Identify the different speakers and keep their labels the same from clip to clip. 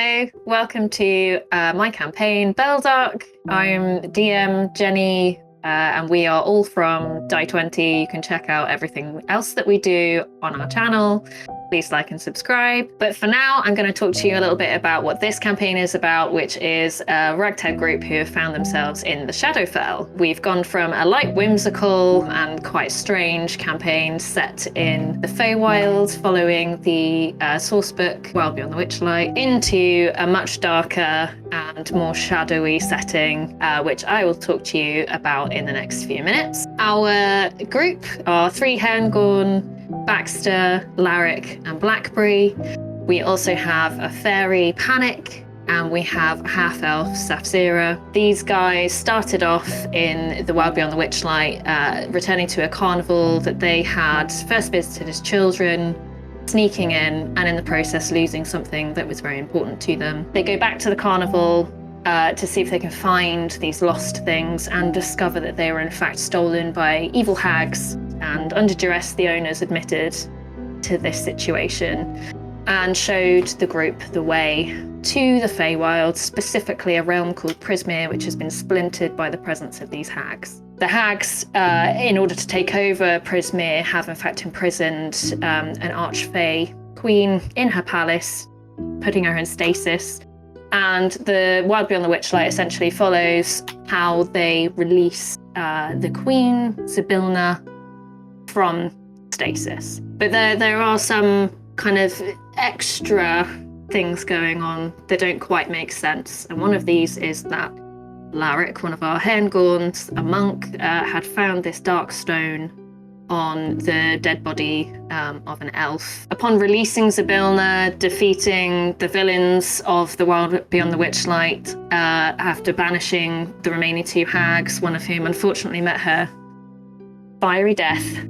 Speaker 1: Hello, welcome to my campaign, Beldark. I'm DM Jenny, and we are all from Die20. You can check out everything else that we do on our channel. Please like and subscribe. But for now, I'm going to talk to you a little bit about what this campaign is about, which is a ragtag group who have found themselves in the Shadowfell. We've gone from a light whimsical and quite strange campaign set in the Feywild following the sourcebook Wild Beyond the Witchlight into a much darker and more shadowy setting, which I will talk to you about in the next few minutes. Our group are 3 Herngorn, Baxter, Larrick, and Blackberry. We also have a fairy, Panic, and we have a half-elf, Safzira. These guys started off in the Wild Beyond the Witchlight, returning to a carnival that they had first visited as children, sneaking in, and in the process losing something that was very important to them. They go back to the carnival to see if they can find these lost things and discover that they were in fact stolen by evil hags, and under duress the owners admitted to this situation and showed the group the way to the Feywild, specifically a realm called Prismere, which has been splintered by the presence of these hags. The hags, in order to take over Prismere, have in fact imprisoned an archfey queen in her palace, putting her in stasis. And the Wild Beyond the Witchlight essentially follows how they release the queen, Sibilna, from stasis. But there are some kind of extra things going on that don't quite make sense. And one of these is that Larrick, one of our Herngorns, a monk, had found this dark stone on the dead body of an elf. Upon releasing Sibilna, defeating the villains of the Wild Beyond the Witchlight, after banishing the remaining 2 hags, one of whom unfortunately met her fiery death,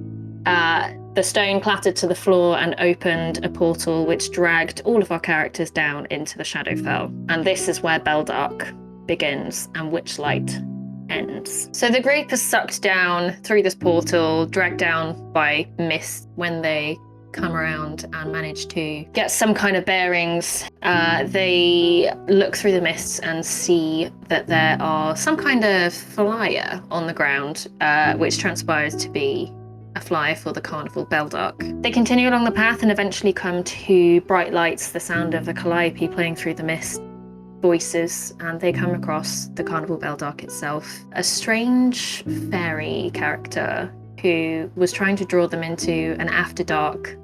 Speaker 1: the stone clattered to the floor and opened a portal which dragged all of our characters down into the Shadowfell. And this is where Beldark begins and Witchlight ends. So the group is sucked down through this portal, dragged down by mist. When they come around and manage to get some kind of bearings, they look through the mists and see that there are some kind of flyer on the ground, which transpires to be a flyer for the carnival Beldark. They continue along the path and eventually come to bright lights, the sound of a calliope playing through the mist, voices, and they come across the carnival Beldark itself. A strange fairy character who was trying to draw them into an after dark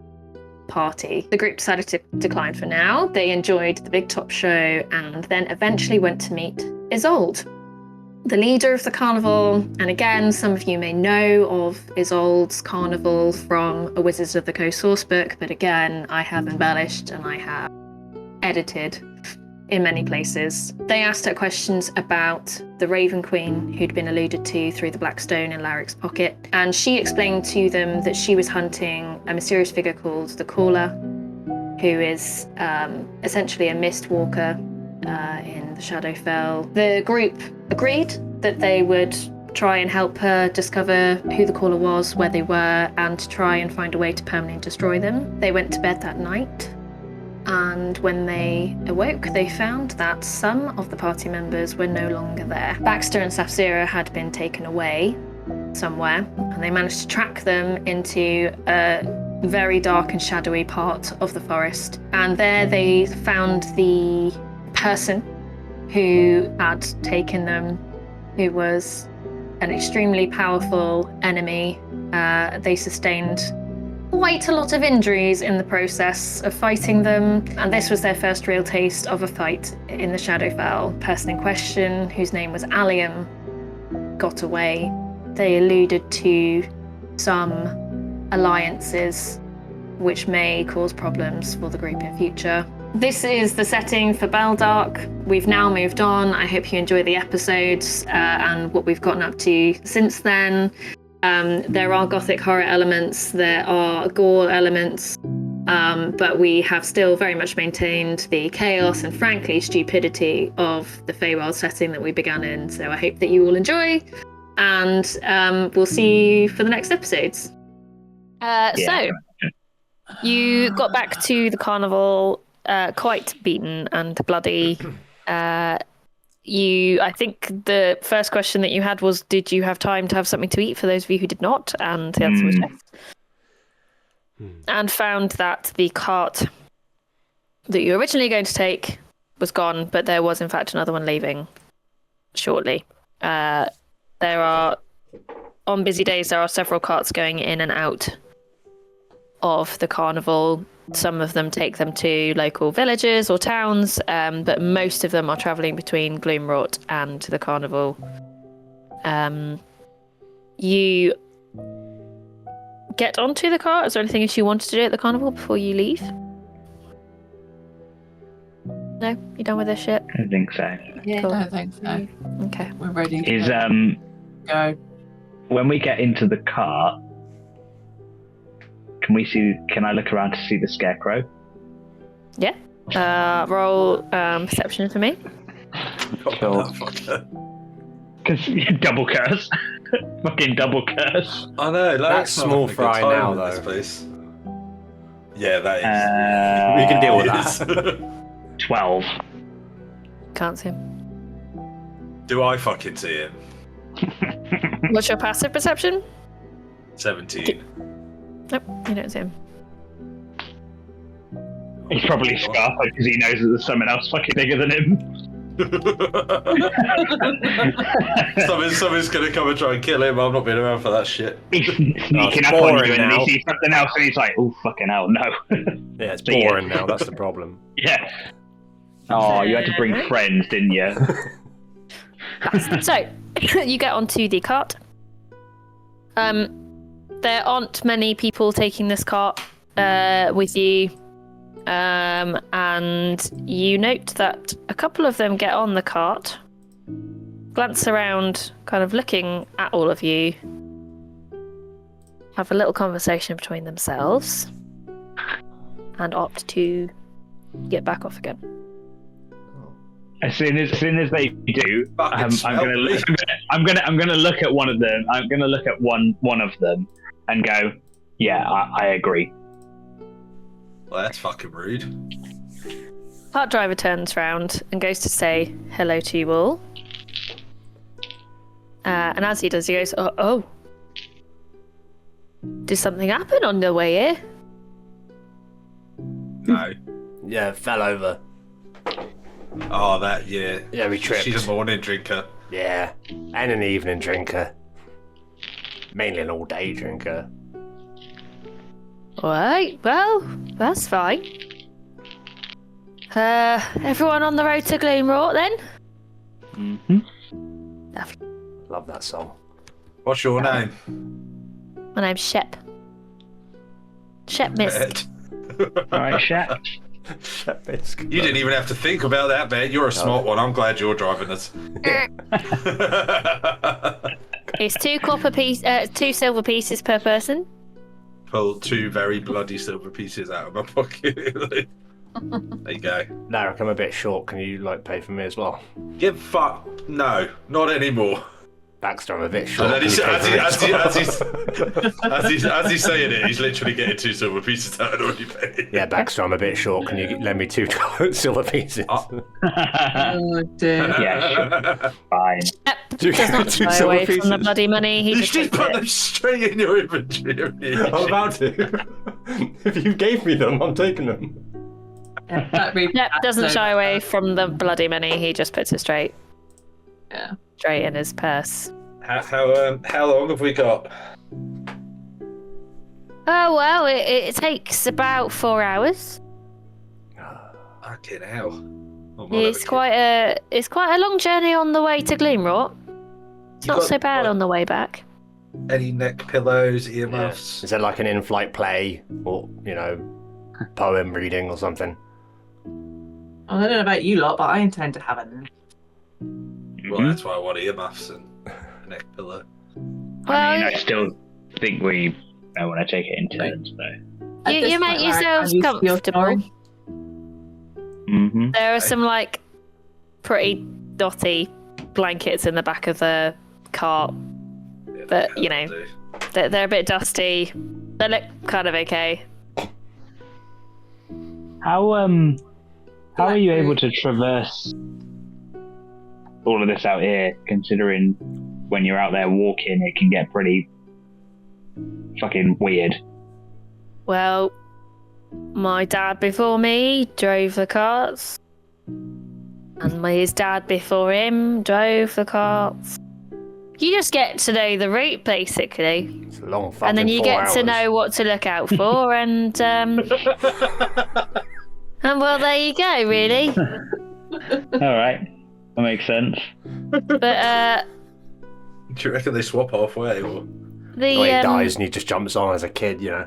Speaker 1: party. The group decided to decline for now. They enjoyed the big top show and then eventually went to meet Isolde, the leader of the carnival. And again, some of you may know of Isolde's carnival from a Wizards of the Coast sourcebook, but again, I have embellished and I have edited in many places. They asked her questions about the Raven Queen, who'd been alluded to through the black stone in Larrick's pocket, and she explained to them that she was hunting a mysterious figure called the Caller, who is essentially a mist walker in the Shadowfell. The group agreed that they would try and help her discover who the Caller was, where they were, and to try and find a way to permanently destroy them. They went to bed that night, and when they awoke, they found that some of the party members were no longer there. Baxter and Safzira had been taken away somewhere, and they managed to track them into a very dark and shadowy part of the forest. And there they found the person who had taken them, who was an extremely powerful enemy. They sustained quite a lot of injuries in the process of fighting them, and this was their first real taste of a fight in the Shadowfell. The person in question, whose name was Allium, got away. They alluded to some alliances which may cause problems for the group in future. This is the setting for Beldark. We've now moved on. I hope you enjoy the episodes and what we've gotten up to since then. There are gothic horror elements, there are gore elements, but we have still very much maintained the chaos and frankly stupidity of the Feywild setting that we began in. So I hope that you all enjoy, and we'll see you for the next episodes. So you got back to the carnival quite beaten and bloody. I think the first question that you had was, did you have time to have something to eat, for those of you who did not? And the answer was yes. And found that the cart that you were originally going to take was gone, but there was in fact another one leaving shortly. On busy days, there are several carts going in and out of the carnival. Some of them take them to local villages or towns, but most of them are travelling between Gloomwrought and the carnival. You get onto the cart. Is there anything else you wanted to do at the carnival before you leave? No? You done with this shit?
Speaker 2: I don't think so.
Speaker 3: Yeah,
Speaker 1: Cool.
Speaker 3: I think so.
Speaker 1: Okay.
Speaker 3: We're ready to
Speaker 2: Is
Speaker 3: go.
Speaker 2: when we get into the cart, can I look around to see the scarecrow?
Speaker 1: Yeah. Roll perception for me.
Speaker 2: Sure. Because double curse. Fucking double curse.
Speaker 4: I know,
Speaker 5: That's small fry now, though.
Speaker 4: This place. Yeah, that is.
Speaker 5: We can deal with that.
Speaker 2: 12.
Speaker 1: Can't see him.
Speaker 4: Do I fucking see him?
Speaker 1: What's your passive perception?
Speaker 4: 17.
Speaker 1: Nope, you don't see him.
Speaker 2: He's probably Scarfo because he knows that there's someone else fucking bigger than him.
Speaker 4: Someone's gonna come and try and kill him. I'm not being around for that shit.
Speaker 2: He's sneaking up on you and he sees something else and he's like, oh, fucking hell, no.
Speaker 5: Yeah, it's boring now, that's the problem.
Speaker 2: Yeah. Oh, you had to bring friends, didn't you?
Speaker 1: So, you get onto the cart. There aren't many people taking this cart with you. And you note that a couple of them get on the cart, glance around, kind of looking at all of you, have a little conversation between themselves, and opt to get back off again.
Speaker 2: As soon as they do, I'm gonna look at one of them. I'm gonna look at one of them and go, yeah, I agree.
Speaker 4: Well, that's fucking rude.
Speaker 1: Cart driver turns round and goes to say hello to you all. And as he does, he goes, oh. Did something happen on the way here?
Speaker 4: No.
Speaker 5: Yeah, fell over.
Speaker 4: Oh, that, yeah.
Speaker 5: Yeah, we tripped.
Speaker 4: She's a morning drinker.
Speaker 5: Yeah, and an evening drinker. Mainly an all-day drinker.
Speaker 1: Alright, well, that's fine. Everyone on the road to Gloomwrought then?
Speaker 2: Mm-hmm.
Speaker 1: Lovely.
Speaker 5: Love that song.
Speaker 4: What's your name?
Speaker 1: My name's Shep. Shep Mist.
Speaker 2: Alright, Shep.
Speaker 4: You didn't even have to think about that, man. You're a smart one. I'm glad you're driving us.
Speaker 1: It's 2 silver pieces per person.
Speaker 4: Pull 2 very bloody silver pieces out of my pocket. There you go.
Speaker 5: Larrick, I'm a bit short. Can you pay for me as well?
Speaker 4: Give fuck. No, not anymore.
Speaker 5: Baxter, I'm a bit short.
Speaker 4: And then as he's saying it, he's literally getting 2 silver pieces out and already paid.
Speaker 5: Yeah, Baxter, I'm a bit short. Can you lend me 2 silver pieces?
Speaker 3: Oh dear.
Speaker 2: Yeah, fine.
Speaker 1: Does not shy away from the bloody money. He
Speaker 4: You
Speaker 1: just
Speaker 4: just
Speaker 1: takes
Speaker 4: put
Speaker 1: it.
Speaker 4: them straight in your inventory.
Speaker 5: I'm about to. If you gave me them, I'm taking them.
Speaker 1: Yep, doesn't shy away from the bloody money. He just puts it straight in his purse.
Speaker 4: How long have we got?
Speaker 1: Oh well, it takes about 4 hours.
Speaker 4: Fucking hell.
Speaker 1: It's quite a long journey on the way to Gloomwrought. It's not so bad on the way back.
Speaker 4: Any neck pillows, earmuffs?
Speaker 5: Yeah. Is there an in-flight play or, poem reading or something?
Speaker 3: I don't know about you lot, but I intend to have a nap.
Speaker 4: Well, that's why I want earmuffs and a neck pillow.
Speaker 2: I still think we want to take it in turns, though.
Speaker 1: You make yourselves comfortable.
Speaker 2: Mm-hmm.
Speaker 1: There are some pretty dotty blankets in the back of the cart, but they're a bit dusty. They look kind of okay.
Speaker 2: How How are you able to traverse all of this out here, considering when you're out there walking, it can get pretty fucking weird?
Speaker 1: Well, my dad before me drove the carts, and his dad before him drove the carts. You just get to know the route, basically.
Speaker 5: It's a long fucking
Speaker 1: And then you
Speaker 5: 4
Speaker 1: get
Speaker 5: hours.
Speaker 1: to know what to look out for, and well, there you go, really.
Speaker 2: All right, that makes sense.
Speaker 1: But
Speaker 4: Do you reckon they swap halfway? Or?
Speaker 1: the
Speaker 5: Or he dies and he just jumps on as a kid, you know.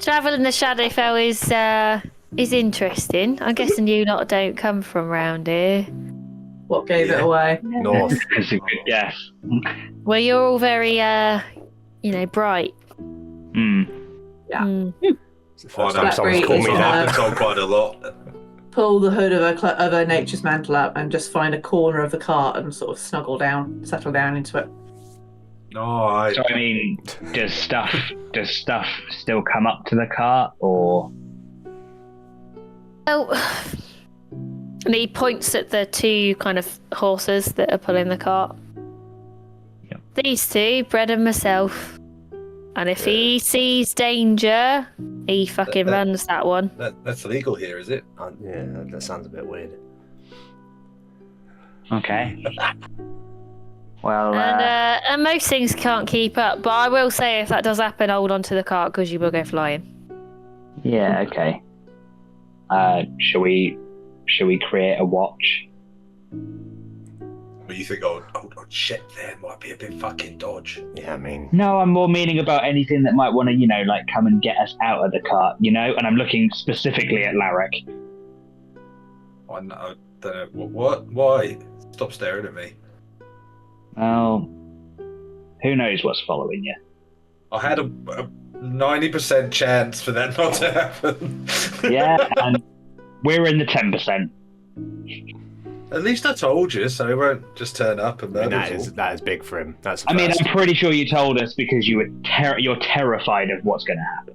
Speaker 1: travel in the Shadowfell is interesting. I'm guessing you lot don't come from round here.
Speaker 3: What gave it away?
Speaker 5: North.
Speaker 2: That's a good guess.
Speaker 1: Well, you're all very, bright.
Speaker 2: Hmm.
Speaker 3: Yeah.
Speaker 1: Mm.
Speaker 5: It's the first
Speaker 4: Oh,
Speaker 5: time
Speaker 3: that
Speaker 5: someone's
Speaker 3: great
Speaker 5: called me
Speaker 3: is,
Speaker 5: that.
Speaker 4: I've been told quite a lot.
Speaker 3: Pull the hood of a nature's mantle up and just find a corner of the cart and sort of settle down into it.
Speaker 4: No,
Speaker 2: So I mean, does stuff still come up to the cart, or?
Speaker 1: Oh, and he points at the two kind of horses that are pulling the cart.
Speaker 2: Yep.
Speaker 1: These two, Brett and myself. And if he sees danger, he fucking runs that one.
Speaker 4: that's legal here, is it?
Speaker 5: Yeah, that sounds a bit weird.
Speaker 2: Okay. Well,
Speaker 1: And most things can't keep up, but I will say if that does happen, hold on to the cart because you will go flying.
Speaker 2: yeah, okay. Shall we create a watch?
Speaker 4: But you think, oh shit, there might be a bit fucking dodge.
Speaker 5: Yeah, I mean,
Speaker 2: No, I'm more meaning about anything that might want to, come and get us out of the cart, And I'm looking specifically at Larrick.
Speaker 4: I don't know. What? Why? Stop staring at me.
Speaker 2: Well, who knows what's following you?
Speaker 4: I had a 90% chance for that not to happen.
Speaker 2: Yeah, and we're in the 10%.
Speaker 4: At least I told you, so he won't just turn up and
Speaker 5: I mean
Speaker 4: murder
Speaker 5: that is big for him. That's the
Speaker 2: I mean,
Speaker 5: first.
Speaker 2: I'm pretty sure you told us because you're terrified of what's going to happen.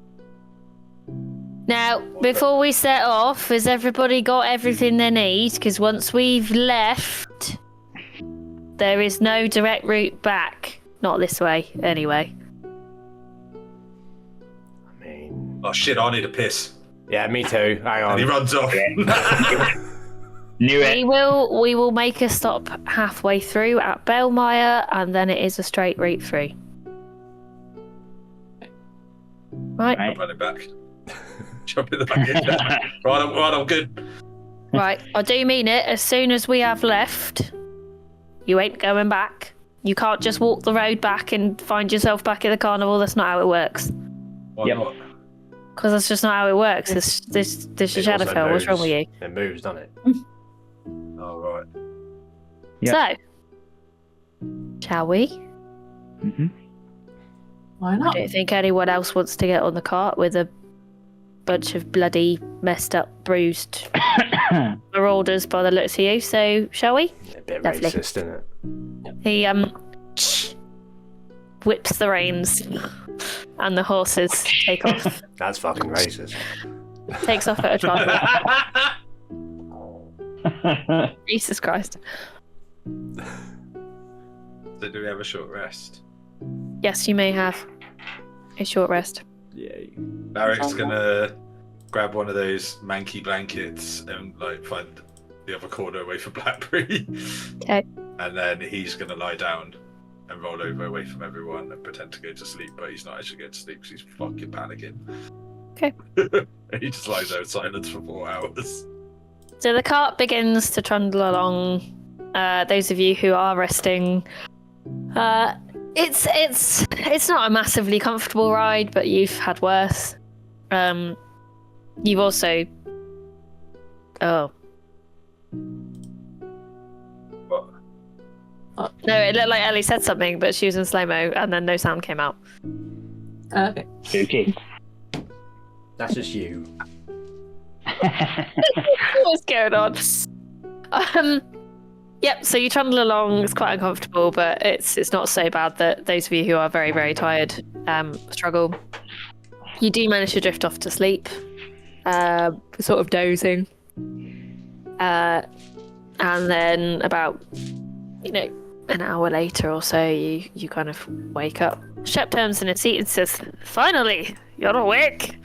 Speaker 1: Now, before we set off, has everybody got everything they need? Because once we've left, there is no direct route back. Not this way, anyway.
Speaker 5: I mean,
Speaker 4: Oh shit, I need a piss.
Speaker 5: yeah, me too. Hang
Speaker 4: And he
Speaker 5: on.
Speaker 4: runs off.
Speaker 2: Knew it.
Speaker 1: We will make a stop halfway through at Belmire, and then it is a straight route through. Right.
Speaker 2: Right.
Speaker 4: Running back. Jump in the back. Right, I'm good.
Speaker 1: Right, I do mean it. As soon as we have left, you ain't going back. You can't just walk the road back and find yourself back at the carnival. That's not how it works.
Speaker 4: Why
Speaker 2: Yep.
Speaker 4: not?
Speaker 1: Because that's just not how it works. This is
Speaker 5: It also
Speaker 1: Shadowfell. What's wrong with you?
Speaker 5: It moves, doesn't it?
Speaker 4: Oh, right.
Speaker 2: Yep.
Speaker 1: So, shall we?
Speaker 2: Mm-hmm.
Speaker 3: Why
Speaker 1: I
Speaker 3: not?
Speaker 1: don't think anyone else wants to get on the cart with a bunch of bloody, messed up, bruised marauders by the looks of you. So, shall we?
Speaker 5: A bit
Speaker 1: Lovely.
Speaker 5: racist, isn't it?
Speaker 1: He whips the reins, and the horses take off.
Speaker 5: That's fucking racist.
Speaker 1: Takes off at a trot. Jesus Christ.
Speaker 4: So do we have a short rest?
Speaker 1: Yes, you may have a short rest.
Speaker 5: Yeah.
Speaker 4: Barrick's gonna grab one of those manky blankets and find the other corner away from Blackberry.
Speaker 1: Okay.
Speaker 4: And then he's gonna lie down and roll over away from everyone and pretend to go to sleep, but he's not actually going to sleep because he's fucking panicking.
Speaker 1: Okay.
Speaker 4: He just lies there in silence for 4 hours.
Speaker 1: So the cart begins to trundle along. Those of you who are resting, it's not a massively comfortable ride, but you've had worse. You've also
Speaker 4: What?
Speaker 1: no, it looked like Ellie said something, but she was in slow mo, and then no sound came out.
Speaker 3: Okay.
Speaker 2: Spooky.
Speaker 5: That's just you.
Speaker 1: What's going on? Yep. So you trundle along. It's quite uncomfortable, but it's not so bad that those of you who are very, very tired struggle. You do manage to drift off to sleep, sort of dozing.
Speaker 6: And then about, an hour later or so, you kind of wake up. Shep turns in his seat and says, "Finally, you're awake."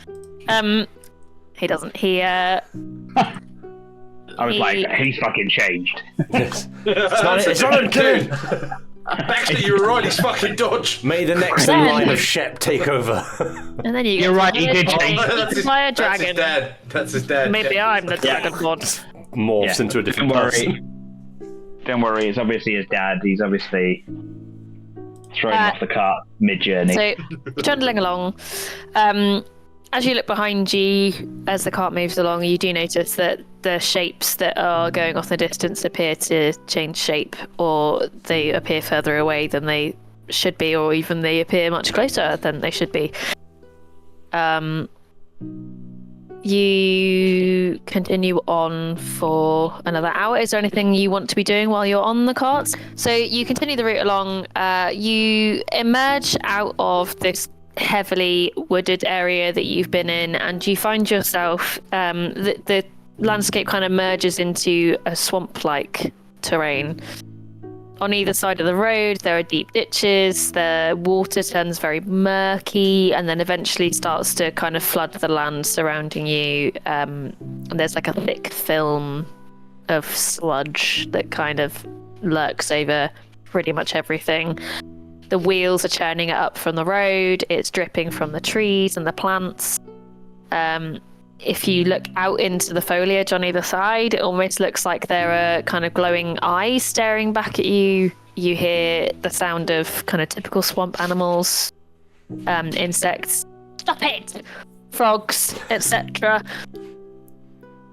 Speaker 6: He doesn't.
Speaker 2: I was like, he's fucking changed.
Speaker 5: It's not a
Speaker 4: dude. Actually, you were right. He's fucking dodged.
Speaker 5: May the next in line of Shep take over.
Speaker 6: And then
Speaker 2: You're right, he did change.
Speaker 6: Eaten by a dragon.
Speaker 4: That's his dad.
Speaker 6: Maybe I'm the dragon lord.
Speaker 5: Morphs into a different person.
Speaker 2: Don't worry, it's obviously his dad. He's obviously throwing off the cart mid-journey.
Speaker 6: So, trundling along, as you look behind you, as the cart moves along, you do notice that the shapes that are going off in the distance appear to change shape, or they appear further away than they should be, or even they appear much closer than they should be. You continue on for another hour. Is there anything you want to be doing while you're on the cart? So you continue the route along. You emerge out of this heavily wooded area that you've been in, and you find yourself, the landscape kind of merges into a swamp-like terrain. On either side of the road, there are deep ditches, the water turns very murky, and then eventually starts to kind of flood the land surrounding you. And there's like a thick film of sludge that kind of lurks over pretty much everything. The wheels are churning it up from the road, it's dripping from the trees and the plants. If you look out into the foliage on either side, it almost looks like there are kind of glowing eyes staring back at you. You hear the sound of kind of typical swamp animals, insects. Stop it! Frogs, etc.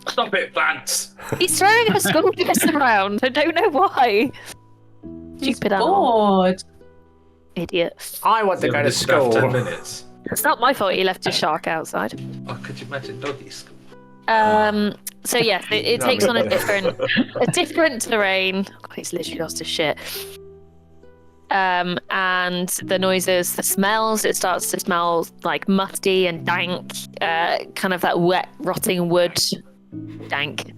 Speaker 4: Stop it, plants!
Speaker 6: He's throwing a school bus around. I don't know why. Stupid animal.
Speaker 3: Bored.
Speaker 6: Idiot.
Speaker 5: I want to go to school.
Speaker 4: 10 minutes.
Speaker 6: It's not my fault he left his shark outside.
Speaker 4: Oh, could you imagine doggy school?
Speaker 6: So yes, it takes on a different terrain. God, he's literally lost his shit. And the noises, the smells, it starts to smell like musty and dank, kind of that wet, rotting wood, dank.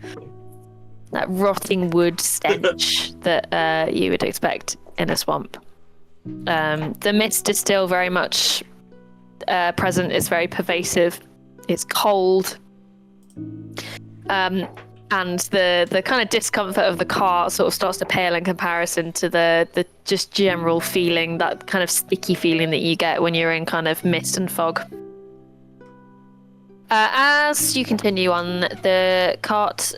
Speaker 6: That rotting wood stench that you would expect in a swamp. The mist is still very much present. It's very pervasive. It's cold. And the kind of discomfort of the car sort of starts to pale in comparison to the just general feeling, that kind of sticky feeling that you get when you're in kind of mist and fog. As you continue on, the cart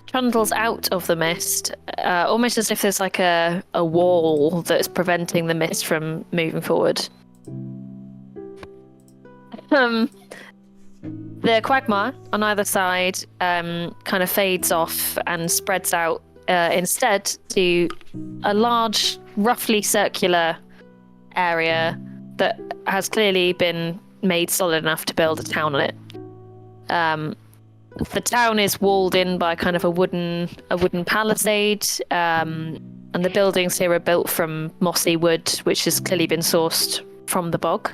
Speaker 6: trundles out of the mist, almost as if there's like a wall that's preventing the mist from moving forward. The quagmire on either side kind of fades off and spreads out instead to a large, roughly circular area that has clearly been made solid enough to build a town on it. The town is walled in by kind of a wooden palisade, and the buildings here are built from mossy wood, which has clearly been sourced from the bog.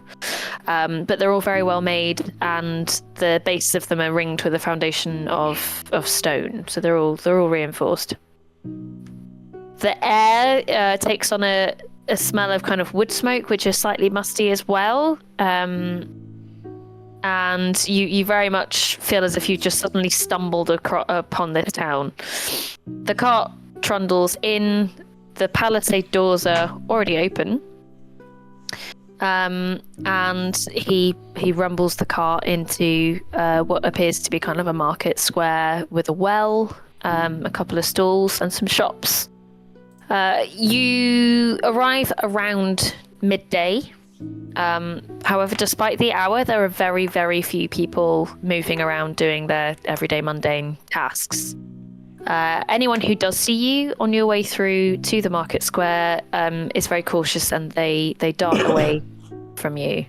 Speaker 6: But they're all very well made, and the bases of them are ringed with a foundation of stone, so they're all reinforced. The air takes on a smell of kind of wood smoke, which is slightly musty as well. And you very much feel as if you just suddenly stumbled upon this town. The cart trundles in. The palisade doors are already open. And he rumbles the cart into what appears to be kind of a market square with a well, a couple of stalls, and some shops. You arrive around midday. However, despite the hour, there are very, very few people moving around doing their everyday mundane tasks. Anyone who does see you on your way through to the market square is very cautious, and they dart away from you.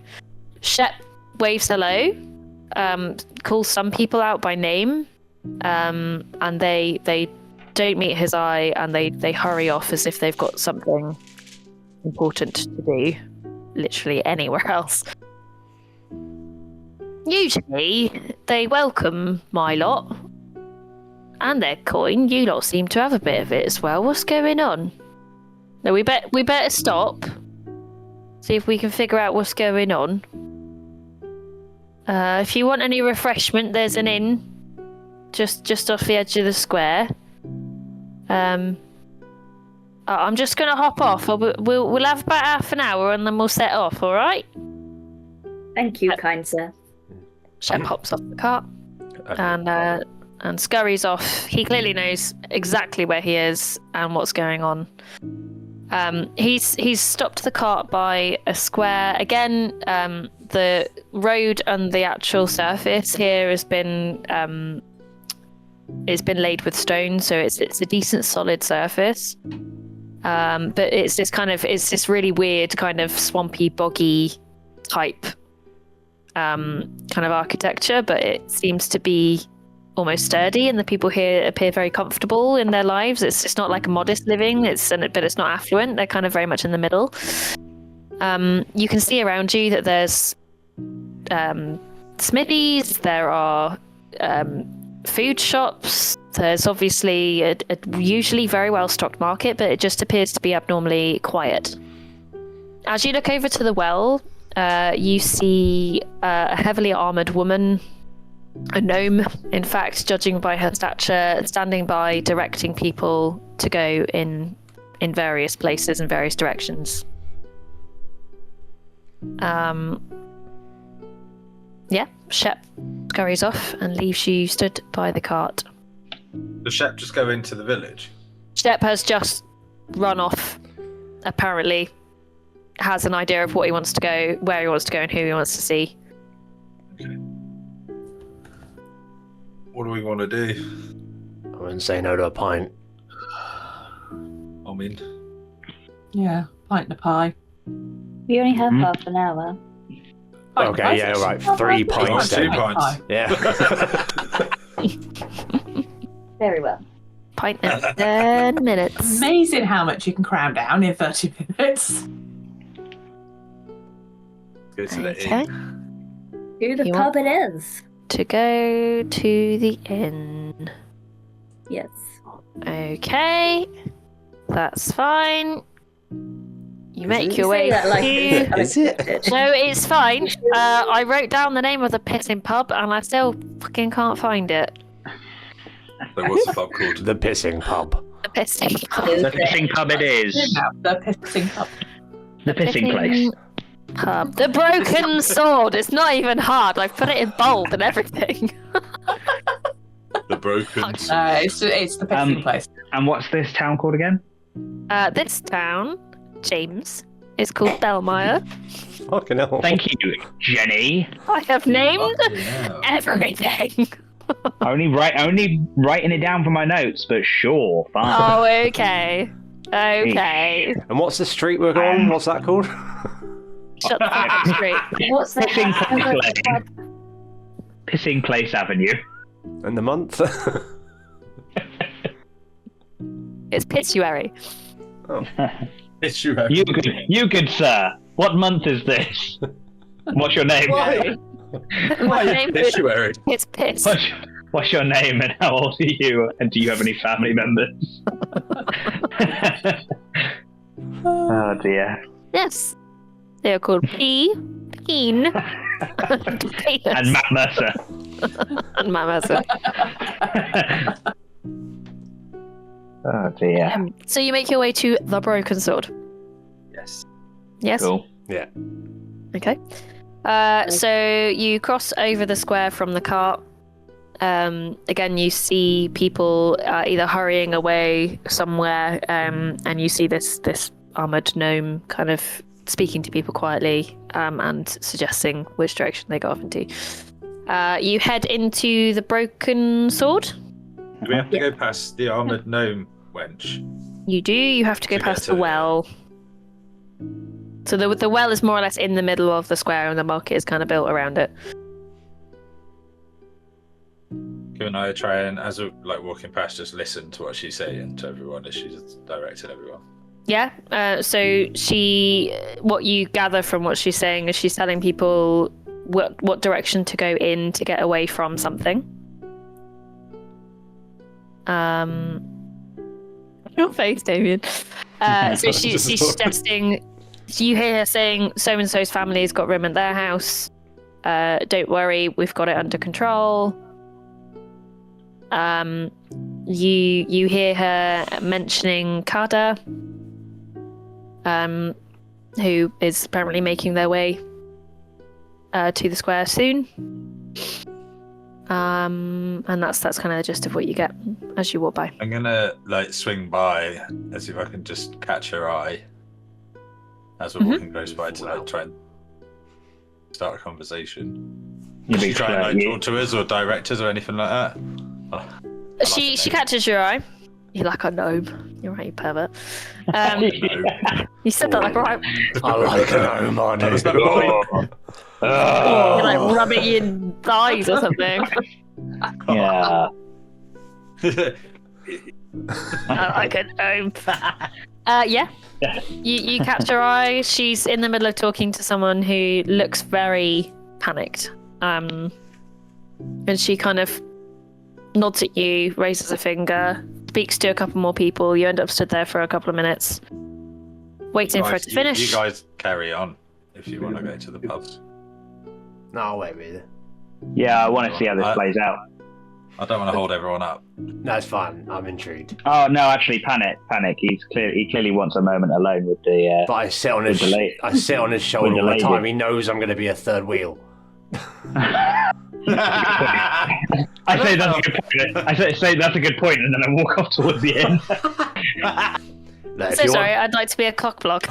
Speaker 6: Shep waves hello, calls some people out by name, and they don't meet his eye, and they hurry off as if they've got something important to do, literally anywhere else. Usually, they welcome my lot, And their coin. You lot seem to have a bit of it as well. What's going on? No, we better stop. See if we can figure out what's going on. If you want any refreshment, there's an inn just off the edge of the square. I'm just gonna hop off. We'll have about half an hour and then we'll set off. All right?
Speaker 7: Thank you, kind sir.
Speaker 6: Shep hops off the cart and scurries off. He clearly knows exactly where he is and what's going on. He's stopped the cart by a square. Again, the road and the actual surface here has been laid with stone, so it's a decent solid surface. But it's this really weird kind of swampy, boggy type kind of architecture, but it seems to be almost sturdy, and the people here appear very comfortable in their lives. It's not like a modest living, but it's not affluent. They're kind of very much in the middle. You can see around you that there's smithies, there are food shops, there's obviously a usually very well stocked market, but it just appears to be abnormally quiet. As you look over to the well, you see a heavily armoured woman, a gnome, in fact, judging by her stature, standing by, directing people to go in various places and various directions. Shep scurries off and leaves you stood by the cart.
Speaker 4: Does Shep just go into the village?
Speaker 6: Shep has just run off, apparently has an idea of what he wants to go, where he wants to go, and who he wants to see.
Speaker 4: Okay. What do we want to do?
Speaker 5: I wouldn't say no to a pint.
Speaker 4: I mean,
Speaker 3: Yeah, pint and a pie.
Speaker 7: We only have half an hour.
Speaker 3: Pint and
Speaker 5: Okay,
Speaker 3: pie's
Speaker 5: yeah,
Speaker 3: actually
Speaker 5: right.
Speaker 3: not
Speaker 5: 3
Speaker 3: bad.
Speaker 5: pints
Speaker 4: Two
Speaker 5: then.
Speaker 4: pints.
Speaker 5: Yeah.
Speaker 7: Very well.
Speaker 6: Pint in 10 minutes.
Speaker 3: Amazing how much you can cram down in 30 minutes.
Speaker 4: Go to the
Speaker 6: Okay.
Speaker 4: inn.
Speaker 7: To the
Speaker 6: You
Speaker 7: pub it is.
Speaker 6: To go to the inn.
Speaker 7: Yes.
Speaker 6: Okay. That's fine. You make your
Speaker 7: You
Speaker 6: way
Speaker 7: say that like
Speaker 6: to...
Speaker 7: it's
Speaker 5: Is it?
Speaker 7: unexpected.
Speaker 6: No, it's fine. I wrote down the name of the pissing pub and I still fucking can't find it.
Speaker 4: So what's the pub called?
Speaker 5: The pissing pub.
Speaker 6: The pissing pub.
Speaker 2: The pissing pub it is.
Speaker 3: The pissing pub.
Speaker 2: The pissing place.
Speaker 6: Pub. The Broken Sword. It's not even hard. I've put it in bold and everything.
Speaker 4: The Broken.
Speaker 3: It's the pissing place.
Speaker 2: And what's this town called again?
Speaker 6: This town, James, is called Belmire.
Speaker 5: Fucking hell.
Speaker 2: Thank you, Jenny.
Speaker 6: I have named
Speaker 4: Yeah.
Speaker 6: everything.
Speaker 2: Only writing it down for my notes, but sure, fine.
Speaker 6: Oh, okay. Okay.
Speaker 5: And what's the street we're on? What's that called?
Speaker 6: Shut the fuck up straight.
Speaker 7: What's the
Speaker 2: Pissing
Speaker 7: house?
Speaker 2: Place Lane. Pissing Place Avenue.
Speaker 5: And the month?
Speaker 6: It's Pissuary.
Speaker 4: It's you.
Speaker 2: You good sir. What month is this? What's your name?
Speaker 6: My name is
Speaker 4: Obituary.
Speaker 6: it's Piss.
Speaker 2: What's your name and how old are you? And do you have any family members? Oh dear.
Speaker 6: Yes. They are called Peen,
Speaker 2: And Matt Mercer.
Speaker 6: and Mamasa.
Speaker 2: Oh dear.
Speaker 6: So you make your way to the Broken Sword.
Speaker 4: Yes.
Speaker 6: Yes.
Speaker 2: Cool.
Speaker 5: Yeah.
Speaker 6: Okay. So you cross over the square from the cart. Again, you see people either hurrying away somewhere, and you see this armored gnome kind of speaking to people quietly and suggesting which direction they go off into. You head into the Broken Sword.
Speaker 4: Do we have to go past the armoured gnome wench?
Speaker 6: You do. You have to go
Speaker 4: To get
Speaker 6: past
Speaker 4: to
Speaker 6: the
Speaker 4: the-
Speaker 6: well. So the well is more or less in the middle of the square, and the market is kind of built around it.
Speaker 4: Can I try and, as we're walking past, just listen to what she's saying to everyone as she's directing everyone?
Speaker 6: Yeah. So what you gather from what she's saying is she's telling people what direction to go in to get away from something. Your face, Damien. So she's suggesting. You hear her saying, "So and so's family's got room at their house. Don't worry, we've got it under control." You hear her mentioning Kada, who is apparently making their way to the square soon. And that's kind of the gist of what you get as you walk by.
Speaker 4: I'm gonna swing by and see if I can just catch her eye as we're walking close by to try and start a conversation.
Speaker 2: You
Speaker 4: She
Speaker 2: big
Speaker 4: try
Speaker 2: flirt,
Speaker 4: and
Speaker 2: you.
Speaker 4: talk to us or direct us or anything like that.
Speaker 6: She catches your eye. You're like a gnome. You're right, you pervert. You said that like right.
Speaker 5: I like an gnome, I do.
Speaker 6: You're like rubbing your thighs or something.
Speaker 2: Yeah.
Speaker 6: I like a gnome. Yeah. You catch her eye. She's in the middle of talking to someone who looks very panicked. And she kind of nods at you, raises a finger, speaks to a couple more people. You end up stood there for a couple of minutes, waiting for her to finish.
Speaker 4: You guys carry on if you want to go to the pubs.
Speaker 5: No, I'll wait with you.
Speaker 2: Yeah, I want to see how this plays out.
Speaker 4: I don't want to hold everyone up.
Speaker 5: No, it's fine. I'm intrigued.
Speaker 2: Oh no, actually, panic. He clearly wants a moment alone with the.
Speaker 5: But I sit on his shoulder
Speaker 2: with the
Speaker 5: all the time.
Speaker 2: lady.
Speaker 5: He knows I'm going to be a third wheel.
Speaker 2: I say that's a good point. I say that's a good point, and then I walk off towards the end.
Speaker 5: Look,
Speaker 6: So sorry, I'd like to be a cock block.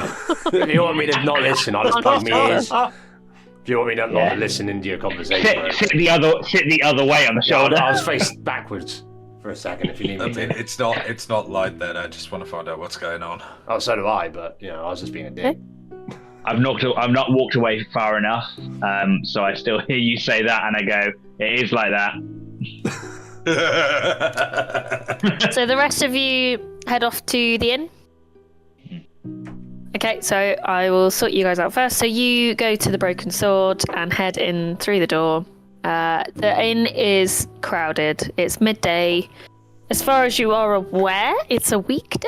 Speaker 5: If you want me to not listen, I'll just plug my ears. If you want me to not listen into your conversation,
Speaker 2: Sit the other way on the shoulder.
Speaker 5: I was faced backwards for a second. If you need
Speaker 4: I
Speaker 5: me
Speaker 4: mean,
Speaker 5: to.
Speaker 4: it's not like that. I just want to find out what's going on.
Speaker 5: Oh, so do I. But I was just being a dick.
Speaker 2: I've not walked away far enough, so I still hear you say that, and I go, "It is like that."
Speaker 6: So the rest of you head off to the inn. Okay, so I will sort you guys out first. So you go to the Broken Sword and head in through the door. The inn is crowded. It's midday. As far as you are aware, it's a weekday.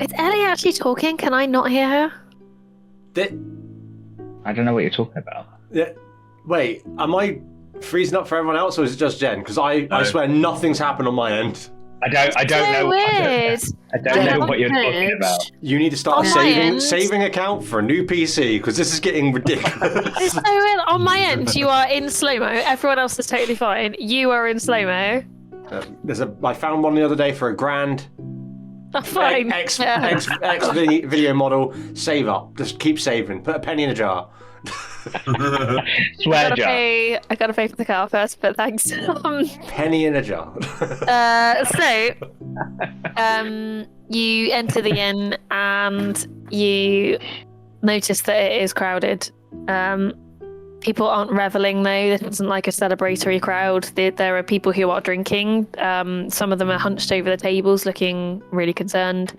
Speaker 6: Is Ellie actually talking? Can I not hear her?
Speaker 2: I don't know what you're talking about.
Speaker 5: Wait, am I freezing up for everyone else, or is it just Jen? Because I swear nothing's happened on my end.
Speaker 2: I don't know.
Speaker 6: Weird.
Speaker 2: I don't know what you're talking about.
Speaker 5: You need to start
Speaker 6: On my end.
Speaker 5: saving account for a new PC, because this is getting ridiculous.
Speaker 6: It's so weird. On my end, you are in slow-mo. Everyone else is totally fine. You are in slow-mo.
Speaker 5: I found one the other day for $1,000.
Speaker 6: Oh, fine.
Speaker 5: X video model. Save up. Just keep saving. Put a penny in a jar.
Speaker 2: Swear jar.
Speaker 6: I gotta pay for the car first, but thanks.
Speaker 5: Penny in a jar.
Speaker 6: You enter the inn and you notice that it is crowded. People aren't reveling though. This isn't like a celebratory crowd. There are people who are drinking. Some of them are hunched over the tables, looking really concerned.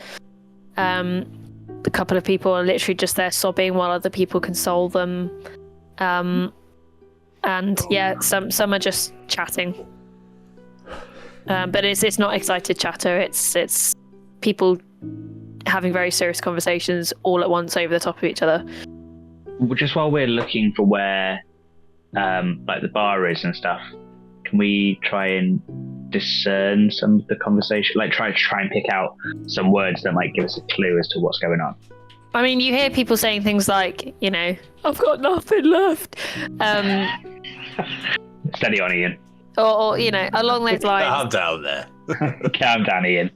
Speaker 6: A couple of people are literally just there sobbing while other people console them. And yeah, some are just chatting. But it's not excited chatter. It's people having very serious conversations all at once over the top of each other.
Speaker 2: Just while we're looking for where like the bar is and stuff, can we try and discern some of the conversation, like try and pick out some words that might give us a clue as to what's going on?
Speaker 6: I mean, you hear people saying things like, I've got nothing left.
Speaker 2: Steady on, Ian.
Speaker 6: Or along those lines.
Speaker 4: I'm down there.
Speaker 2: Calm down, Ian.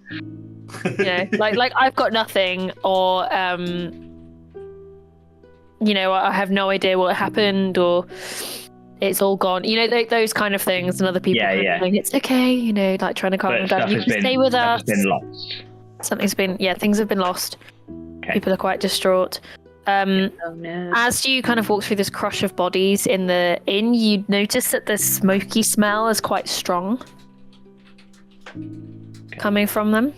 Speaker 6: Like I've got nothing, or I have no idea what happened, or it's all gone. Those kind of things, and other people going, it's okay, like trying to calm them down. You can stay with us.
Speaker 2: Been lost.
Speaker 6: Things have been lost. Okay. People are quite distraught.
Speaker 7: Oh no.
Speaker 6: As you kind of walk through this crush of bodies in the inn, you notice that the smoky smell is quite strong coming from them.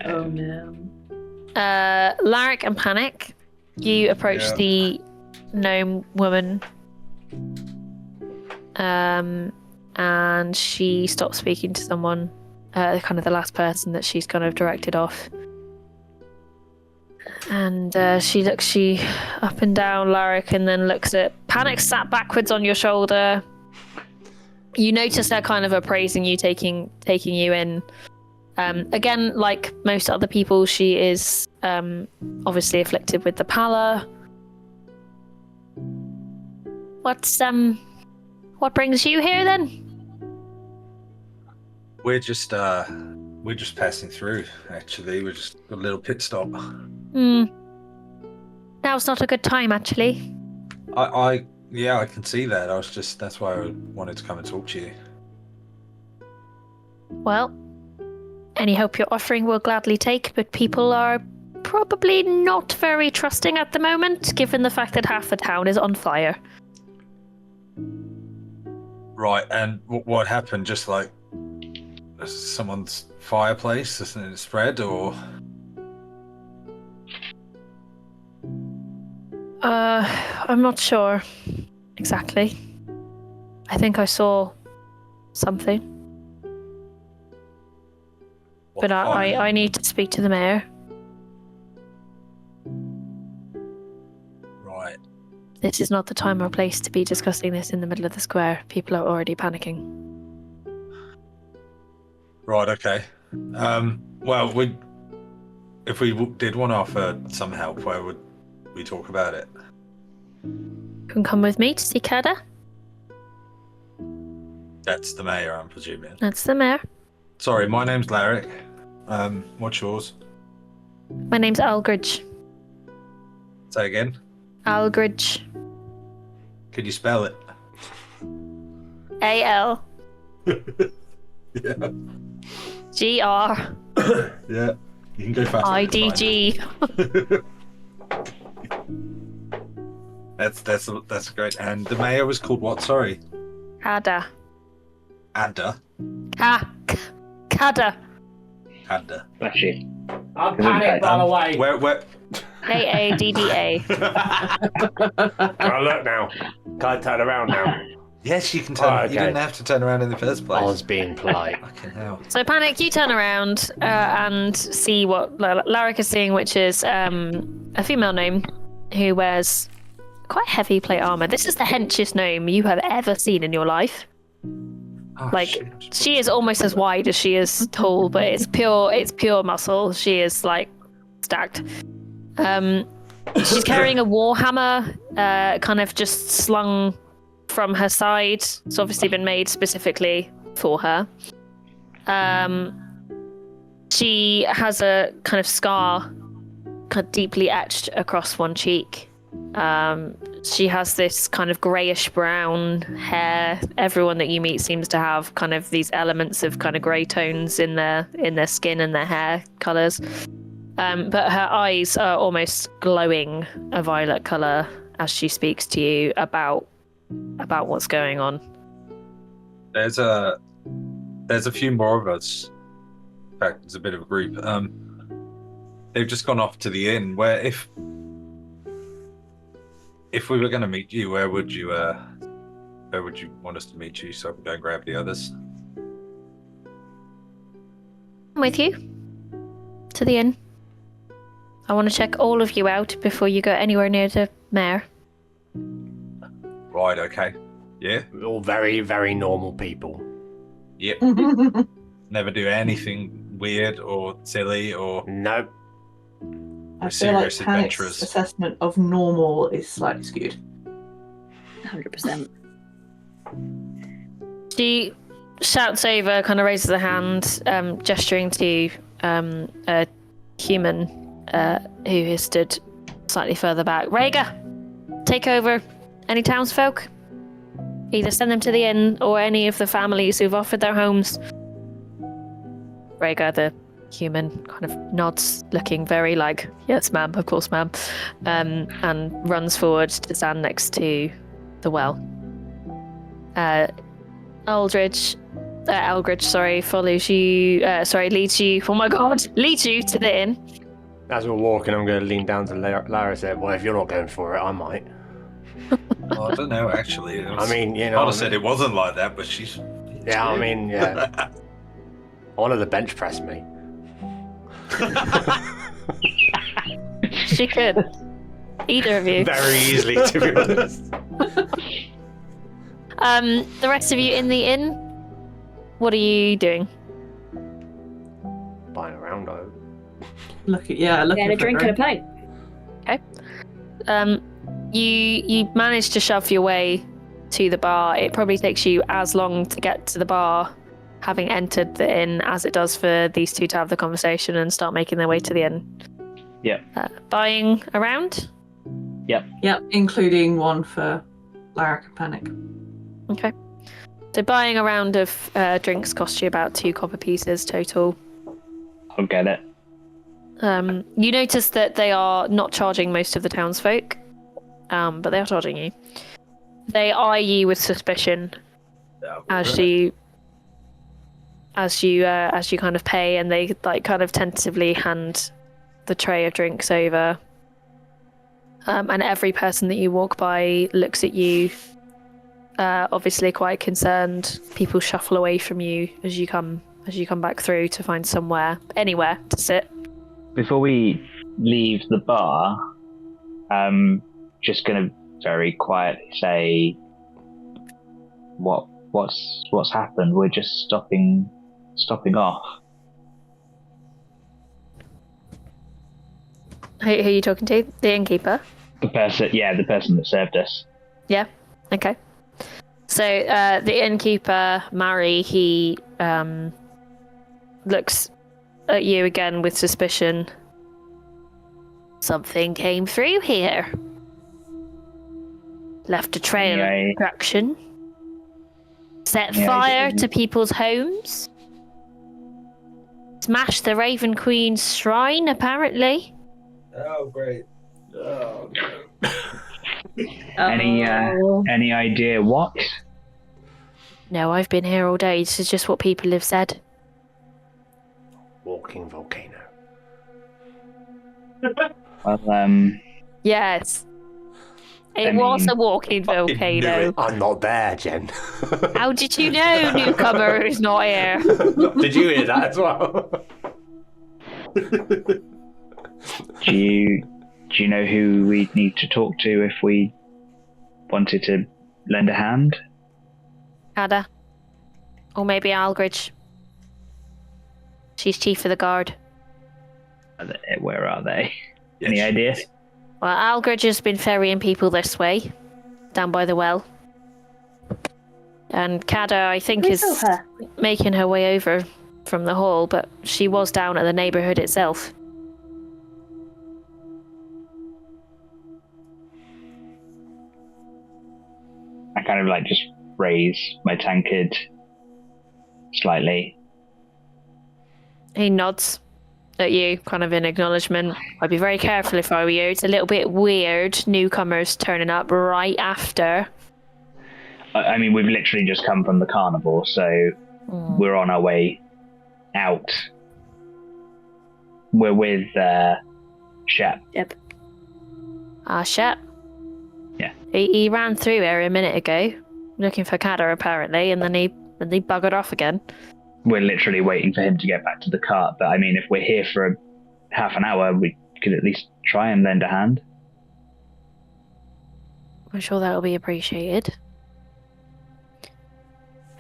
Speaker 7: Oh no.
Speaker 6: Larrick and Panic, you approach the gnome woman and she stops speaking to someone, kind of the last person that she's kind of directed off. And she looks up and down Larrick, and then looks at Panic sat backwards on your shoulder. You notice her kind of appraising you, taking you in. Again, like most other people, she is obviously afflicted with the pallor. What brings you here then?
Speaker 4: We're just passing through. Actually, we're just a little pit stop.
Speaker 6: Now's not a good time, actually.
Speaker 4: I can see that. That's why I wanted to come and talk to you.
Speaker 6: Well, any help you're offering we'll gladly take, but people are probably not very trusting at the moment, given the fact that half the town is on fire.
Speaker 4: Right, and what happened? Just like someone's fireplace, isn't it spread, or?
Speaker 6: I'm not sure exactly. I think I saw something. But I need to speak to the mayor.
Speaker 4: Right.
Speaker 6: This is not the time or place to be discussing this in the middle of the square. People are already panicking.
Speaker 4: Right, okay. Well, if we did want to offer some help, where would we talk about it?
Speaker 6: You can come with me to see Kada.
Speaker 4: That's the mayor, I'm presuming.
Speaker 6: That's the mayor.
Speaker 4: Sorry, my name's Larrick. What's yours?
Speaker 6: My name's Algridge.
Speaker 4: Say again?
Speaker 6: Algridge.
Speaker 4: Could you spell it?
Speaker 6: A-L.
Speaker 4: Yeah.
Speaker 6: G-R.
Speaker 4: Yeah. You can go faster.
Speaker 6: I-D-G.
Speaker 4: That's great. And the mayor was called what? Sorry.
Speaker 6: Kada.
Speaker 4: Adda.
Speaker 6: Kada.
Speaker 4: Adda.
Speaker 2: Bless you.
Speaker 5: I'm Panic, by the way.
Speaker 4: Where?
Speaker 6: A-A-D-D-A.
Speaker 5: Can I look now? Can I turn around now?
Speaker 4: Yes, you can turn.
Speaker 5: Oh, okay.
Speaker 4: You didn't have to turn around in the first place.
Speaker 5: I was being polite.
Speaker 4: Fucking hell.
Speaker 6: So Panic, you turn around and see what Larrick is seeing, which is a female gnome who wears quite heavy plate armor. This is the henchest gnome you have ever seen in your life.
Speaker 4: Oh,
Speaker 6: Like,
Speaker 4: shit.
Speaker 6: she is almost as wide as she is tall, but it's pure muscle. She is like stacked. She's carrying a warhammer, kind of just slung from her side. It's obviously been made specifically for her. She has a kind of scar, kind of deeply etched across one cheek. She has this kind of greyish brown hair. Everyone that you meet seems to have kind of these elements of kind of grey tones in their skin and their hair colours. But her eyes are almost glowing a violet colour as she speaks to you about what's going on.
Speaker 4: There's a few more of us. In fact, there's a bit of a group. They've just gone off to the inn. Where if we were going to meet you, where would you want us to meet you so I can go and grab the others?
Speaker 6: I'm with you to the inn. I want to check all of you out before you go anywhere near the mayor.
Speaker 4: Right, okay. Yeah?
Speaker 5: We're all very, very normal people.
Speaker 4: Yep. Never do anything weird or silly or
Speaker 5: Nope.
Speaker 3: I feel like
Speaker 4: serious
Speaker 3: Panic's
Speaker 4: adventurers.
Speaker 3: assessment of normal is slightly skewed.
Speaker 7: 100%.
Speaker 6: She shouts over, kind of raises a hand, gesturing to a human who has stood slightly further back. Rhaegar, take over any townsfolk. Either send them to the inn or any of the families who've offered their homes. Rhaegar, the human, kind of nods, looking very like, yes, ma'am, of course, ma'am, and runs forward to stand next to the well. Eldridge, follows you, leads you, oh my god, leads you to the inn.
Speaker 5: As we're walking, I'm going to lean down to Lara and say, well, if you're not going for it, I might.
Speaker 4: Well, I don't know, actually. It was,
Speaker 5: I mean, you know.
Speaker 4: Connor said it wasn't like that, but she's.
Speaker 5: Yeah, I mean, yeah. I wanted to bench press me.
Speaker 6: She could. Either of you.
Speaker 5: Very easily, to be honest.
Speaker 6: The rest of you in the inn, what are you doing?
Speaker 5: Buying around,
Speaker 3: Look at
Speaker 7: Get a drink and a pint.
Speaker 6: You manage to shove your way to the bar. It probably takes you as long to get to the bar, having entered the inn, as it does for these two to have the conversation and start making their way to the inn.
Speaker 2: Yep.
Speaker 6: Buying around?
Speaker 2: Yep.
Speaker 3: Yep, including one for Larrick and Panic.
Speaker 6: Okay. So buying a round of drinks costs you about 2 copper pieces total.
Speaker 2: I'll get it.
Speaker 6: You notice that they are not charging most of the townsfolk, but they are charging you. They eye you with suspicion as you kind of pay, and they like kind of tentatively hand the tray of drinks over. And every person that you walk by looks at you, obviously quite concerned. People shuffle away from you as you come back through to find anywhere to sit.
Speaker 2: Before we leave the bar, just gonna very quietly say, what's happened? We're just stopping off.
Speaker 6: Who are you talking to? The innkeeper?
Speaker 2: The person that served us.
Speaker 6: Yeah. Okay. So the innkeeper, Mary, he looks at you again with suspicion. Something came through here. Left a trail of destruction. Set fire to people's homes. Smashed the Raven Queen's shrine, apparently.
Speaker 4: Oh, great. Oh,
Speaker 2: Any idea what?
Speaker 6: No, I've been here all day. This is just what people have said.
Speaker 5: Walking volcano.
Speaker 2: Well,
Speaker 6: Yes. It was a walking volcano.
Speaker 5: I'm not there, Jen.
Speaker 6: How did you know, newcomer who's not here?
Speaker 5: Did you hear that as well?
Speaker 2: do you know who we'd need to talk to if we wanted to lend a hand?
Speaker 6: Ada. Or maybe Algridge. She's chief of the guard.
Speaker 2: Where are they? Any idea?
Speaker 6: Well, Algridge has been ferrying people this way, down by the well. And Kada, I think,
Speaker 7: We
Speaker 6: is
Speaker 7: saw her.
Speaker 6: making her way over from the hall, but she was down at the neighbourhood itself.
Speaker 2: I kind of like just raise my tankard slightly.
Speaker 6: He nods at you, kind of in acknowledgement. I'd be very careful if I were you. It's a little bit weird, newcomers turning up right after.
Speaker 2: I mean, we've literally just come from the carnival, so we're on our way out. We're with Shep.
Speaker 7: Yep.
Speaker 6: Shep?
Speaker 2: Yeah.
Speaker 6: He ran through here a minute ago, looking for Kada apparently, and then he buggered off again.
Speaker 2: We're literally waiting for him to get back to the cart, but I mean, if we're here for half an hour, we could at least try and lend a hand.
Speaker 6: I'm sure that'll be appreciated.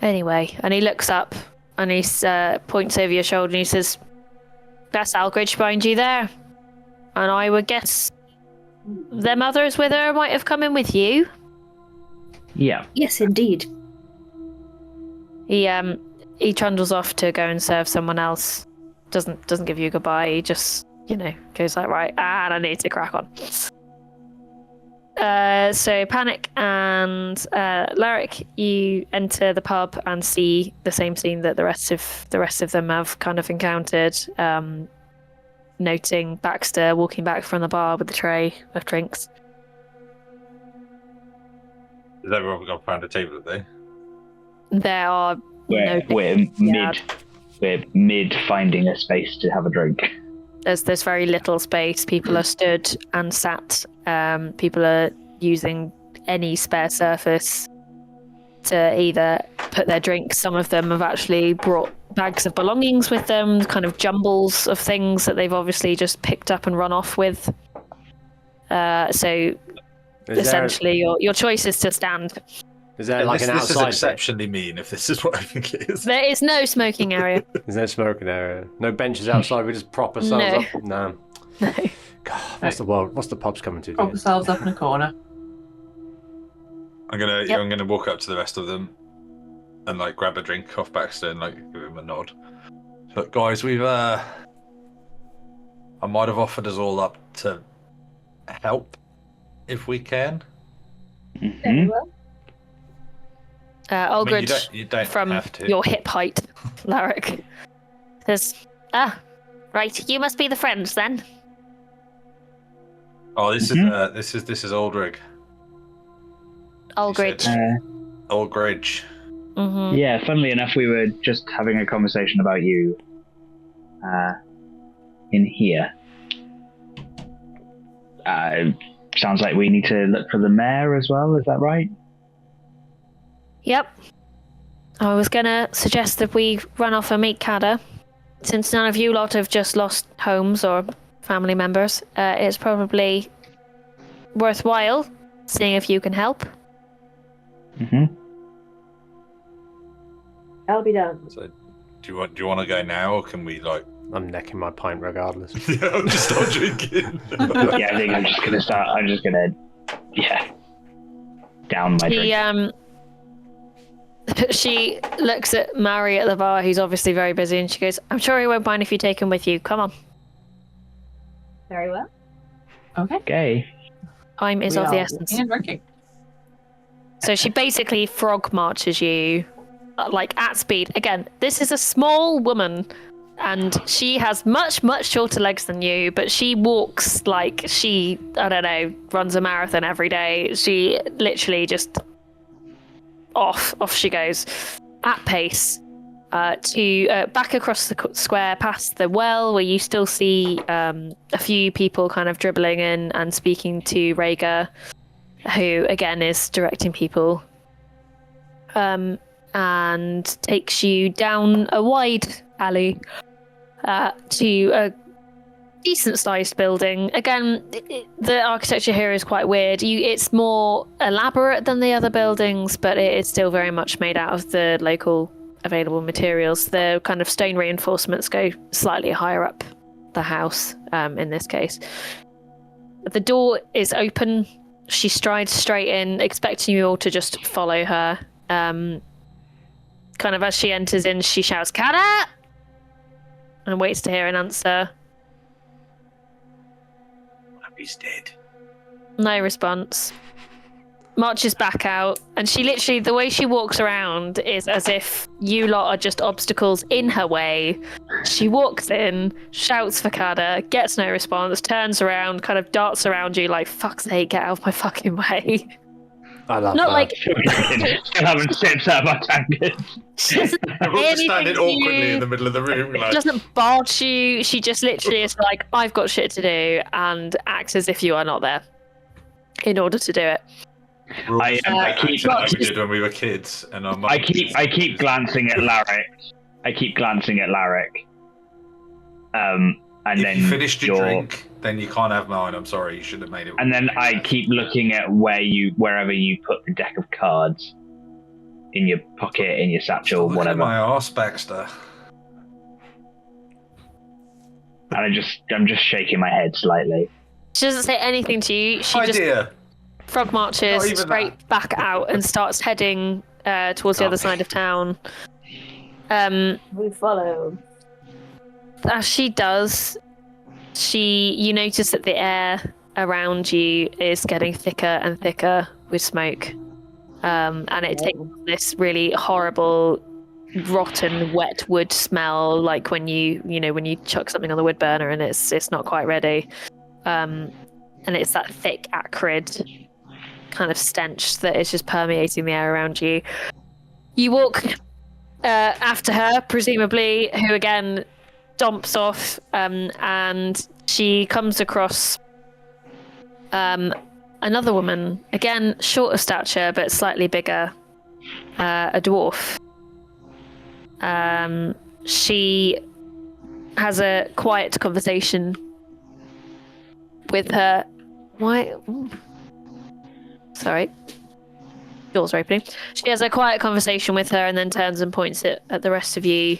Speaker 6: Anyway, and he looks up and he points over your shoulder and he says, "That's Algridge behind you there. And I would guess them others with her might have come in with you."
Speaker 2: Yeah.
Speaker 7: Yes, indeed.
Speaker 6: He trundles off to go and serve someone else. Doesn't give you a goodbye. He just, goes like, right, and I need to crack on. So Panic and Larrick, you enter the pub and see the same scene that the rest of them have kind of encountered. Noting Baxter walking back from the bar with the tray of drinks.
Speaker 4: Has everyone got around the table, have they?
Speaker 6: There are
Speaker 2: We're mid finding a space to have a drink.
Speaker 6: There's very little space. People are stood and sat. People are using any spare surface to either put their drinks. Some of them have actually brought bags of belongings with them, kind of jumbles of things that they've obviously just picked up and run off with. So essentially, your choice is to stand.
Speaker 5: Is there like
Speaker 4: this,
Speaker 5: an
Speaker 4: this is
Speaker 5: outside
Speaker 4: exceptionally mean if this is what I think it is.
Speaker 6: There is no smoking area.
Speaker 5: There's no smoking area. No benches outside. We just prop ourselves up. No.
Speaker 6: No.
Speaker 5: God, what's the world? What's the pubs coming to?
Speaker 3: Prop
Speaker 5: Dean?
Speaker 3: ourselves up in a corner.
Speaker 4: I'm gonna walk up to the rest of them and like grab a drink off Baxter and like give him a nod. Look, guys, I might have offered us all up to help if we can.
Speaker 7: Very well.
Speaker 6: Aldridge,
Speaker 4: you don't
Speaker 6: from
Speaker 4: have to.
Speaker 6: your hip height, Larrick, says, right, you must be the friends then.
Speaker 4: Oh, this is Aldrig.
Speaker 6: Aldridge.
Speaker 4: Aldridge.
Speaker 6: Mm-hmm.
Speaker 2: Yeah, funnily enough, we were just having a conversation about you in here. Sounds like we need to look for the mayor as well, is that right?
Speaker 6: Yep. I was gonna suggest that we run off and meet Kada. Since none of you lot have just lost homes or family members, it's probably worthwhile seeing if you can help.
Speaker 2: Mm-hmm.
Speaker 7: I'll be down.
Speaker 4: So, do you want to go now, or can we like?
Speaker 5: I'm necking my pint regardless.
Speaker 4: Yeah, I'm just not drinking.
Speaker 2: Yeah, I think I'm just gonna down my drink.
Speaker 6: She looks at Mary at the bar, who's obviously very busy, and she goes, I'm sure he won't mind if you take him with you. Come on.
Speaker 7: Very well.
Speaker 3: Okay.
Speaker 2: Okay.
Speaker 6: Time is
Speaker 3: We
Speaker 6: of the
Speaker 3: are
Speaker 6: essence.
Speaker 3: walking and drinking.
Speaker 6: So she basically frog marches you, like at speed. Again, this is a small woman, and she has much, much shorter legs than you, but she walks like she, I don't know, runs a marathon every day. She literally just off she goes at pace to back across the square past the well, where you still see a few people kind of dribbling in and speaking to Rhaegar, who again is directing people, and takes you down a wide alley to a decent-sized building. Again, the architecture here is quite weird. It's more elaborate than the other buildings, but it is still very much made out of the local available materials. The kind of stone reinforcements go slightly higher up the house, in this case. The door is open. She strides straight in, expecting you all to just follow her. Kind of as she enters in, she shouts, "Kada!" and waits to hear an answer.
Speaker 4: He's dead.
Speaker 6: No response. Marches back out, and she literally, the way she walks around is as if you lot are just obstacles in her way. She walks in, shouts for Kada, gets no response, turns around, kind of darts around you like, fuck's sake, get out of my fucking way.
Speaker 5: I love
Speaker 6: Not
Speaker 5: that.
Speaker 6: like
Speaker 2: Still haven't sipped out my tankard.
Speaker 6: she doesn't say
Speaker 4: Everyone's standing
Speaker 6: anything to
Speaker 4: awkwardly
Speaker 6: you.
Speaker 4: in the middle of the room.
Speaker 6: She
Speaker 4: Like,
Speaker 6: doesn't barge you. She just literally is like, I've got shit to do, and acts as if you are not there in order to do it.
Speaker 4: we're all
Speaker 2: I
Speaker 4: just
Speaker 2: keep-
Speaker 4: like we did when we were kids, and our
Speaker 2: I keep glancing at Larrick. And
Speaker 4: If
Speaker 2: then
Speaker 4: you finished your drink, then you can't have mine. I'm sorry, you should have made it.
Speaker 2: And then I keep looking at wherever you put the deck of cards in your pocket, in your satchel,
Speaker 4: Look at
Speaker 2: whatever.
Speaker 4: my arse, Baxter.
Speaker 2: And I'm just shaking my head slightly.
Speaker 6: She doesn't say anything to you. She just
Speaker 4: Idea.
Speaker 6: frog marches
Speaker 4: Not even
Speaker 6: straight back out and starts heading towards the other side of town.
Speaker 7: We follow.
Speaker 6: As she does, you notice that the air around you is getting thicker and thicker with smoke, and it takes this really horrible, rotten, wet wood smell, like when you chuck something on the wood burner and it's not quite ready, and it's that thick, acrid kind of stench that is just permeating the air around you. You walk after her, presumably, who again stomps off, and she comes across a another woman, again short of stature but slightly bigger, a dwarf. She has a quiet conversation with her. Why? Ooh. Sorry. Doors are opening. She has a quiet conversation with her and then turns and points it at the rest of you.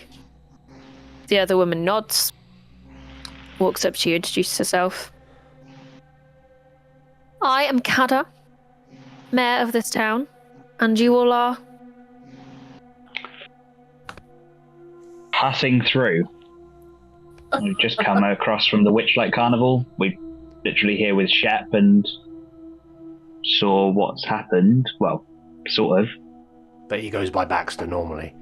Speaker 6: The other woman nods, walks up to you, introduces herself. I am Kada, mayor of this town, and you all are?
Speaker 2: Passing through. We've just come across from the Witchlight Carnival. We're literally here with Shep and saw what's happened. Well, sort of.
Speaker 5: But he goes by Baxter normally.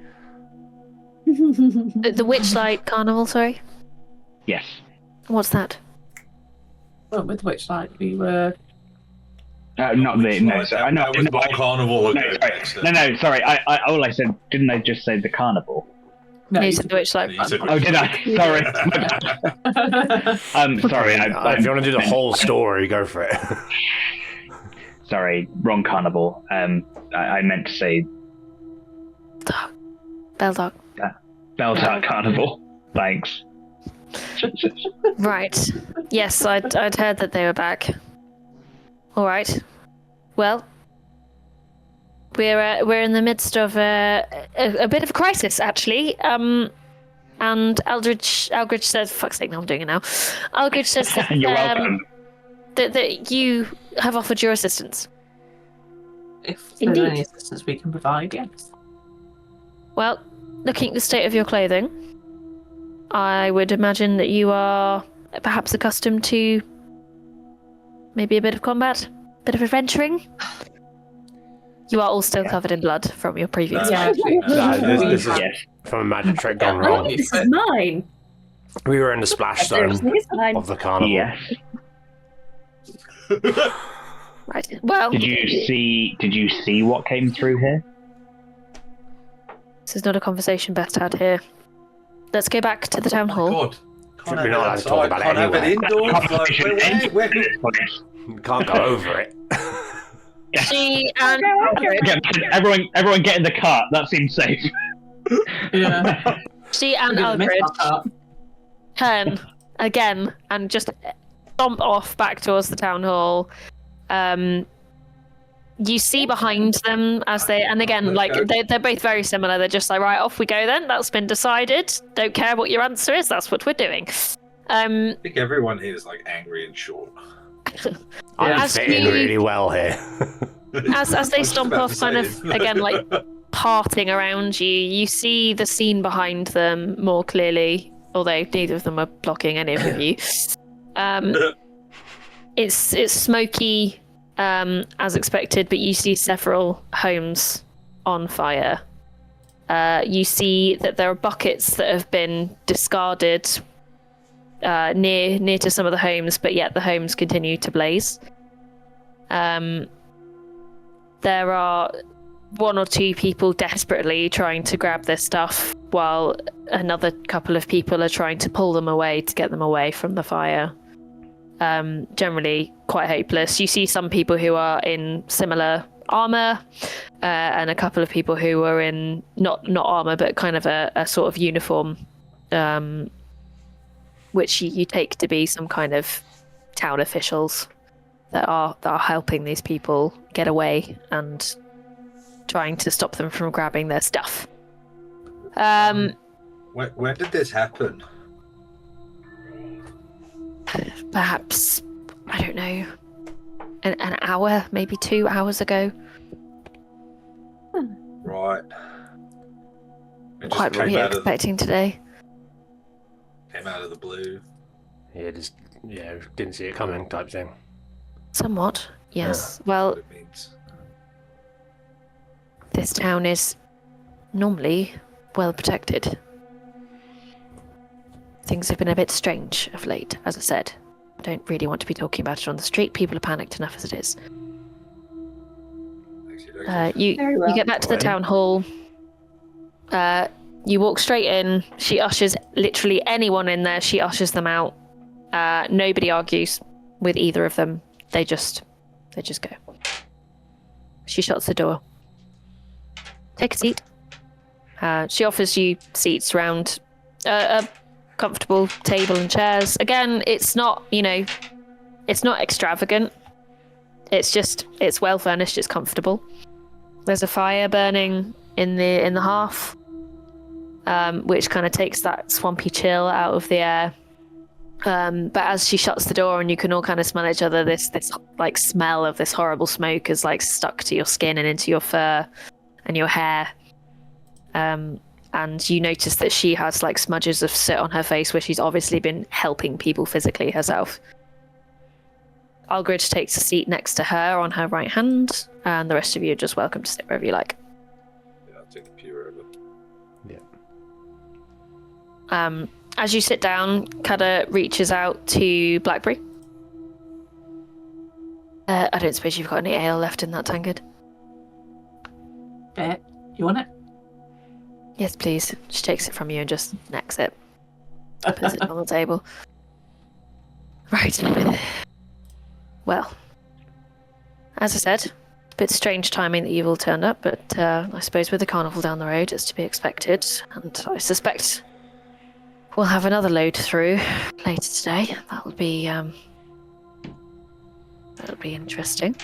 Speaker 6: The Witchlight Carnival, sorry?
Speaker 2: Yes.
Speaker 6: What's that?
Speaker 3: Well, with Witchlight, we were.
Speaker 2: Not the no. So, I know.
Speaker 4: That was one carnival ago.
Speaker 2: No, sorry. I all I said. Didn't I just say the carnival?
Speaker 3: No,
Speaker 6: You said the Witchlight.
Speaker 4: You said
Speaker 2: Oh, did I? Sorry. Sorry.
Speaker 5: If you want to do the whole story, go for it.
Speaker 2: Sorry, wrong carnival. I meant to say
Speaker 6: Beldark.
Speaker 2: Beldark Carnival. Thanks.
Speaker 6: Right. Yes, I'd heard that they were back. All right. Well, we're in the midst of a bit of a crisis, actually. And Aldridge says, "Fuck's sake, no, I'm doing it now." Aldridge says that,
Speaker 2: You're welcome.
Speaker 6: that you have offered your assistance.
Speaker 3: If there's
Speaker 7: Indeed.
Speaker 3: any assistance we can provide, yes.
Speaker 6: Well, looking at the state of your clothing, I would imagine that you are perhaps accustomed to maybe a bit of combat, bit of adventuring. You are all still covered in blood from your previous.
Speaker 3: Yeah.
Speaker 5: This is
Speaker 2: Yes.
Speaker 5: from a magic trick gone
Speaker 7: Oh,
Speaker 5: wrong.
Speaker 7: this is mine.
Speaker 5: We were in the splash zone
Speaker 7: This is mine.
Speaker 5: of the carnival.
Speaker 2: Yes.
Speaker 6: Right. Well,
Speaker 2: Did you see what came through here?
Speaker 6: this is not a conversation best had here. Let's go back to the town hall.
Speaker 4: God. Can't
Speaker 5: We're
Speaker 4: have
Speaker 5: not
Speaker 4: it
Speaker 5: allowed to talk
Speaker 4: outside,
Speaker 5: about it
Speaker 4: can't have it
Speaker 5: anyway.
Speaker 4: indoors. Like,
Speaker 2: Conversation ended
Speaker 4: where-
Speaker 2: at this place.
Speaker 5: You can't go over it.
Speaker 6: She and
Speaker 2: Everyone get in the cart. That seems safe.
Speaker 3: Yeah.
Speaker 6: she and
Speaker 3: We're gonna miss
Speaker 6: Aldridge
Speaker 3: our part.
Speaker 6: turn again and just stomp off back towards the town hall. You see behind them as they, and again, like they're both very similar. They're just like, right, off we go then. That's been decided. Don't care what your answer is. That's what we're doing.
Speaker 4: I think everyone here is like angry and short.
Speaker 5: I'm
Speaker 6: As
Speaker 5: fitting
Speaker 6: you-
Speaker 5: really well here.
Speaker 6: as they
Speaker 4: I was just
Speaker 6: stomp
Speaker 4: about
Speaker 6: off,
Speaker 4: to
Speaker 6: kind
Speaker 4: say.
Speaker 6: of again like parting around you, you see the scene behind them more clearly. Although neither of them are blocking any of your view. It's smoky, as expected, but you see several homes on fire. You see that there are buckets that have been discarded near to some of the homes, but yet the homes continue to blaze. There are one or two people desperately trying to grab their stuff, while another couple of people are trying to pull them away to get them away from the fire. Generally quite hopeless. You see some people who are in similar armor, and a couple of people who are in not armor, but kind of a sort of uniform, which you take to be some kind of town officials that are helping these people get away and trying to stop them from grabbing their stuff.
Speaker 4: When did this happen?
Speaker 6: Perhaps, I don't know, an hour, maybe 2 hours ago.
Speaker 4: Right. It just
Speaker 6: Quite what we were expecting today.
Speaker 4: Came out of the blue.
Speaker 5: Yeah, didn't see it coming type thing.
Speaker 6: Somewhat, yes. Well,
Speaker 4: What it means.
Speaker 6: this town is normally well protected. Things have been a bit strange of late, as I said. I don't really want to be talking about it on the street. People are panicked enough as it is. You
Speaker 7: Very well.
Speaker 6: you get back to the town hall. You walk straight in. She ushers literally anyone in there. She ushers them out. Nobody argues with either of them. They just They just go. She shuts the door. Take a seat. She offers you seats around a comfortable table and chairs. Again, it's not, it's not extravagant. It's well furnished. It's comfortable. There's a fire burning in the hearth, which kind of takes that swampy chill out of the air. But as she shuts the door and you can all kind of smell each other, this like smell of this horrible smoke is like stuck to your skin and into your fur and your hair. And you notice that she has like smudges of soot on her face where she's obviously been helping people physically herself. Algrid takes a seat next to her on her right hand, and the rest of you are just welcome to sit wherever you like.
Speaker 4: Yeah, I'll take the pew over.
Speaker 5: Yeah.
Speaker 6: As you sit down, Kada reaches out to Blackberry. I don't suppose you've got any ale left in that tankard?
Speaker 3: You want it?
Speaker 6: Yes, please. She takes it from you and just necks it. Puts it on the table. Right. Well, as I said, a bit strange timing that you've all turned up, but I suppose with the carnival down the road, it's to be expected, and I suspect we'll have another load through later today. That'll be interesting.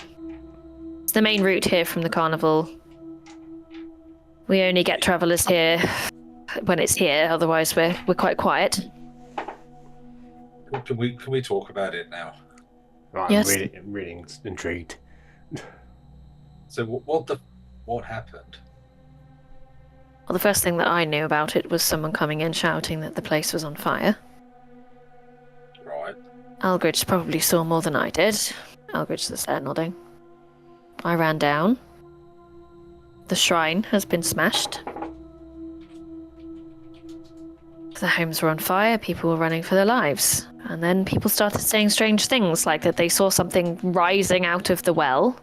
Speaker 6: It's the main route here from the carnival. We only get travellers here when it's here, otherwise we're quite quiet.
Speaker 4: Can we talk about it now?
Speaker 5: Right,
Speaker 6: Yes.
Speaker 5: I'm really intrigued.
Speaker 4: So what happened?
Speaker 6: Well, the first thing that I knew about it was someone coming in shouting that the place was on fire.
Speaker 4: Right.
Speaker 6: Algridge probably saw more than I did. Algridge is there nodding. I ran down. The shrine has been smashed. The homes were on fire, people were running for their lives. And then people started saying strange things, like that they saw something rising out of the well.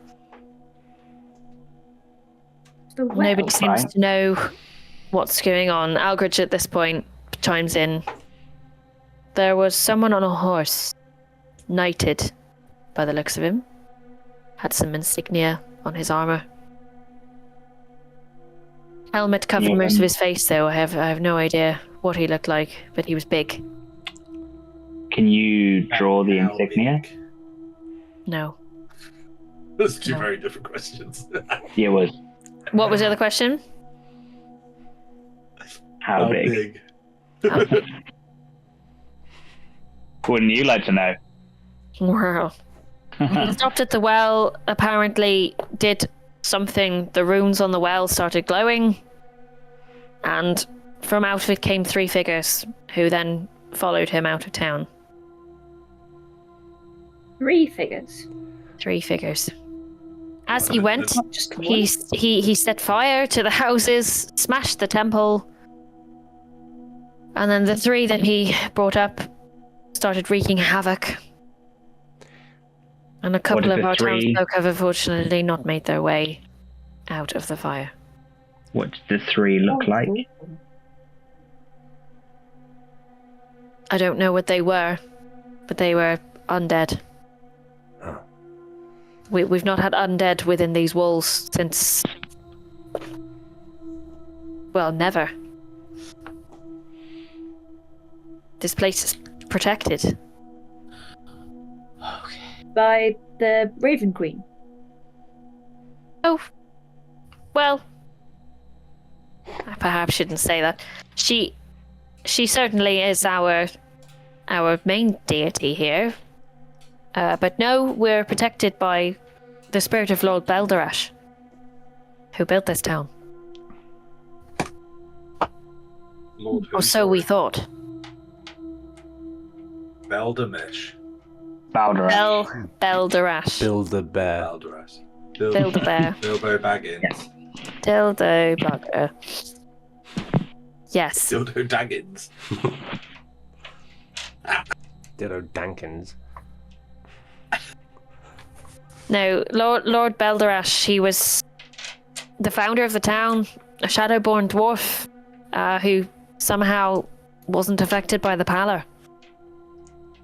Speaker 7: The well.
Speaker 6: Nobody seems to know what's going on. Algridge at this point chimes in. There was someone on a horse, knighted by the looks of him. Had some insignia on his armor. Helmet covered most of his face, though. I have no idea what he looked like, but he was big.
Speaker 2: Can you draw the
Speaker 4: How
Speaker 2: insignia?
Speaker 4: big?
Speaker 6: No.
Speaker 4: Those are two
Speaker 6: No.
Speaker 4: very different questions.
Speaker 2: Yeah, it was.
Speaker 6: What was the other question?
Speaker 2: How big?
Speaker 4: big?
Speaker 2: Wouldn't you like to know?
Speaker 6: Wow. He stopped at the well, apparently did something. The runes on the well started glowing, and from out of it came 3 figures, who then followed him out of town.
Speaker 7: 3 figures.
Speaker 6: 3 figures. As he went,
Speaker 7: Not just one.
Speaker 6: he set fire to the houses, smashed the temple, and then the 3 that he brought up started wreaking havoc. And a couple
Speaker 2: did
Speaker 6: of
Speaker 2: the
Speaker 6: our
Speaker 2: 3
Speaker 6: townsfolk have unfortunately not made their way out of the fire.
Speaker 2: What did the 3 look like?
Speaker 6: I don't know what they were, but they were undead.
Speaker 5: Oh.
Speaker 6: We've not had undead within these walls since... well, never. This place is protected.
Speaker 7: By the Raven Queen.
Speaker 6: Oh, well, I perhaps shouldn't say that. She certainly is our main deity here. But no, we're protected by the spirit of Lord Beldark, who built this town.
Speaker 4: Lord
Speaker 6: Or so we thought.
Speaker 4: Beldarmesh.
Speaker 2: Baldarach.
Speaker 6: Beldark.
Speaker 5: Build the bear.
Speaker 4: Baldaras.
Speaker 6: Build a bear.
Speaker 4: Bilbo Baggins.
Speaker 2: Yes.
Speaker 6: Dildo bugger. Yes.
Speaker 4: Dildo Daggins.
Speaker 5: Ditto Dankins.
Speaker 6: No, Lord Beldark, he was the founder of the town, a shadowborn dwarf who somehow wasn't affected by the pallor.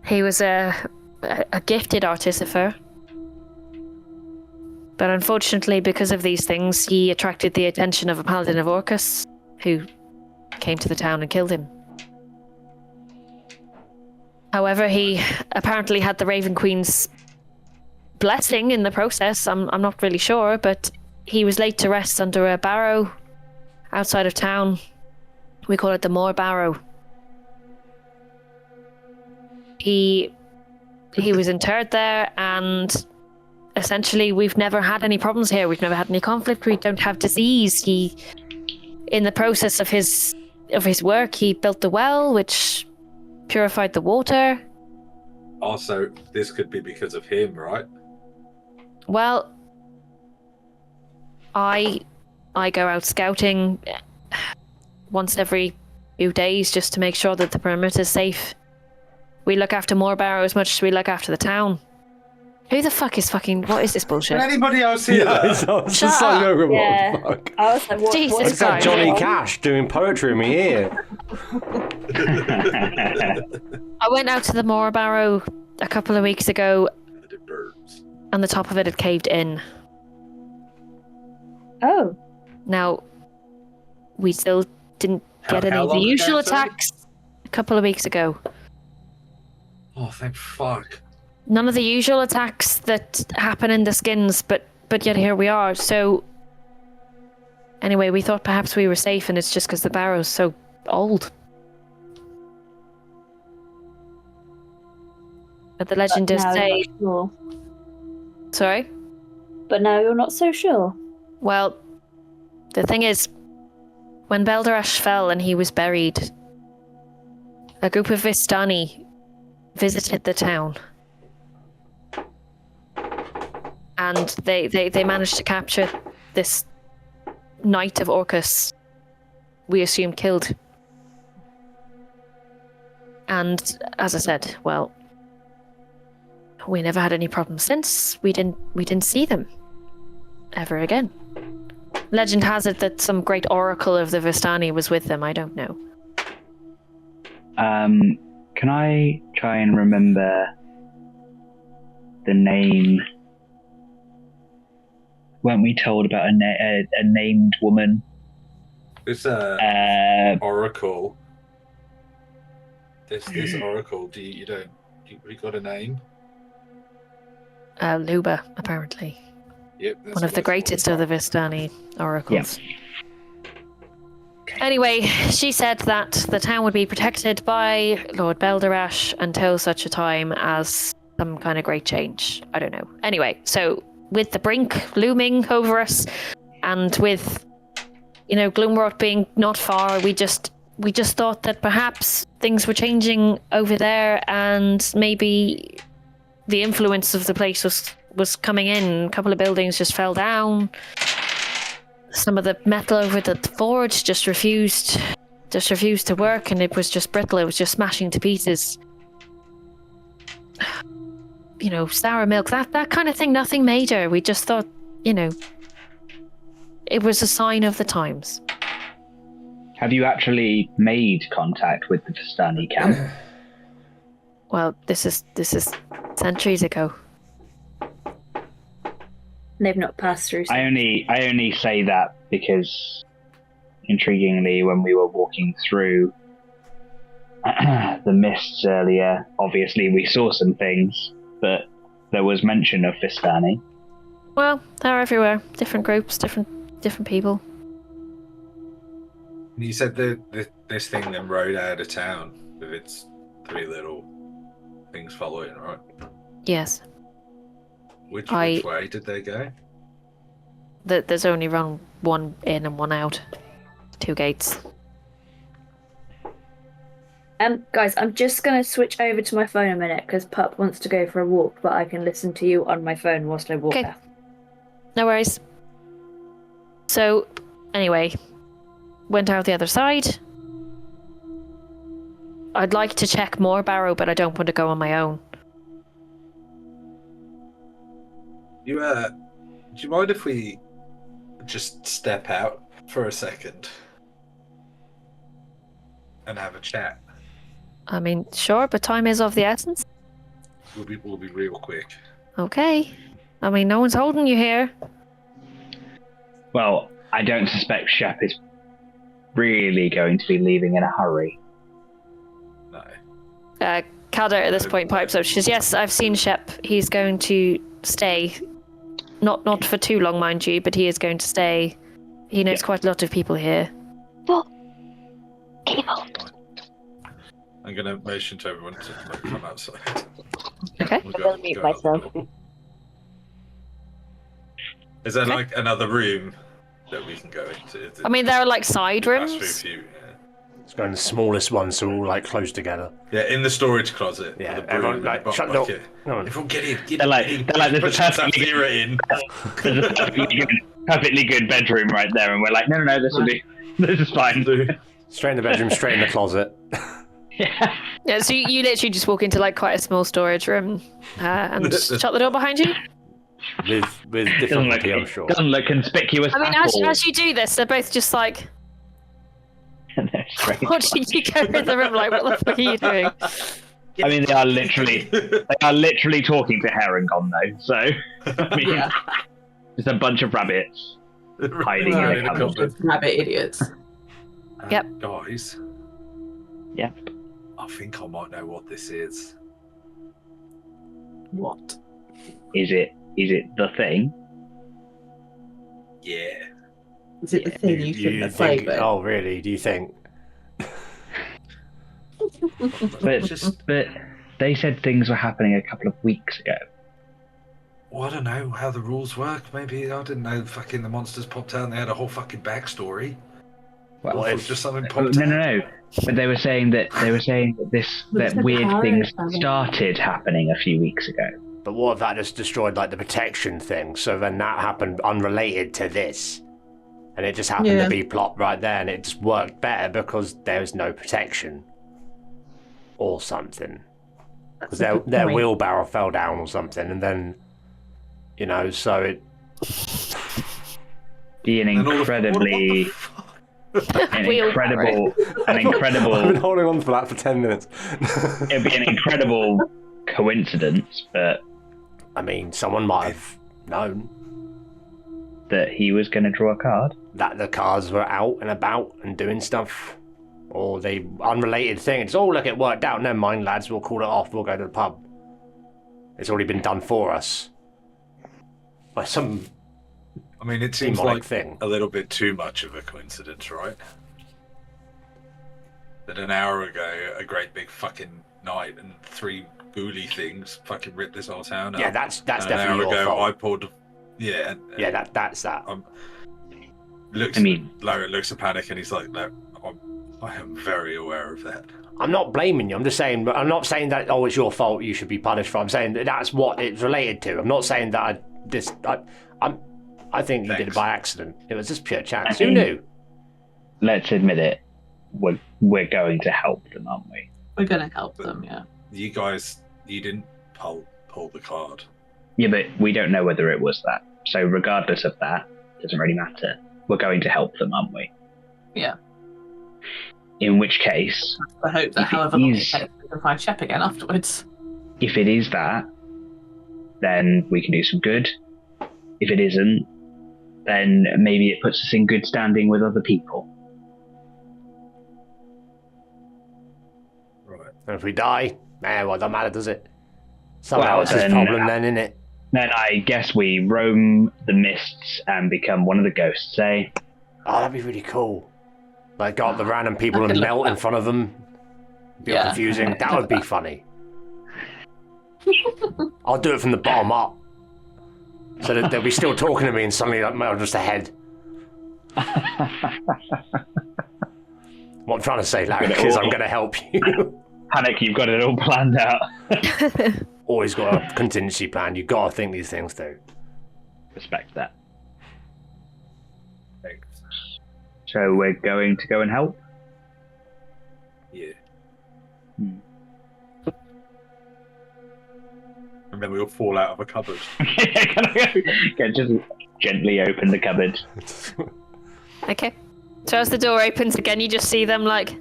Speaker 6: He was a gifted artificer. But unfortunately, because of these things, he attracted the attention of a paladin of Orcus, who came to the town and killed him. However, he apparently had the Raven Queen's blessing in the process. I'm not really sure, but he was laid to rest under a barrow outside of town. We call it the Moor Barrow. He was interred there, and essentially we've never had any problems here. We've never had any conflict. We don't have disease. He, in the process of his work, he built the well, which purified the water.
Speaker 4: Also, this could be because of him, right?
Speaker 6: Well, I go out scouting once every few days just to make sure that the perimeter is safe. We look after Moorbarrow as much as we look after the town. Who the fuck is fucking... What is this bullshit?
Speaker 4: Can anybody else hear that?
Speaker 5: It's just like, no,
Speaker 7: Yeah.
Speaker 5: what the fuck?
Speaker 7: I was like, what?
Speaker 6: Jesus
Speaker 7: what is
Speaker 5: It's like
Speaker 6: Christ.
Speaker 5: Johnny
Speaker 7: going on?
Speaker 5: Cash doing poetry in my ear.
Speaker 6: I went out to the Moorbarrow a couple of weeks ago,
Speaker 4: The birds.
Speaker 6: and the top of it had caved in.
Speaker 7: Oh,
Speaker 6: Now, we still didn't get any
Speaker 4: how
Speaker 6: of the
Speaker 4: long ago,
Speaker 6: usual
Speaker 4: sorry?
Speaker 6: attacks a couple of weeks ago.
Speaker 4: Oh, thank fuck.
Speaker 6: None of the usual attacks that happen in the skins, but yet here we are. So, anyway, we thought perhaps we were safe, and it's just because the barrow's so old. But the legend
Speaker 7: but
Speaker 6: does
Speaker 7: now
Speaker 6: say...
Speaker 7: you're not sure.
Speaker 6: Sorry?
Speaker 7: But now you're not so sure.
Speaker 6: Well, the thing is, when Beldarash fell and he was buried, a group of Vistani visited the town. And they managed to capture this knight of Orcus, we assume killed. And as I said, well, we never had any problems since. We didn't see them ever again. Legend has it that some great oracle of the Vistani was with them. I don't know.
Speaker 2: Can I try and remember the name? Weren't we told about a named woman?
Speaker 4: This oracle. This oracle. We got a name?
Speaker 6: Luba, apparently.
Speaker 4: Yep. that's
Speaker 6: One of
Speaker 4: what
Speaker 6: the
Speaker 4: it's
Speaker 6: greatest
Speaker 4: called.
Speaker 6: of the Vistani oracles. Anyway, she said that the town would be protected by Lord Beldarash until such a time as some kind of great change. I don't know. Anyway, so with the brink looming over us, and with, Gloomwrought being not far, we just thought that perhaps things were changing over there, and maybe the influence of the place was coming in. A couple of buildings just fell down. Some of the metal over the forge just refused to work, and it was just brittle. It was just smashing to pieces. Sour milk, that kind of thing. Nothing major. We just thought, it was a sign of the times.
Speaker 2: Have you actually made contact with the Vistani camp?
Speaker 6: Well, this is centuries ago.
Speaker 7: They've not passed through.
Speaker 2: I only say that because, intriguingly, when we were walking through the mists earlier, obviously we saw some things, but there was mention of Vistani.
Speaker 6: Well, they're everywhere. Different groups, different people.
Speaker 4: You said this thing then rode out of town with its three little things following, right?
Speaker 6: Yes.
Speaker 4: Which way did they go?
Speaker 6: There's only one in and one out. 2 gates.
Speaker 7: Guys, I'm just going to switch over to my phone a minute because Pup wants to go for a walk, but I can listen to you on my phone whilst I walk
Speaker 6: Okay.
Speaker 7: out.
Speaker 6: No worries. So, anyway, went out the other side. I'd like to check more Barrow, but I don't want to go on my own.
Speaker 4: Do you mind if we just step out for a second and have a chat?
Speaker 6: I mean, sure, but time is of the essence.
Speaker 4: We'll be real quick.
Speaker 6: Okay. I mean, no one's holding you here.
Speaker 2: Well, I don't suspect Shep is really going to be leaving in a hurry.
Speaker 4: No.
Speaker 6: Calder at this point pipes up. She says, yes, I've seen Shep. He's going to stay. Not for too long, mind you, but he is going to stay. He knows quite a lot of people here.
Speaker 4: I'm going to motion to everyone to come outside.
Speaker 6: Okay.
Speaker 7: I'm going to mute myself.
Speaker 4: Is there like another room that we can go into?
Speaker 6: I mean, there are like side
Speaker 4: Pass
Speaker 6: rooms.
Speaker 4: through a few,
Speaker 5: Let's go in the smallest one, so we're all like close together.
Speaker 4: yeah, in the storage closet.
Speaker 5: Yeah,
Speaker 4: with the
Speaker 5: everyone,
Speaker 4: broom
Speaker 5: like,
Speaker 4: and
Speaker 5: shut the
Speaker 4: bucket.
Speaker 5: door. No.
Speaker 4: Everyone get in.
Speaker 2: They're like, there's a
Speaker 4: There's
Speaker 2: perfectly good bedroom right there, and we're like, no, this is fine.
Speaker 5: Straight in the bedroom, straight in the closet.
Speaker 2: Yeah.
Speaker 6: Yeah, so you literally just walk into like quite a small storage room and just shut the door behind you.
Speaker 5: With difficulty, I'm sure.
Speaker 2: Doesn't look conspicuous
Speaker 6: I mean,
Speaker 2: at all.
Speaker 6: as you do this, they're both just like
Speaker 2: Strange.
Speaker 6: watching you go in the room like, what the fuck are you doing?
Speaker 2: I mean, they are literally talking to Herringon though. So, I mean, just a bunch of rabbits hiding in a cupboard.
Speaker 3: Rabbit idiots.
Speaker 6: Yep.
Speaker 4: Guys.
Speaker 2: Yep.
Speaker 4: I think I might know what this is.
Speaker 3: What?
Speaker 2: Is it the thing?
Speaker 4: Yeah.
Speaker 3: Is it the thing you shouldn't have played with?
Speaker 5: Oh, really? Do you think?
Speaker 2: But they said things were happening a couple of weeks ago.
Speaker 4: Well, I don't know how the rules work. Maybe I didn't know fucking the monsters popped out and they had a whole fucking backstory.
Speaker 2: Well,
Speaker 4: I thought just something popped out.
Speaker 2: No. But they were saying that that weird things started happening a few weeks ago.
Speaker 5: But what if that just destroyed like the protection thing? So then that happened unrelated to this, and it just happened to be plot right there, and it just worked better because there was no protection, or something. Because their wheelbarrow fell down or something, and then, so it.
Speaker 2: Be an incredibly. An incredible.
Speaker 5: I've been holding on for that for 10 minutes.
Speaker 2: It'd be an incredible coincidence, but
Speaker 5: I mean, someone might have known
Speaker 2: that he was going to draw a card.
Speaker 5: That the cards were out and about and doing stuff, or the unrelated thing. It's look, it worked out. Never mind, lads. We'll call it off. We'll go to the pub. It's already been done for us by some.
Speaker 4: I mean, it seems
Speaker 5: demonic
Speaker 4: like
Speaker 5: thing.
Speaker 4: a little bit too much of a coincidence, right? That an hour ago, a great big fucking night and 3 ghouly things fucking ripped this whole town up.
Speaker 5: Yeah, that's
Speaker 4: and
Speaker 5: definitely
Speaker 4: an hour
Speaker 5: your
Speaker 4: ago,
Speaker 5: fault.
Speaker 4: I pulled. Yeah.
Speaker 5: That's that.
Speaker 4: Larry looks at Panic and he's like, "No, I am very aware of that."
Speaker 5: I'm not blaming you. I'm just saying. I'm not saying that. Oh, it's your fault. You should be punished for. I'm saying that that's what it's related to. I'm not saying that I think you did it by accident. It was just pure chance. Who knew?
Speaker 2: Let's admit it. We're going to help them, aren't we?
Speaker 3: We're going to help them, yeah.
Speaker 4: You guys, you didn't pull the card.
Speaker 2: Yeah, but we don't know whether it was that. So regardless of that, it doesn't really matter. We're going to help them, aren't we?
Speaker 3: Yeah.
Speaker 2: In which case,
Speaker 3: I hope that however long it takes, we can find Shep again afterwards.
Speaker 2: if it is that, then we can do some good. If it isn't, then maybe it puts us in good standing with other people.
Speaker 4: Right.
Speaker 5: And if we die, well, it don't matter, does it? Somehow it's his
Speaker 2: then,
Speaker 5: problem then, isn't it?
Speaker 2: Then I guess we roam the mists and become one of the ghosts, eh?
Speaker 5: Oh, that'd be really cool. Like, got the random people and melt in front of them. Be confusing. That would be funny. I'll do it from the bottom up. So that they'll be still talking to me and suddenly like, I'm just ahead. What I'm trying to say, Larry, is I'm going to help you.
Speaker 2: Panic, you've got it all planned out.
Speaker 5: Always got a contingency plan. You've got to think these things through.
Speaker 2: Respect that.
Speaker 4: Thanks.
Speaker 2: So we're going to go and help?
Speaker 4: Yeah. And then we all fall out of a cupboard.
Speaker 2: Just gently open the cupboard.
Speaker 6: Okay. So as the door opens again, you just see them like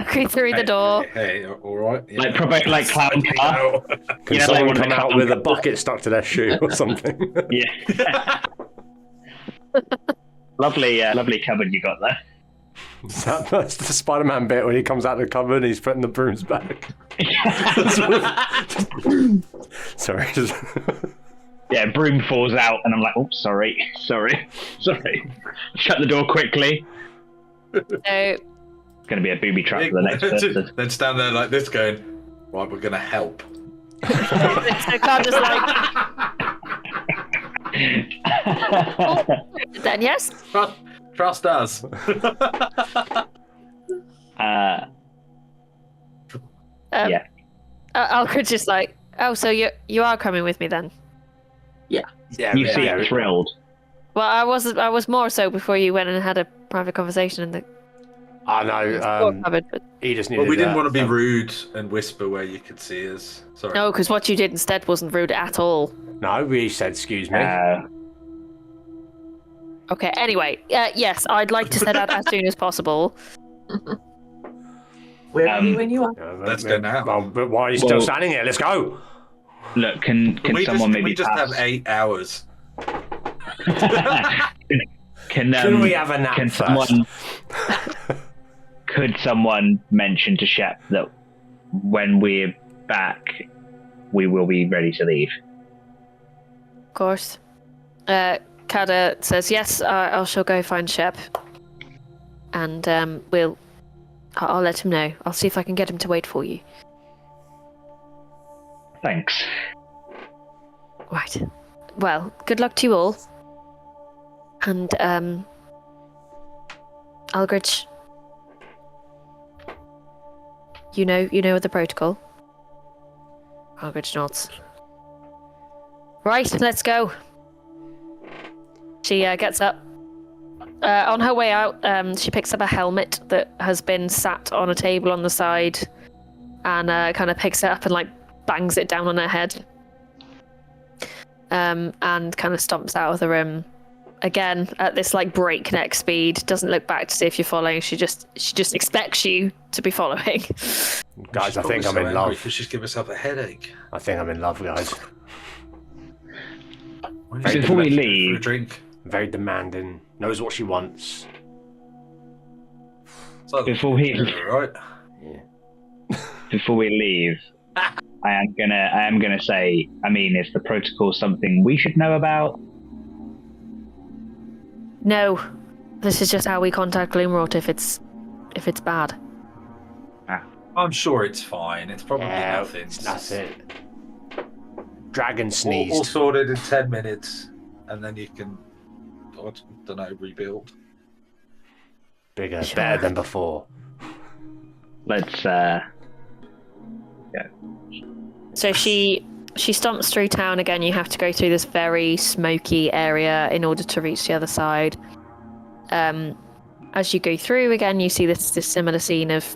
Speaker 6: Creep through the door.
Speaker 4: Hey, all right. Yeah.
Speaker 2: Like proper like clown car.
Speaker 5: Can
Speaker 2: You know,
Speaker 5: someone
Speaker 2: like
Speaker 5: come
Speaker 2: one of the
Speaker 5: out
Speaker 2: clown
Speaker 5: with a
Speaker 2: cars.
Speaker 5: bucket stuck to their shoe or something?
Speaker 2: Yeah. lovely cupboard you got there.
Speaker 5: That's the Spider-Man bit when he comes out of the cupboard and he's putting the brooms back. Sorry.
Speaker 2: Yeah, broom falls out, and I'm like, oh, sorry. Shut the door quickly.
Speaker 6: So
Speaker 2: It's going to be a booby trap for the next person.
Speaker 4: Then stand there like this, going, right, we're gonna help.
Speaker 6: so Card just like, then yes.
Speaker 4: Trust us.
Speaker 2: Yeah.
Speaker 6: Alfred's just like, oh, so you are coming with me then?
Speaker 5: Yeah,
Speaker 2: You seem thrilled.
Speaker 6: Well, I was more so before you went and had a private conversation in the
Speaker 5: I know.
Speaker 6: cupboard, but
Speaker 5: He just needed.
Speaker 4: Well, we didn't want to be rude and whisper where you could see us. Sorry.
Speaker 6: no, because what you did instead wasn't rude at all.
Speaker 5: No, we said excuse me.
Speaker 6: Okay, anyway, yes, I'd like to set out as soon as possible.
Speaker 3: We're ready when you are.
Speaker 4: Let's go now.
Speaker 5: Well, but why are you still standing here? Let's go.
Speaker 2: Look, can someone maybe
Speaker 4: we just
Speaker 2: pass?
Speaker 4: have 8 hours?
Speaker 5: Can we have a nap
Speaker 2: Can
Speaker 5: first?
Speaker 2: Could someone mention to Shep that when we're back, we will be ready to leave?
Speaker 6: Of course. Kada says, yes, I shall go find Shep. And I'll let him know. I'll see if I can get him to wait for you.
Speaker 2: Thanks.
Speaker 6: Right. Well, good luck to you all. And, Algridge, you know the protocol. Algridge nods. Right, let's go. She gets up. On her way out, she picks up a helmet that has been sat on a table on the side, and kind of picks it up and like bangs it down on her head. And kind of stomps out of the room. Again, at this like breakneck speed, doesn't look back to see if you're following. She just expects you to be following.
Speaker 5: Guys, I think I'm in love.
Speaker 4: She's give herself a headache.
Speaker 5: I think I'm in love, guys.
Speaker 2: Before we
Speaker 4: For a
Speaker 2: leave,
Speaker 4: drink.
Speaker 5: Very demanding. Knows what she wants.
Speaker 2: Before we-
Speaker 4: right.
Speaker 2: before we leave, I am gonna say, I mean, is the protocol something we should know about?
Speaker 6: No, this is just how we contact Gloomwrought if it's bad.
Speaker 4: I'm sure it's fine. It's probably nothing.
Speaker 5: That's it. Dragon
Speaker 4: All
Speaker 5: sneezed.
Speaker 4: sorted in 10 minutes, and then you can, I don't know, rebuild.
Speaker 5: Bigger,
Speaker 6: Sure.
Speaker 5: better than before.
Speaker 2: Let's
Speaker 6: So she stomps through town again. You have to go through this very smoky area in order to reach the other side. As you go through again, you see this similar scene of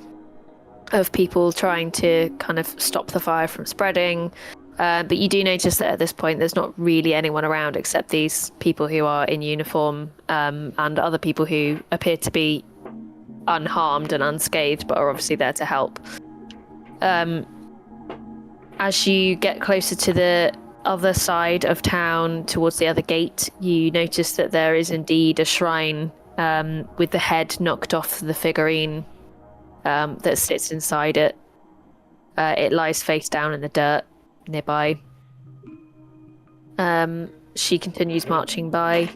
Speaker 6: people trying to kind of stop the fire from spreading. But you do notice that at this point, there's not really anyone around except these people who are in uniform and other people who appear to be unharmed and unscathed, but are obviously there to help. As you get closer to the other side of town, towards the other gate, you notice that there is indeed a shrine with the head knocked off the figurine that sits inside it. It lies face down in the dirt nearby. She continues marching by.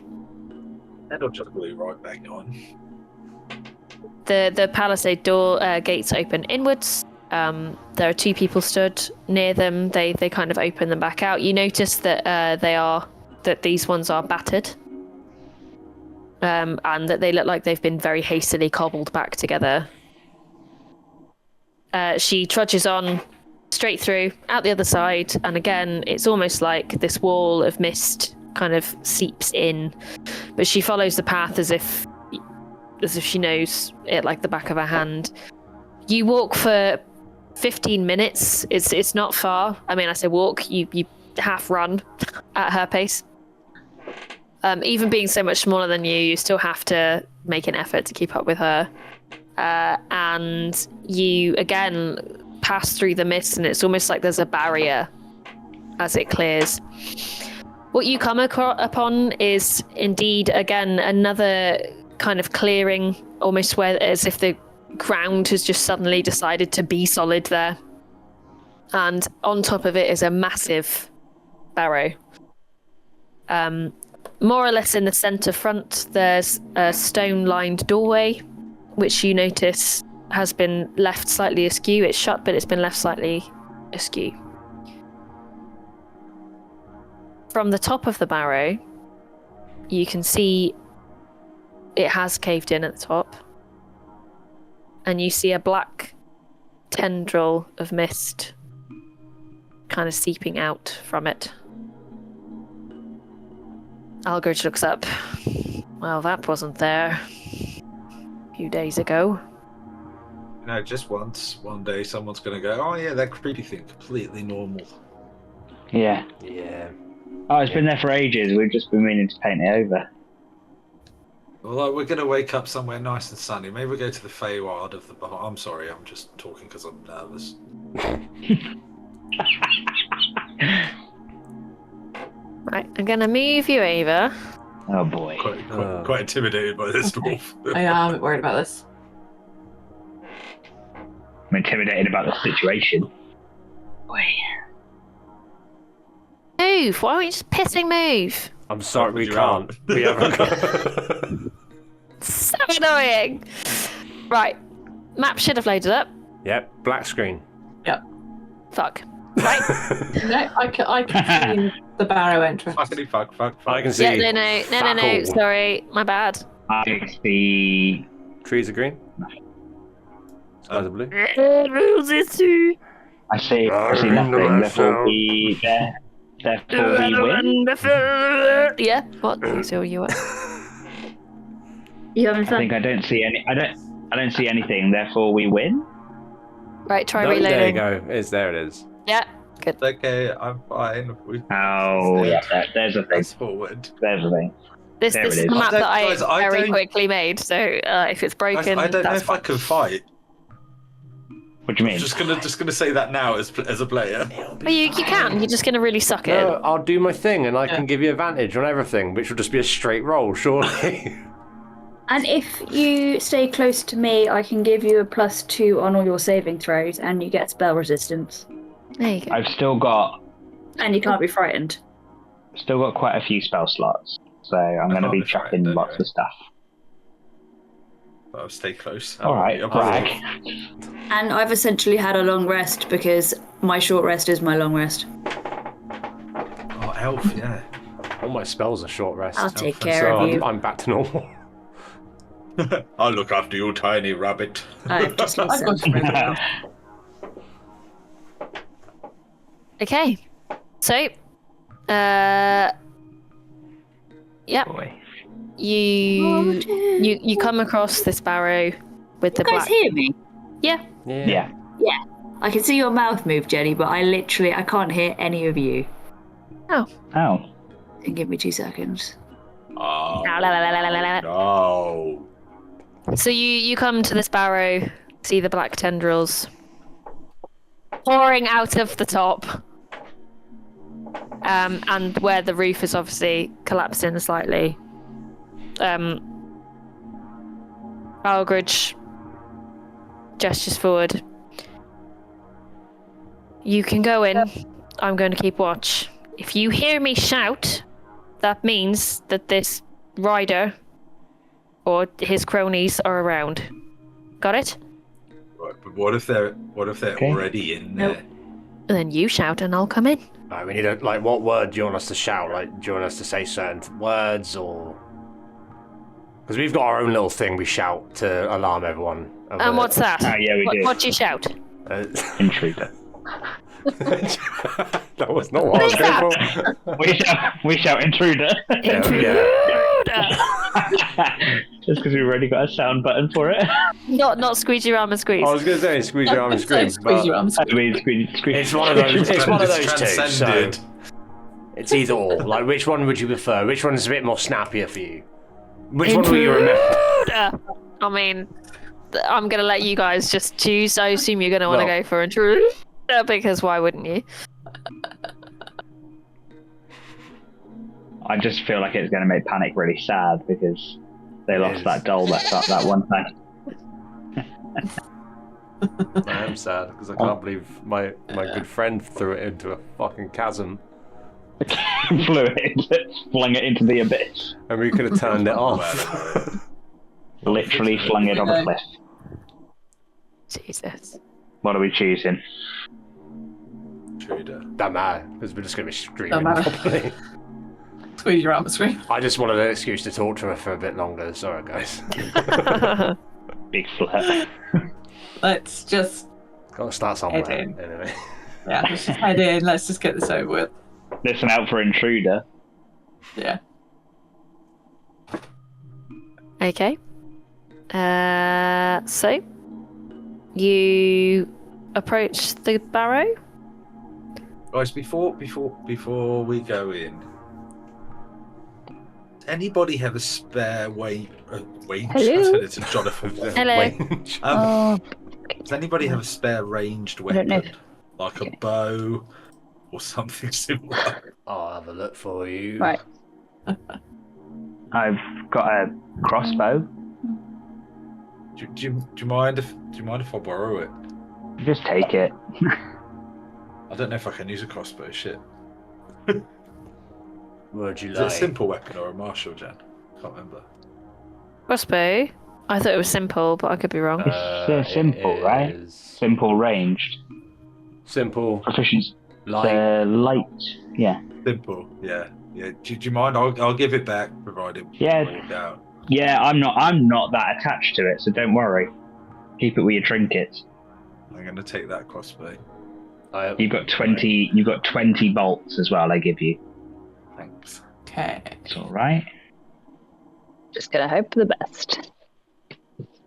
Speaker 4: That'll just glue right back on.
Speaker 6: The palisade door gates open inwards. There are two people stood near them. They kind of open them back out. You notice that these ones are battered, and that they look like they've been very hastily cobbled back together. She trudges on straight through, out the other side, and again, it's almost like this wall of mist kind of seeps in, but she follows the path as if she knows it like the back of her hand. You walk for 15 minutes. It's not far. I mean, I say walk, you half run at her pace. Even being so much smaller than you still have to make an effort to keep up with her. and you again pass through the mist, and it's almost like there's a barrier as it clears. What you come upon is indeed again another kind of clearing, almost where as if the ground has just suddenly decided to be solid there. And on top of it is a massive barrow. More or less in the centre front, there's a stone-lined doorway, which you notice has been left slightly askew. It's shut, but it's been left slightly askew. From the top of the barrow, you can see it has caved in at the top. And you see a black tendril of mist kind of seeping out from it. Algridge looks up. Well, that wasn't there a few days ago.
Speaker 4: Just once, one day, someone's going to go, oh yeah, that creepy thing, completely normal.
Speaker 2: Yeah.
Speaker 5: Yeah.
Speaker 2: Oh, it's been there for ages. We've just been meaning to paint it over.
Speaker 4: Well, we're going to wake up somewhere nice and sunny. Maybe we'll go to the Feywild of the Bahamas. I'm sorry, I'm just talking because I'm nervous.
Speaker 6: Right, I'm gonna move you over.
Speaker 2: Oh boy.
Speaker 4: Quite intimidated by this dwarf.
Speaker 3: I am a bit worried about this.
Speaker 2: I'm intimidated about the situation. Boy.
Speaker 6: Move! Why don't you just pissing move?
Speaker 5: I'm sorry, we
Speaker 4: you
Speaker 5: can't.
Speaker 4: out.
Speaker 5: We haven't got...
Speaker 6: So annoying! Right, map should have loaded up.
Speaker 5: Yep, black screen.
Speaker 6: Fuck. Right?
Speaker 3: No, I can see the barrow entrance.
Speaker 4: Fuckity fuck.
Speaker 5: I can see.
Speaker 6: Yeah, no, sorry, my bad.
Speaker 2: I see.
Speaker 5: Trees are green. Skies are blue.
Speaker 6: Roses
Speaker 2: I see nothing. Therefore we win.
Speaker 6: Yeah, what? So you what?
Speaker 7: You having
Speaker 2: I
Speaker 7: fun?
Speaker 2: think I don't see any. I don't see anything. Therefore we win.
Speaker 6: Right, try
Speaker 5: No,
Speaker 6: reloading.
Speaker 5: there you go. There it is.
Speaker 6: Yeah, good.
Speaker 4: It's okay, I'm fine.
Speaker 2: Oh, yeah, there's a thing.
Speaker 4: That's forward.
Speaker 2: There's a thing.
Speaker 6: This
Speaker 2: There
Speaker 6: is
Speaker 2: it
Speaker 6: the
Speaker 2: is.
Speaker 6: map that I
Speaker 4: Guys, I
Speaker 6: very
Speaker 4: don't-
Speaker 6: quickly made, so if it's broken,
Speaker 4: I don't know
Speaker 6: that's
Speaker 4: if I
Speaker 6: fine.
Speaker 4: can fight.
Speaker 2: What do you mean?
Speaker 4: I'm just gonna say that now as a player.
Speaker 6: But you can, you're just going to really suck it.
Speaker 5: No, I'll do my thing and I can give you advantage on everything, which will just be a straight roll, surely.
Speaker 7: And if you stay close to me, I can give you a +2 on all your saving throws, and you get spell resistance.
Speaker 6: There you go.
Speaker 2: I've still got
Speaker 7: And you can't be frightened.
Speaker 2: quite a few spell slots, so I'm going to
Speaker 4: can't
Speaker 2: be
Speaker 4: be
Speaker 2: chucking
Speaker 4: frightened
Speaker 2: lots
Speaker 4: anyway.
Speaker 2: of stuff.
Speaker 4: I'll stay close.
Speaker 2: All right, brag.
Speaker 7: And I've essentially had a long rest because my short rest is my long rest.
Speaker 4: Oh, elf, yeah.
Speaker 5: All my spells are short rest.
Speaker 7: I'll take
Speaker 4: so
Speaker 7: care
Speaker 5: So
Speaker 7: of you.
Speaker 5: I'm back to normal.
Speaker 4: I'll look after you, tiny rabbit.
Speaker 7: I've just
Speaker 3: I've
Speaker 7: lost
Speaker 3: got
Speaker 7: some.
Speaker 3: some.
Speaker 6: Okay. So, yep.
Speaker 2: Boy.
Speaker 6: You come across this barrow with the
Speaker 7: You guys
Speaker 6: black.
Speaker 7: hear me?
Speaker 6: Yeah.
Speaker 2: Yeah.
Speaker 7: I can see your mouth move, Jenny, but I can't hear any of you.
Speaker 2: Oh.
Speaker 7: And give me 2 seconds.
Speaker 4: Oh,
Speaker 6: La, la, la, la, la, la, la.
Speaker 4: no.
Speaker 6: So you come to this barrow, see the black tendrils pouring out of the top, and where the roof is obviously collapsed in slightly. Algridge gestures forward. You can go in. I'm going to keep watch. If you hear me shout, that means that this rider or his cronies are around. Got it?
Speaker 4: Right, but what if they're
Speaker 2: Okay.
Speaker 4: already in there?
Speaker 6: And then you shout and I'll come in.
Speaker 5: Right, we need a, what word do you want us to shout? Do you want us to say certain words or... Because we've got our own little thing we shout to alarm everyone.
Speaker 6: And what's that?
Speaker 2: Oh, yeah, we do.
Speaker 6: What do you shout?
Speaker 2: Intruder.
Speaker 5: That was not what I was going for.
Speaker 2: We shout intruder.
Speaker 6: Intruder!
Speaker 2: Just because we've already got a sound button for it.
Speaker 6: Not squeeze your arm and squeeze.
Speaker 5: I was going to say squeeze your arm and scream,
Speaker 3: Squeeze your
Speaker 5: but
Speaker 3: arms.
Speaker 2: I mean, squeeze.
Speaker 5: it's one of those. It's one of those two. So
Speaker 4: Transcended.
Speaker 5: it's either or. Like, which one would you prefer? Which one is a bit more snappier for you? Which one will you remember?
Speaker 6: I mean, I'm going to let you guys just choose. I assume you're going to want to go for intruder, because why wouldn't you?
Speaker 2: I just feel like it's going to make Panic really sad because they lost that doll that one time.
Speaker 8: I am sad because I can't believe my good friend threw it into a fucking chasm.
Speaker 2: Flung it into the abyss.
Speaker 8: And we could have turned it off.
Speaker 2: Literally flung it off a cliff.
Speaker 6: Jesus.
Speaker 2: What are we choosing?
Speaker 4: Intruder.
Speaker 5: Don't matter, because we're just going to be screaming
Speaker 3: Don't matter.
Speaker 5: properly.
Speaker 3: Squeeze your arm and scream.
Speaker 5: I just wanted an excuse to talk to her for a bit longer. Sorry, guys.
Speaker 2: Big flirt.
Speaker 3: Let's just
Speaker 5: Got to start somewhere.
Speaker 3: Head in.
Speaker 5: Anyway.
Speaker 3: let's just head in. Let's just get this over with.
Speaker 2: Listen out for intruder.
Speaker 3: Yeah.
Speaker 6: Okay. So you approach the barrow.
Speaker 4: Guys, before we go in, does anybody have a spare range?
Speaker 9: Hello?
Speaker 4: It's Jonathan.
Speaker 6: Hello.
Speaker 5: Range.
Speaker 4: Does anybody have a spare ranged
Speaker 9: I don't know.
Speaker 4: weapon, like a bow or something similar?
Speaker 5: I'll have a look for you.
Speaker 9: Right.
Speaker 2: I've got a crossbow.
Speaker 4: Do you mind if I borrow it?
Speaker 2: Just take it.
Speaker 4: I don't know if I can use a crossbow. Shit.
Speaker 5: What would you
Speaker 4: Is it a
Speaker 5: like?
Speaker 4: simple weapon or a martial, Jen? Can't remember.
Speaker 6: Crossbow. I thought it was simple, but I could be wrong.
Speaker 2: It's simple,
Speaker 5: it
Speaker 2: right?
Speaker 5: is
Speaker 2: Simple ranged.
Speaker 5: Simple.
Speaker 2: Proficiency.
Speaker 5: Light.
Speaker 2: Light. Yeah.
Speaker 4: Simple. Yeah. Yeah. Do you mind? I'll give it back, provided.
Speaker 2: Yeah.
Speaker 4: we down.
Speaker 2: Yeah, I'm not that attached to it, so don't worry. Keep it with your trinkets.
Speaker 4: I'm gonna take that crossbow.
Speaker 2: You've got 20 bolts as well, I give you.
Speaker 4: Thanks.
Speaker 3: Okay.
Speaker 2: It's alright.
Speaker 9: Just gonna hope for the best.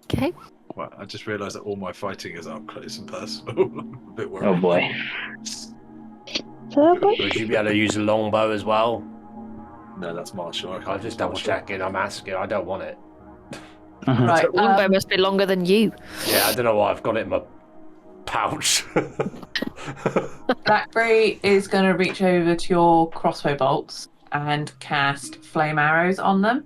Speaker 6: Okay.
Speaker 4: Well, I just realised that all my fighting is up close and personal. I'm a bit worried.
Speaker 2: Oh boy.
Speaker 5: Would you be able to use a longbow as well?
Speaker 4: No, that's martial. I
Speaker 5: I'm
Speaker 4: can't
Speaker 5: just
Speaker 4: use
Speaker 5: double
Speaker 4: martial.
Speaker 5: checking. I'm asking. I don't want it.
Speaker 3: Right.
Speaker 6: Longbow must be longer than you.
Speaker 5: Yeah, I don't know why I've got it in my pouch.
Speaker 3: Blackberry is going to reach over to your crossbow bolts and cast flame arrows on them.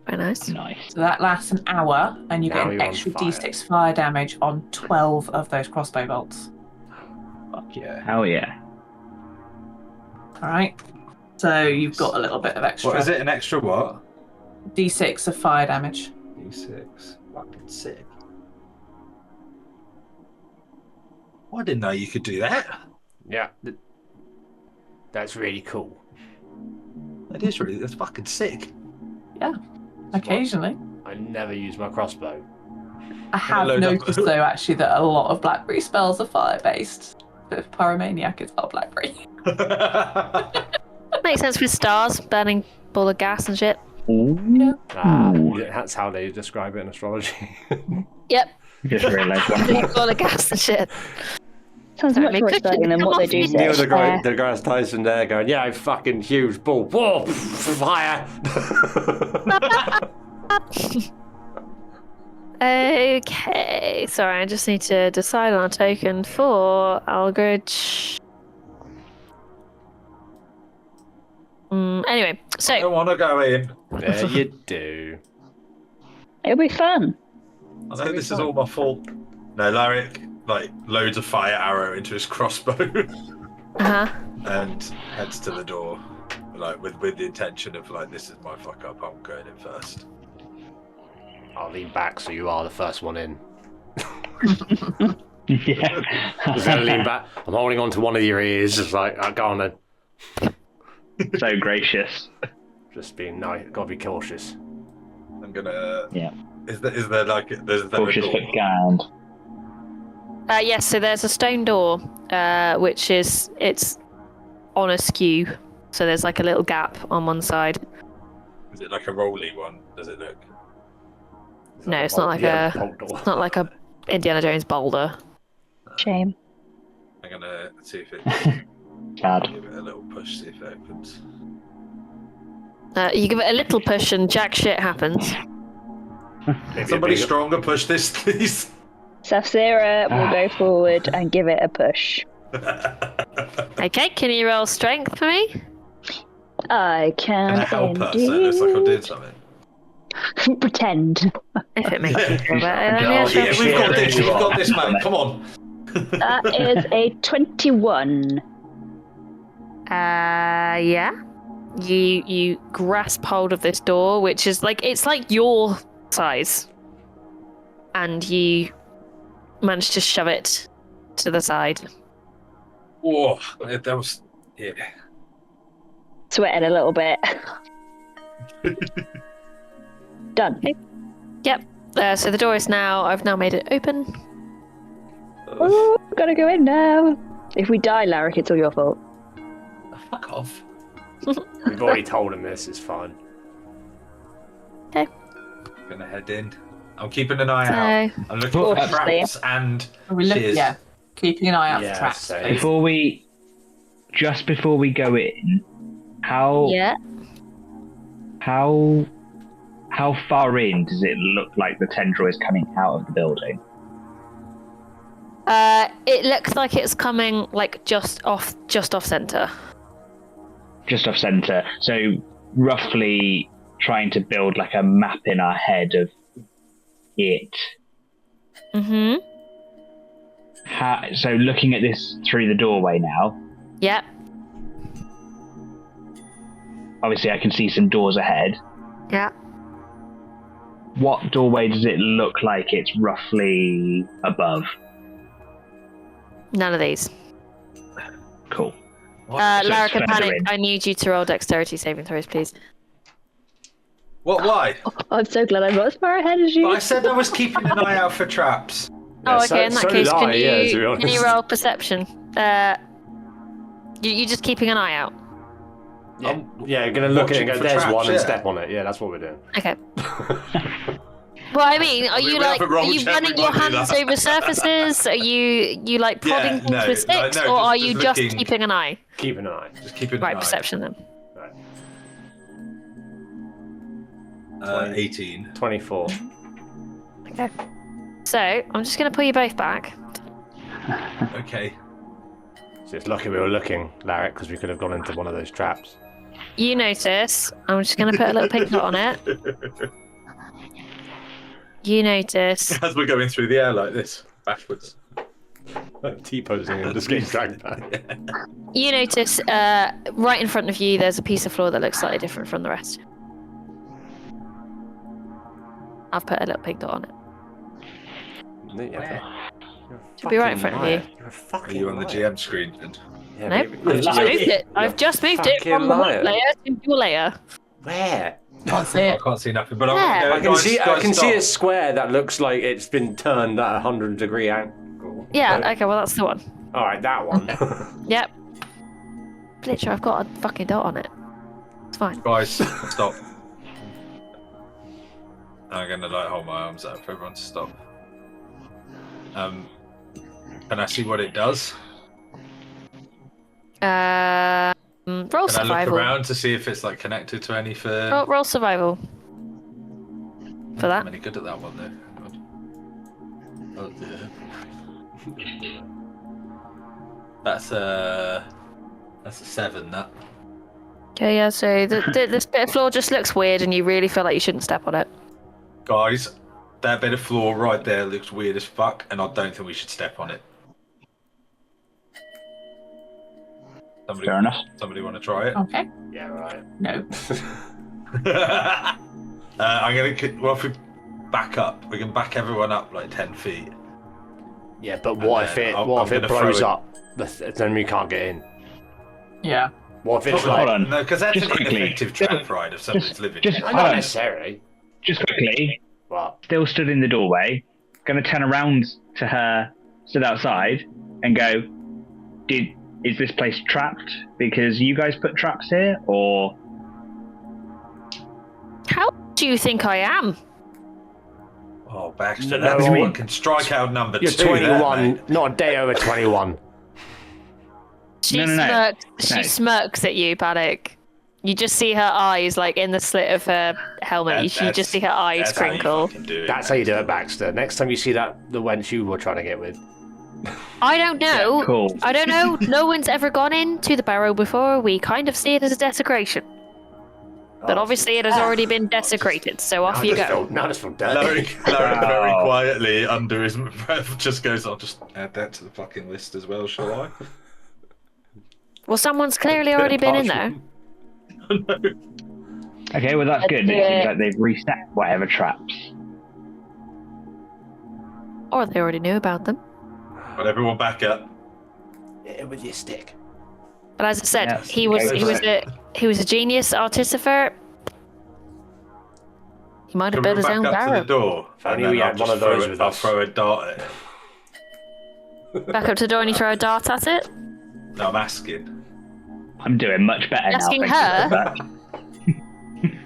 Speaker 6: Very nice.
Speaker 2: Nice.
Speaker 3: So that lasts an hour, and you
Speaker 5: Now
Speaker 3: get an
Speaker 5: you're on
Speaker 3: extra
Speaker 5: fire.
Speaker 3: d6 fire damage on 12 of those crossbow bolts.
Speaker 4: Fuck yeah.
Speaker 2: Hell yeah.
Speaker 3: All right. So you've got a little bit of extra.
Speaker 4: What is it? An extra what?
Speaker 3: D6 of fire damage.
Speaker 4: D6. Fucking sick. I didn't know you could do that.
Speaker 5: Yeah, that's really cool.
Speaker 4: That's fucking sick.
Speaker 3: Occasionally.
Speaker 5: I never use my crossbow.
Speaker 3: I have
Speaker 4: load up.
Speaker 3: noticed, though, actually, that a lot of Blackberry spells are fire-based. But Pyromaniac is not Blackberry.
Speaker 6: Makes sense with stars, burning ball of gas and shit.
Speaker 2: Ooh.
Speaker 5: That's how they describe it in astrology.
Speaker 6: Yep.
Speaker 2: Just realised one.
Speaker 6: Burning ball of gas and shit.
Speaker 9: Sounds
Speaker 6: Sorry,
Speaker 9: much
Speaker 6: me
Speaker 9: more
Speaker 6: cooking.
Speaker 9: exciting than
Speaker 6: Come
Speaker 9: what they
Speaker 6: off
Speaker 9: do
Speaker 6: me.
Speaker 9: say.
Speaker 5: The guy's Tyson there going, yeah, fucking huge ball. Whoa, fire.
Speaker 6: Okay. Sorry, I just need to decide on a token for Algridge. Anyway,
Speaker 4: I
Speaker 6: so
Speaker 4: don't want to go in.
Speaker 5: There you do.
Speaker 9: It'll be fun.
Speaker 4: I know this is all my fault. No, Larrick, loads of fire arrow into his crossbow and heads to the door, with the intention of this is my fuck up. I'm going in first.
Speaker 5: I'll lean back so you are the first one in.
Speaker 2: Yeah.
Speaker 5: Just gonna lean back. I'm holding on to one of your ears. It's like, go on then.
Speaker 2: So gracious.
Speaker 5: Just being nice. Gotta be cautious.
Speaker 4: I'm gonna.
Speaker 2: Yeah.
Speaker 4: Is there there's a
Speaker 2: Cautious
Speaker 4: door?
Speaker 2: but kind.
Speaker 6: yes, so there's a stone door, which it's on a skew. So there's a little gap on one side.
Speaker 4: Is it like a rolly one? Does it look?
Speaker 6: No, it's not like it's not like a Indiana Jones boulder.
Speaker 9: Shame.
Speaker 4: I'm gonna see if it.
Speaker 2: Sad.
Speaker 4: Give it a little push, see if it opens.
Speaker 6: You give it a little push and jack shit happens.
Speaker 4: Somebody stronger push this, please.
Speaker 9: Safsira will go forward and give it a push.
Speaker 6: Okay, can you roll strength for me?
Speaker 9: I
Speaker 4: Can I
Speaker 9: can
Speaker 4: help her so it looks like I'm doing something?
Speaker 9: Pretend.
Speaker 6: If it makes you feel better.
Speaker 2: Oh,
Speaker 6: Yeah, sure.
Speaker 4: Yeah, we've got this, man. Come on.
Speaker 9: That is a 21.
Speaker 6: Yeah. You grasp hold of this door, which is it's like your size, and you manage to shove it to the side.
Speaker 4: Whoa, that was
Speaker 9: Sweating a little bit. Done.
Speaker 6: Yep. So the door is now. I've now made it open.
Speaker 9: Oh, gotta go in now. If we die, Larrick, it's all your fault.
Speaker 4: fuck off.
Speaker 5: We've already told him this. It's fine.
Speaker 6: Okay.
Speaker 4: Gonna head in. I'm keeping an eye out. I'm looking for traps and shears.
Speaker 3: Yeah, keeping an eye out for
Speaker 5: Yeah,
Speaker 3: traps.
Speaker 5: so-
Speaker 2: Before we go in, how far in does it look like the tendril is coming out of the building?
Speaker 6: It looks like it's coming just off center.
Speaker 2: Just off center. So roughly trying to build a map in our head of it.
Speaker 6: Mm-hmm.
Speaker 2: So looking at this through the doorway now,
Speaker 6: Yep.
Speaker 2: obviously I can see some doors ahead.
Speaker 6: Yeah.
Speaker 2: What doorway does it look like it's roughly above?
Speaker 6: None of these.
Speaker 2: Cool.
Speaker 6: Larrick
Speaker 2: further
Speaker 6: and Panic,
Speaker 2: in.
Speaker 6: I need you to roll dexterity saving throws, please.
Speaker 4: What? Why?
Speaker 9: I'm so glad I'm not as far ahead as you.
Speaker 4: I said I was keeping an eye out for traps.
Speaker 6: Oh, okay. In that case,
Speaker 5: did
Speaker 6: can
Speaker 5: I, yeah, to be
Speaker 6: you
Speaker 5: honest.
Speaker 6: roll perception? You're just keeping an eye out.
Speaker 5: Yeah, you're gonna look at it and go,
Speaker 4: watching for
Speaker 5: there's
Speaker 4: traps,
Speaker 5: one, and
Speaker 4: yeah.
Speaker 5: step on it. Yeah, that's what we're doing.
Speaker 6: Okay. Well, I mean, are
Speaker 4: We
Speaker 6: you
Speaker 4: have a roll check,
Speaker 6: running
Speaker 4: we
Speaker 6: your
Speaker 4: might do
Speaker 6: hands
Speaker 4: that.
Speaker 6: over surfaces? Are you prodding things
Speaker 4: no,
Speaker 6: with sticks,
Speaker 4: no,
Speaker 6: or are
Speaker 4: just
Speaker 6: you just
Speaker 4: looking.
Speaker 6: keeping an eye?
Speaker 5: Keep an eye.
Speaker 4: Just keeping
Speaker 6: Right,
Speaker 4: an eye.
Speaker 6: perception then.
Speaker 4: 18.
Speaker 5: 24.
Speaker 6: Okay. So I'm just going to pull you both back.
Speaker 4: Okay.
Speaker 5: So it's lucky we were looking, Larrick, because we could have gone into one of those traps.
Speaker 6: You notice. I'm just going to put a little pink dot on it. You notice.
Speaker 4: As we're going through the air like this, backwards.
Speaker 5: T-posing and just getting dragged back.
Speaker 6: You notice right in front of you. There's a piece of floor that looks slightly different from the rest. I've put a little pink dot on it. Should be right in front of you.
Speaker 5: You're a
Speaker 4: Are
Speaker 5: fucking
Speaker 4: you on the
Speaker 5: liar.
Speaker 4: GM screen? Then?
Speaker 5: Yeah,
Speaker 6: Nope.
Speaker 5: maybe-
Speaker 6: I've just moved it. I've just moved it
Speaker 5: fucking
Speaker 6: from the
Speaker 5: liar.
Speaker 6: layer to your layer.
Speaker 5: Where?
Speaker 3: Can't see
Speaker 4: I
Speaker 3: it.
Speaker 4: can't see nothing, but
Speaker 6: Yeah.
Speaker 5: I can
Speaker 4: guys,
Speaker 5: see. I
Speaker 4: guys,
Speaker 5: can see a
Speaker 4: stop.
Speaker 5: square that looks like it's been turned at 100-degree angle.
Speaker 6: Yeah. Okay. Well, that's the one.
Speaker 5: All right, that one.
Speaker 6: Yep. Literally, I've got a fucking dot on it. It's fine.
Speaker 4: Guys, stop. I'm gonna hold my arms out for everyone to stop. Can I see what it does?
Speaker 6: Roll
Speaker 4: Can I look
Speaker 6: survival.
Speaker 4: around to see if it's connected to anything?
Speaker 6: Roll survival. For
Speaker 4: I'm
Speaker 6: that.
Speaker 4: any good at that one though. Oh dear. That's a 7. That.
Speaker 6: Okay. Yeah. So this bit of floor just looks weird, and you really feel like you shouldn't step on it.
Speaker 4: Guys, that bit of floor right there looks weird as fuck, and I don't think we should step on it.
Speaker 2: Fair enough.
Speaker 4: Somebody want to try it?
Speaker 3: Okay.
Speaker 5: Yeah, right.
Speaker 3: No.
Speaker 4: I'm gonna. Well, if we back up, we can back everyone up 10 feet.
Speaker 5: Yeah, but what if it?
Speaker 4: I'm
Speaker 5: What if it
Speaker 4: gonna throw
Speaker 5: blows
Speaker 4: it.
Speaker 5: up? Then we can't get in.
Speaker 3: Yeah.
Speaker 5: What if it's
Speaker 2: Hold
Speaker 5: like?
Speaker 2: on.
Speaker 4: No, because that's
Speaker 2: Just
Speaker 4: an
Speaker 2: quickly.
Speaker 4: ineffective trap ride if somebody's living
Speaker 2: just-
Speaker 4: here.
Speaker 2: hold
Speaker 5: Not
Speaker 2: on.
Speaker 5: necessarily.
Speaker 2: Just quickly,
Speaker 5: What?
Speaker 2: still stood in the doorway, going to turn around to her, stood outside, and go, is this place trapped because you guys put traps here, or...
Speaker 6: How do you think I am?
Speaker 4: Oh, Baxter,
Speaker 5: No,
Speaker 4: that's
Speaker 5: no,
Speaker 4: fucking strikeout number
Speaker 5: You're
Speaker 4: 2. there,
Speaker 5: 21,
Speaker 4: mate.
Speaker 5: not a day over 21.
Speaker 6: She
Speaker 2: No.
Speaker 6: smirks.
Speaker 2: No.
Speaker 6: She smirks at you, Panic. You just see her eyes, like in the slit of her helmet. You just see her eyes crinkle.
Speaker 5: That's how you do it, Baxter. Next time you see the wench you were trying to get with.
Speaker 6: I don't know.
Speaker 2: Yeah, cool.
Speaker 6: I don't know. No one's ever gone into the barrow before. We kind of see it as a desecration. But obviously it has already been desecrated, so off you go.
Speaker 5: Now it's from dirty.
Speaker 4: Larry very quietly, under his breath, just goes, I'll just add that to the fucking list as well, shall I?
Speaker 6: Well, someone's clearly already been in there.
Speaker 2: Okay, well that's good. It seems like they've reset whatever traps.
Speaker 6: Or they already knew about them.
Speaker 4: Well, everyone back up.
Speaker 5: Yeah, with your stick.
Speaker 6: But as I said,
Speaker 2: Yes,
Speaker 6: he was a genius artificer. He might have built his own
Speaker 4: back up to
Speaker 6: barrow.
Speaker 4: the door.
Speaker 5: If only we had one of those with
Speaker 4: I'll
Speaker 5: us.
Speaker 4: throw a dart at it.
Speaker 6: Back up to the door and you throw a dart at it.
Speaker 4: No, I'm asking.
Speaker 2: I'm doing much better
Speaker 6: Asking
Speaker 2: now.
Speaker 6: her?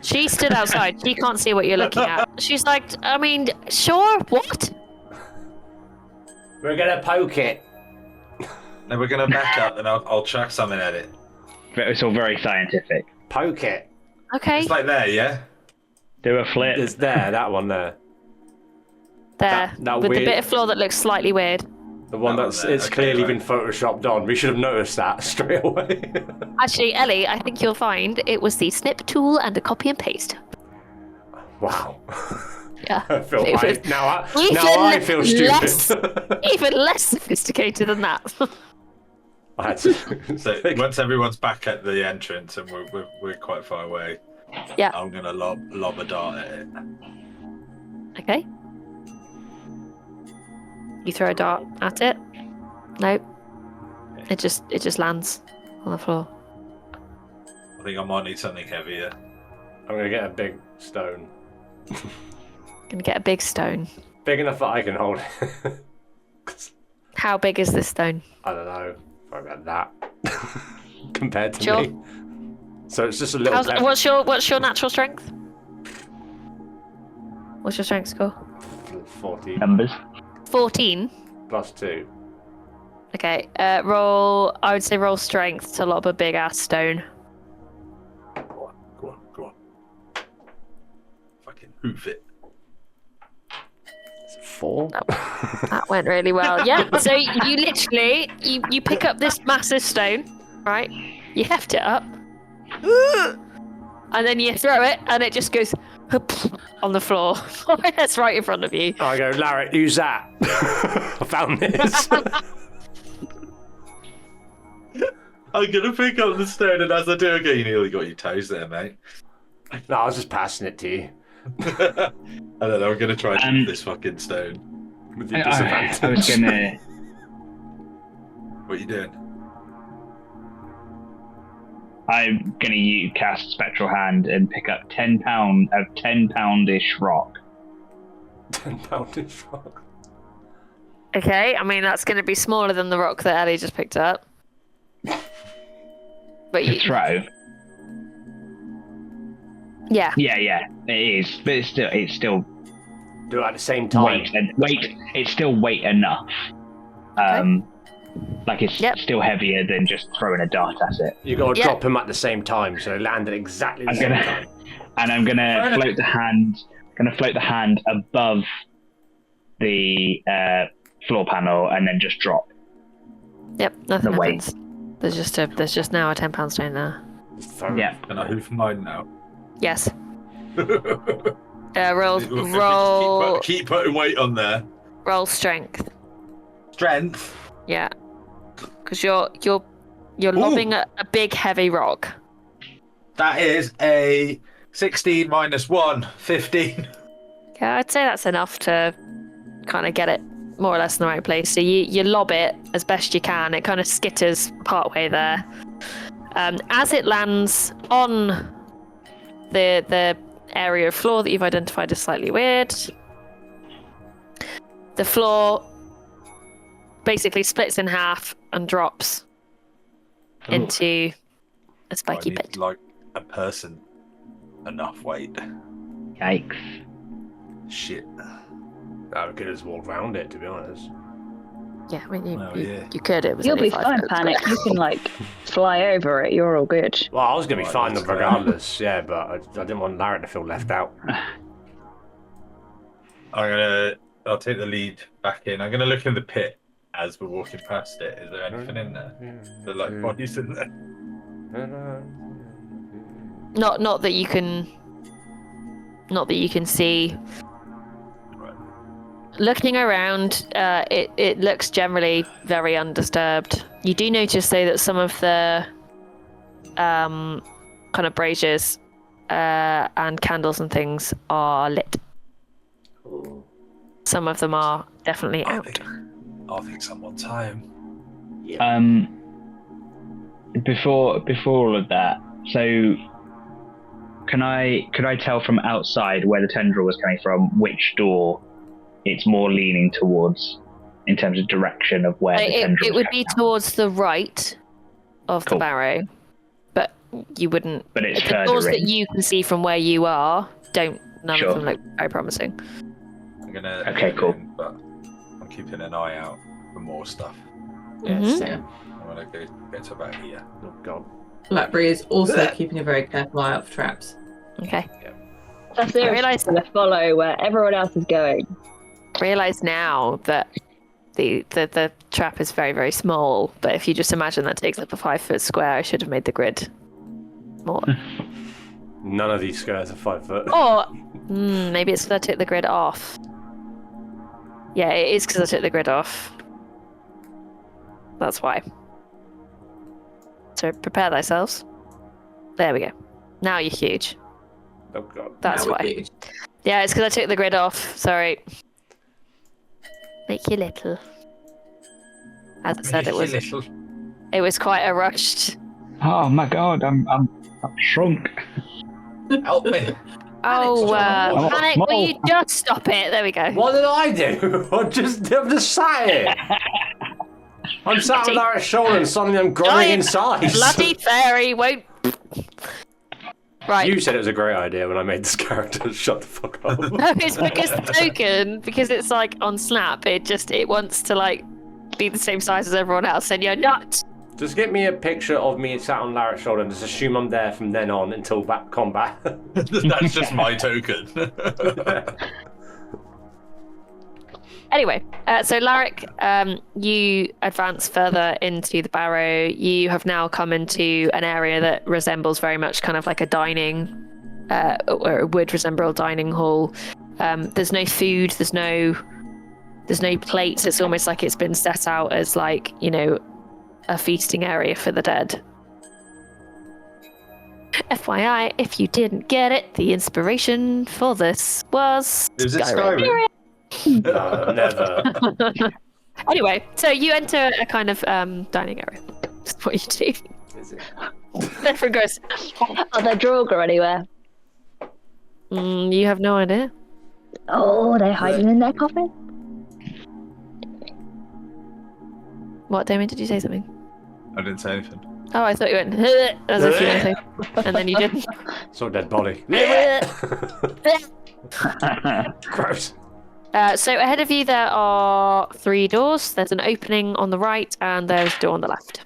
Speaker 6: She stood outside. She can't see what you're looking at. She's like, I mean, sure, what?
Speaker 5: We're gonna poke it.
Speaker 4: No, we're going to back up and I'll chuck something at it.
Speaker 2: It's all very scientific.
Speaker 5: Poke it.
Speaker 6: Okay.
Speaker 4: It's like there, yeah?
Speaker 2: Do a flip.
Speaker 5: It's there, that one there.
Speaker 6: There.
Speaker 5: that
Speaker 6: with
Speaker 5: weird-
Speaker 6: the bit of floor that looks slightly weird.
Speaker 5: The one
Speaker 4: That
Speaker 5: that's
Speaker 4: one there,
Speaker 5: it's
Speaker 4: okay,
Speaker 5: clearly
Speaker 4: right.
Speaker 5: been photoshopped on. We should have noticed that straight away.
Speaker 6: Actually, Ellie, I think you'll find it was the snip tool and a copy and paste.
Speaker 5: Wow.
Speaker 6: Yeah.
Speaker 5: I feel
Speaker 6: It was
Speaker 5: now I feel stupid.
Speaker 6: Even less sophisticated than that.
Speaker 5: I had to
Speaker 4: So once everyone's back at the entrance and we're quite far away,
Speaker 6: Yeah.
Speaker 4: I'm going to lob a dart at it.
Speaker 6: Okay. You throw a dart at it. Nope. It just lands on the floor.
Speaker 4: I think I might need something heavier.
Speaker 5: I'm gonna get a big stone.
Speaker 6: Gonna get a big stone.
Speaker 5: Big enough that I can hold it.
Speaker 6: How big is this stone?
Speaker 5: I don't know. Probably about that. Compared to
Speaker 6: Sure.
Speaker 5: me. So it's just a little pebble.
Speaker 6: What's your natural strength? What's your strength score?
Speaker 5: 14
Speaker 2: Numbers.
Speaker 6: 14.
Speaker 5: plus 2.
Speaker 6: Okay. Roll. I would say roll strength to lob a big ass stone.
Speaker 4: Go on. Fucking hoof it.
Speaker 5: Is it 4?
Speaker 6: That went really well. Yeah. So you literally you pick up this massive stone, right? You heft it up, and then you throw it, and it just goes on the floor. That's right in front of you.
Speaker 5: I go, Larry, use that. I found this.
Speaker 4: I'm going to pick up the stone, and as I do, I go, you nearly got your toes there, mate.
Speaker 5: No, I was just passing it to you.
Speaker 4: I don't know, I'm going to try and this fucking stone.
Speaker 5: With your
Speaker 2: I
Speaker 5: disadvantage.
Speaker 2: was gonna.
Speaker 4: What are you doing?
Speaker 2: I'm gonna cast Spectral Hand and pick up 10 poundish rock.
Speaker 5: 10 poundish rock.
Speaker 6: Okay. I mean that's going to be smaller than the rock that Ellie just picked up. But
Speaker 2: To throw.
Speaker 6: Yeah.
Speaker 2: Yeah, it is. But it's still
Speaker 5: Do it at the same time.
Speaker 2: weight. It's still weight enough. Like it's still heavier than just throwing a dart at it.
Speaker 5: You got to drop him at the same time, so land at exactly the same time.
Speaker 2: And I'm gonna float the hand. Float the hand above the floor panel and then just drop.
Speaker 6: Yep. Nothing
Speaker 2: The weight.
Speaker 6: happens. There's just now a £10 stone there.
Speaker 2: Yeah.
Speaker 4: Can I hoof mine now?
Speaker 6: Yes. Roll.
Speaker 4: Keep putting weight on there.
Speaker 6: Roll strength.
Speaker 4: Strength.
Speaker 6: Yeah. Because you're lobbing a big heavy rock.
Speaker 4: That is a 16 minus 1, 15.
Speaker 6: Yeah, I'd say that's enough to kind of get it more or less in the right place. So you lob it as best you can. It kind of skitters partway there. As it lands on the area of floor that you've identified as slightly weird, the floor basically splits in half and drops into a spiky pit.
Speaker 4: Like a person enough weight.
Speaker 2: Yikes.
Speaker 4: Shit.
Speaker 5: I could just walk around it, to be honest.
Speaker 6: Yeah, I mean,
Speaker 4: Oh, yeah.
Speaker 6: you could. It was
Speaker 9: You'll
Speaker 6: only
Speaker 9: be
Speaker 6: 5
Speaker 9: fine,
Speaker 6: foot
Speaker 9: Panic.
Speaker 6: square.
Speaker 9: You can, like, fly over it. You're all good.
Speaker 5: Well, I was going to be
Speaker 4: Right,
Speaker 5: fine
Speaker 4: let's go.
Speaker 5: regardless, yeah, but I didn't want Larry to feel left out.
Speaker 4: I'll take the lead back in. I'm gonna look in the pit as we're walking past it. Is there anything in there? There like bodies in there?
Speaker 6: Not that you can see.
Speaker 4: Right.
Speaker 6: Looking around, it looks generally very undisturbed. You do notice though that some of the kind of braziers and candles and things are lit. Some of them are definitely
Speaker 4: I
Speaker 6: out.
Speaker 4: think someone's home.
Speaker 2: Before all of that, so could I tell from outside where the tendril was coming from, which door it's more leaning towards in terms of direction of where the tendril
Speaker 6: It
Speaker 2: was
Speaker 6: would
Speaker 2: coming
Speaker 6: be
Speaker 2: from?
Speaker 6: towards the right of the
Speaker 2: Cool.
Speaker 6: barrow, but you wouldn't.
Speaker 2: But it's
Speaker 6: the
Speaker 2: further
Speaker 6: doors that
Speaker 2: in.
Speaker 6: you can see from where you are none
Speaker 2: Sure.
Speaker 6: of them look very promising.
Speaker 4: I'm gonna
Speaker 2: Okay,
Speaker 4: head
Speaker 2: cool.
Speaker 4: in, but I'm keeping an eye out for more stuff.
Speaker 5: Yeah,
Speaker 6: Mhm.
Speaker 5: same.
Speaker 4: I wanna go get to about here.
Speaker 5: Oh, God.
Speaker 3: Blackberry is also keeping a very careful eye out for traps.
Speaker 6: Okay.
Speaker 9: That's the
Speaker 6: I realise-
Speaker 9: to follow where everyone else is going.
Speaker 6: Realize now that the trap is very, very small, but if you just imagine that takes up a 5 foot square, I should have made the grid more.
Speaker 5: None of these squares are 5 foot.
Speaker 6: Or maybe it's because I took the grid off. Yeah, it is because I took the grid off. That's why. So prepare thyselves. There we go. Now you're huge.
Speaker 5: Oh, God.
Speaker 6: That's
Speaker 3: That would
Speaker 6: why.
Speaker 3: be-
Speaker 6: Yeah, it's because I took the grid off. Sorry. Make you little. As I said, it was quite a rushed.
Speaker 2: Oh my god, I'm shrunk.
Speaker 4: Help me!
Speaker 6: Oh,
Speaker 2: I'm
Speaker 6: Panic! Will you
Speaker 2: small.
Speaker 6: just stop it? There we go.
Speaker 5: What did I do? I'm just sat here. I'm sat on Larry's shoulder and suddenly I'm growing in
Speaker 6: Giant
Speaker 5: size.
Speaker 6: Bloody fairy won't. Right.
Speaker 5: You said it was a great idea when I made this character. Shut the fuck up.
Speaker 6: No, it's because the token, because it's like on Snap, it wants to like be the same size as everyone else, and you're not.
Speaker 5: Just get me a picture of me sat on Larry's shoulder and just assume I'm there from then on until back combat.
Speaker 4: That's just my token.
Speaker 6: Anyway, so Larrick, you advance further into the barrow. You have now come into an area that resembles very much kind of like a dining, or it would resemble a dining hall. There's no food, there's no plates. It's almost like it's been set out as like, you know, a feasting area for the dead. FYI, if you didn't get it, the inspiration for this was
Speaker 4: Is it
Speaker 6: Skyrim.
Speaker 4: Skyrim?
Speaker 5: No, never.
Speaker 6: Anyway, so you enter a kind of dining area. That's what you do.
Speaker 5: Is it?
Speaker 6: Everyone goes,
Speaker 9: Are there Draugr anywhere?
Speaker 6: you have no idea.
Speaker 9: Oh, they're hiding in their coffin?
Speaker 6: What, Damien, did you say something?
Speaker 4: I didn't say anything.
Speaker 6: Oh, I thought you went, as if you were going to, and then you didn't.
Speaker 5: Saw a dead body. Gross.
Speaker 6: So ahead of you there are 3 doors. There's an opening on the right and there's a door on the left.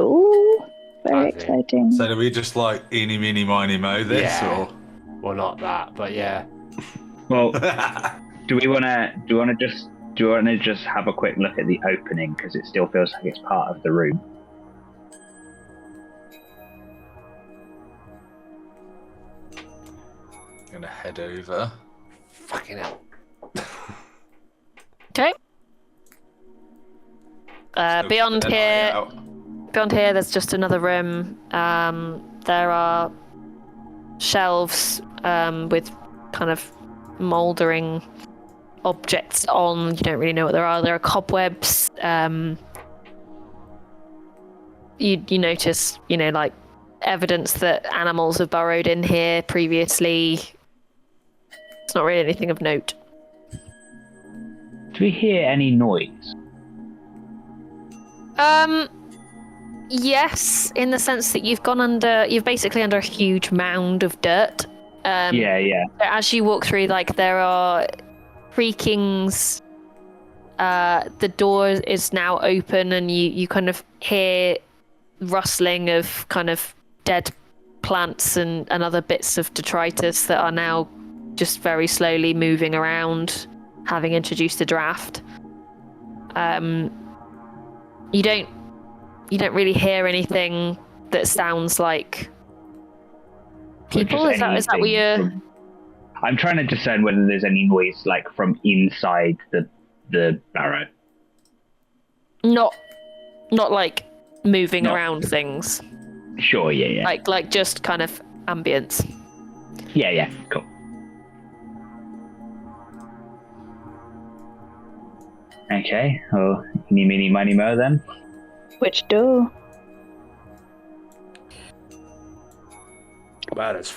Speaker 9: Ooh, very
Speaker 5: Okay.
Speaker 9: exciting.
Speaker 4: So do we just like eeny, meeny, miny, mo this,
Speaker 5: Yeah. Well, not that, but yeah.
Speaker 2: Well,
Speaker 4: or?
Speaker 2: do we want to just have a quick look at the opening because it still feels like it's part of the room?
Speaker 4: I'm gonna head over.
Speaker 5: Fucking hell.
Speaker 6: Okay.
Speaker 4: Still
Speaker 6: Beyond
Speaker 4: keeping an eye
Speaker 6: here,
Speaker 4: out.
Speaker 6: there's just another room. There are shelves with kind of mouldering objects on. You don't really know what there are. There are cobwebs. You notice, you know, like evidence that animals have burrowed in here previously. It's not really anything of note.
Speaker 2: Do we hear any noise?
Speaker 6: Yes, in the sense that you've basically under a huge mound of dirt.
Speaker 2: Yeah.
Speaker 6: As you walk through, like, there are creakings the door is now open, and you kind of hear rustling of kind of dead plants and other bits of detritus that are now just very slowly moving around, having introduced a draft. You don't really hear anything that sounds like people. Is that what you're?
Speaker 2: I'm trying to discern whether there's any noise like from inside the barrow.
Speaker 6: Not like moving around things.
Speaker 2: Sure, yeah.
Speaker 6: Like just kind of ambience.
Speaker 2: Yeah, cool. Okay, well, eeny, meeny, miny, mo then.
Speaker 9: Which door?
Speaker 5: Well, there's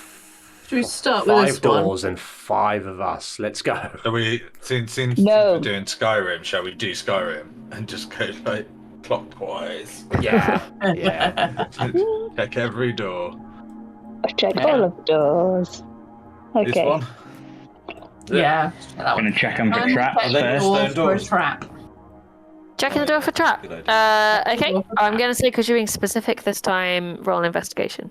Speaker 3: Should we start with
Speaker 5: 5
Speaker 3: this one?
Speaker 5: doors and 5 of us. Let's go.
Speaker 4: Shall we, since
Speaker 9: No.
Speaker 4: we're doing Skyrim, shall we do Skyrim and just go like clockwise?
Speaker 5: Yeah.
Speaker 4: Check every door.
Speaker 9: I've checked all of the doors.
Speaker 4: This
Speaker 9: Okay.
Speaker 4: one?
Speaker 3: Yeah.
Speaker 2: I'm going to check them for
Speaker 3: And
Speaker 2: traps
Speaker 3: check the
Speaker 2: first.
Speaker 3: door
Speaker 4: Stone
Speaker 3: for a
Speaker 4: doors.
Speaker 3: trap.
Speaker 6: Checking the door for trap.
Speaker 4: Good
Speaker 6: Okay.
Speaker 3: Door for
Speaker 6: I'm
Speaker 3: trap.
Speaker 6: going to say, because you're being specific this time, roll an investigation.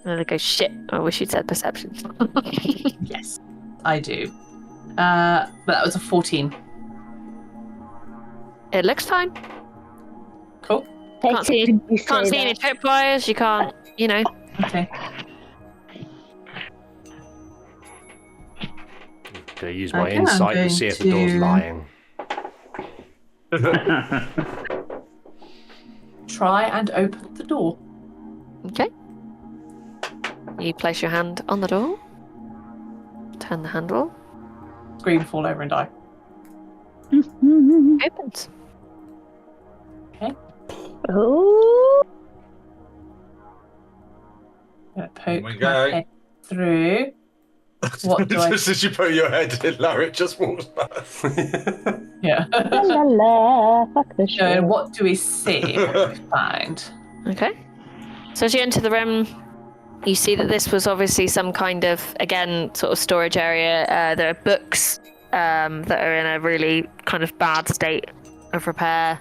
Speaker 6: And then I go, shit, I wish you'd said perception.
Speaker 3: Yes, I do. But that was a 14.
Speaker 6: It looks fine.
Speaker 3: Cool.
Speaker 6: Can't see any tripwires, you can't,
Speaker 3: Okay.
Speaker 5: Gonna use my
Speaker 3: Okay, I'm
Speaker 5: insight to
Speaker 3: going
Speaker 5: see if the door's
Speaker 3: to-
Speaker 5: lying.
Speaker 3: Try and open the door.
Speaker 6: Okay. You place your hand on the door. Turn the handle.
Speaker 3: Scream, fall over and die.
Speaker 6: Opens.
Speaker 9: Oh,
Speaker 3: I'm gonna poke
Speaker 4: we
Speaker 3: my
Speaker 4: go.
Speaker 3: head through. What do I?
Speaker 4: Just as you put your head in, Larry just walks past.
Speaker 3: Yeah.
Speaker 9: la la, fuck the
Speaker 3: So
Speaker 9: shit.
Speaker 3: what do we see? What do we find?
Speaker 6: Okay. So as you enter the room, you see that this was obviously some kind of, again, sort of storage area. There are books that are in a really kind of bad state of repair,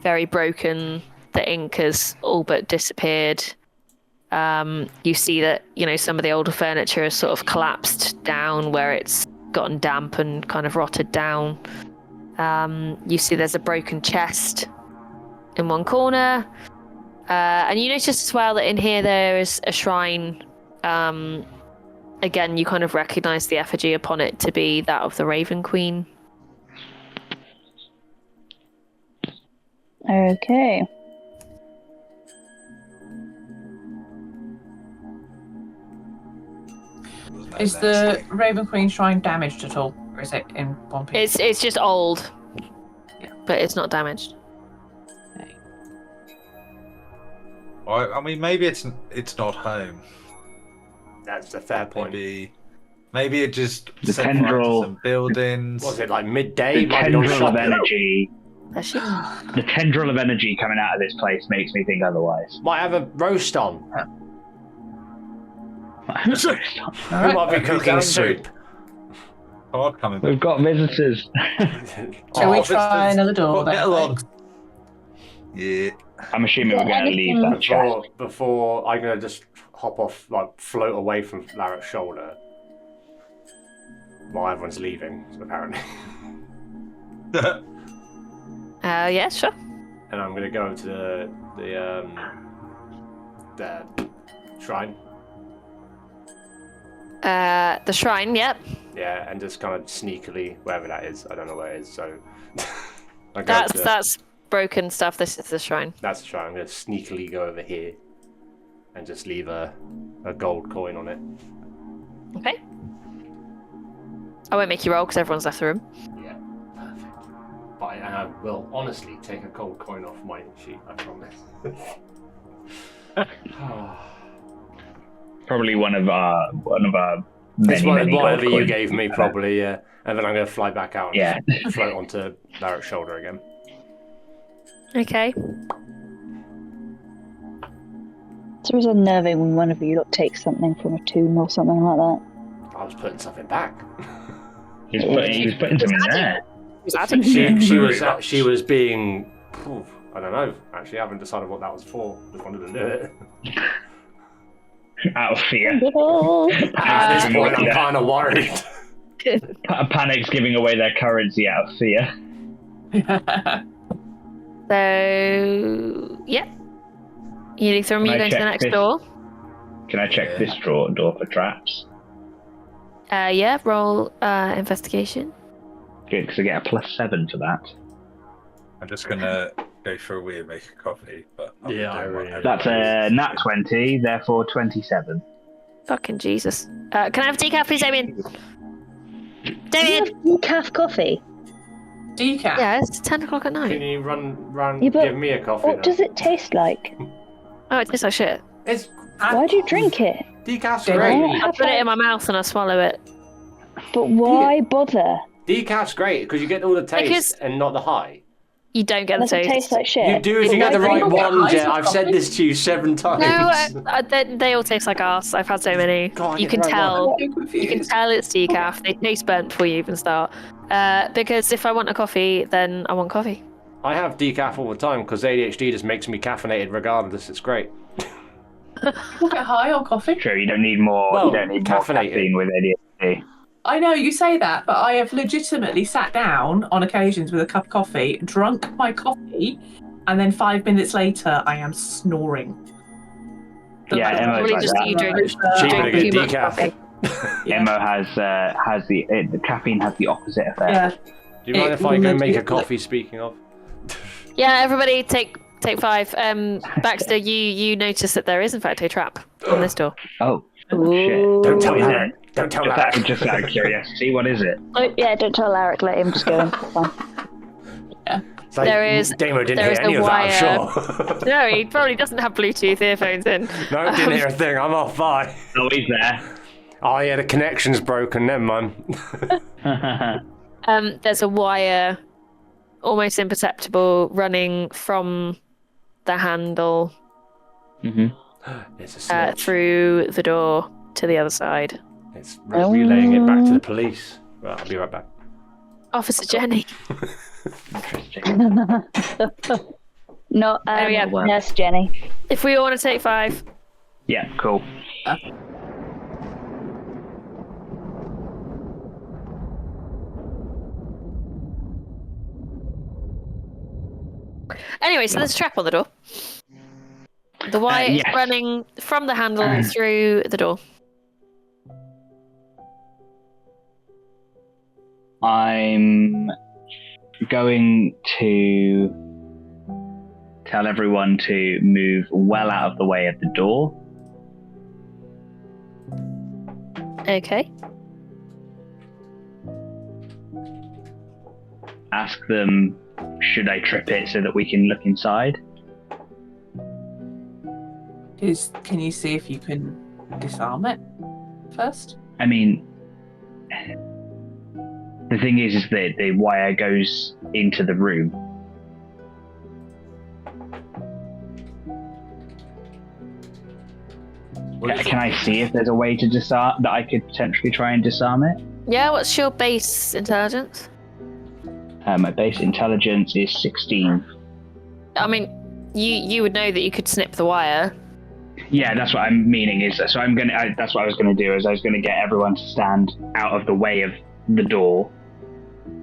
Speaker 6: very broken. The ink has all but disappeared. You see that, some of the older furniture has sort of collapsed down where it's gotten damp and kind of rotted down. You see there's a broken chest in one corner. And you notice as well that in here there is a shrine. Again, you kind of recognize the effigy upon it to be that of the Raven Queen.
Speaker 9: Okay.
Speaker 3: Is the Raven Queen shrine damaged at all, or is it in one piece?
Speaker 6: It's just old,
Speaker 3: Yeah.
Speaker 6: but it's not damaged.
Speaker 4: Well, I mean, maybe it's not home.
Speaker 5: That's a fair point.
Speaker 4: Maybe it just
Speaker 2: The
Speaker 4: set fire to
Speaker 2: tendril-
Speaker 4: some buildings.
Speaker 5: Was it like midday?
Speaker 2: The
Speaker 5: Might be on
Speaker 2: tendril of
Speaker 5: shopping.
Speaker 2: energy.
Speaker 6: Does she?
Speaker 2: The tendril of energy coming out of this place makes me think otherwise.
Speaker 5: Might have a roast on.
Speaker 3: All
Speaker 5: Who
Speaker 3: right.
Speaker 5: might be cooking
Speaker 4: Andrew.
Speaker 5: soup?
Speaker 4: Oh, coming.
Speaker 2: We've got visitors.
Speaker 3: Shall we
Speaker 4: Oh,
Speaker 3: try
Speaker 4: visitors.
Speaker 3: another door?
Speaker 4: Get
Speaker 3: then?
Speaker 4: along. Yeah.
Speaker 2: I'm assuming we're going to leave that chest.
Speaker 5: Before I'm gonna just hop off, like float away from Larrick's shoulder while everyone's leaving, apparently.
Speaker 6: Yeah, sure.
Speaker 5: And I'm gonna go to the shrine.
Speaker 6: The shrine, yep.
Speaker 5: Yeah, and just kind of sneakily, wherever that is, I don't know where it is. So I go
Speaker 6: That's broken stuff. This is the shrine.
Speaker 5: That's the shrine. I'm gonna sneakily go over here and just leave a gold coin on it.
Speaker 6: Okay. I won't make you roll because everyone's left the room.
Speaker 5: Yeah, perfect. But I will honestly take a gold coin off my sheet. I promise.
Speaker 2: Probably one of our
Speaker 5: It's
Speaker 2: many
Speaker 5: whatever
Speaker 2: gold
Speaker 5: you
Speaker 2: coins.
Speaker 5: gave me, probably, yeah. And then I'm going to fly back out and
Speaker 2: Yeah.
Speaker 5: just float onto Larrick's shoulder again.
Speaker 6: Okay.
Speaker 9: It's always unnerving when one of you lot takes something from a tomb or something like that.
Speaker 5: I was putting something back.
Speaker 2: He was putting something there.
Speaker 5: She was being. I don't know. Actually, I haven't decided what that was for. Just wanted to do it.
Speaker 2: Out of fear.
Speaker 5: At this point, I'm kind of worried.
Speaker 2: Panic's giving away their currency out of fear.
Speaker 6: So, yeah. You from me going to the next door?
Speaker 2: Can I check this door for traps?
Speaker 6: Yeah, roll investigation.
Speaker 2: Good, because I get a +7 for that.
Speaker 4: I'm just gonna go for a wee and make a coffee, but
Speaker 2: that's a nat 20, therefore 27.
Speaker 6: Fucking Jesus. Can I have decaf, please, Damien? Damien!
Speaker 9: Decaf coffee?
Speaker 3: Decaf?
Speaker 6: Yeah, it's 10 o'clock at night.
Speaker 5: Can you run,
Speaker 9: Yeah, but
Speaker 5: give me a coffee?
Speaker 9: What does it taste like?
Speaker 6: Oh, it tastes like shit.
Speaker 5: It's
Speaker 9: Why do you drink it?
Speaker 5: decaf's great.
Speaker 6: I put it in my mouth and I swallow it.
Speaker 9: But why bother?
Speaker 5: Decaf's great because you get all the taste and not the high.
Speaker 6: You don't get the
Speaker 9: Does it
Speaker 6: taste.
Speaker 9: taste like shit?
Speaker 5: You do if you get the right one, Jet. I've said this to you 7 times.
Speaker 6: No, they all taste like arse. I've had so many.
Speaker 5: God,
Speaker 6: You can tell.
Speaker 3: I'm
Speaker 6: You can tell it's decaf. They taste burnt before you even start. Because if I want a coffee, then I want coffee.
Speaker 5: I have decaf all the time because ADHD just makes me caffeinated regardless. It's great.
Speaker 3: You get high on coffee.
Speaker 2: True, you don't need more.
Speaker 5: Well,
Speaker 2: you don't need more caffeine with ADHD.
Speaker 3: I know you say that, but I have legitimately sat down on occasions with a cup of coffee, drunk my coffee, and then 5 minutes later I am snoring.
Speaker 2: Yeah, Emma's like that.
Speaker 5: Cheaper to get decaf.
Speaker 2: Emma has the caffeine has the opposite effect.
Speaker 3: Yeah.
Speaker 5: Do you mind if I go make a coffee? Speaking of.
Speaker 6: Yeah, everybody take 5. Baxter, you notice that there is in fact a trap on this door.
Speaker 2: Oh shit!
Speaker 5: Don't tell Larry. Don't tell Larry.
Speaker 2: Just out of curiosity, what is it?
Speaker 9: Oh, yeah, don't tell Alaric, let him just go in. Fine.
Speaker 3: Yeah.
Speaker 5: It's like,
Speaker 6: There is-
Speaker 5: Damo didn't
Speaker 6: there
Speaker 5: hear
Speaker 6: is
Speaker 5: any
Speaker 6: a
Speaker 5: of that, I'm sure.
Speaker 6: No, he probably doesn't have Bluetooth earphones in.
Speaker 5: No, didn't hear a thing. I'm off. Bye.
Speaker 2: Oh, he's there.
Speaker 5: Oh yeah, the connection's broken. Never mind.
Speaker 6: There's a wire, almost imperceptible, running from the handle
Speaker 5: It's a snitch.
Speaker 6: through the door to the other side.
Speaker 5: It's relaying it back to the police. Well, I'll be right back.
Speaker 6: Officer Jenny.
Speaker 2: Interesting.
Speaker 9: Not
Speaker 6: There we go.
Speaker 9: Nurse Jenny.
Speaker 6: If we all want to take 5.
Speaker 2: Yeah, cool.
Speaker 6: Anyway, so there's a trap on the door. The wire is
Speaker 2: yes.
Speaker 6: running from the handle through the door.
Speaker 2: I'm going to tell everyone to move well out of the way of the door.
Speaker 6: Okay.
Speaker 2: Ask them, should I trip it so that we can look inside?
Speaker 3: Can you see if you can disarm it first?
Speaker 2: I mean, the thing is that the wire goes into the room. Can I see if there's a way to disarm that I could potentially try and disarm it?
Speaker 6: Yeah, what's your base intelligence?
Speaker 2: My base intelligence is 16.
Speaker 6: I mean, you would know that you could snip the wire.
Speaker 2: Yeah, that's what I'm meaning. Is so that's what I was gonna do. Is I was gonna get everyone to stand out of the way of the door,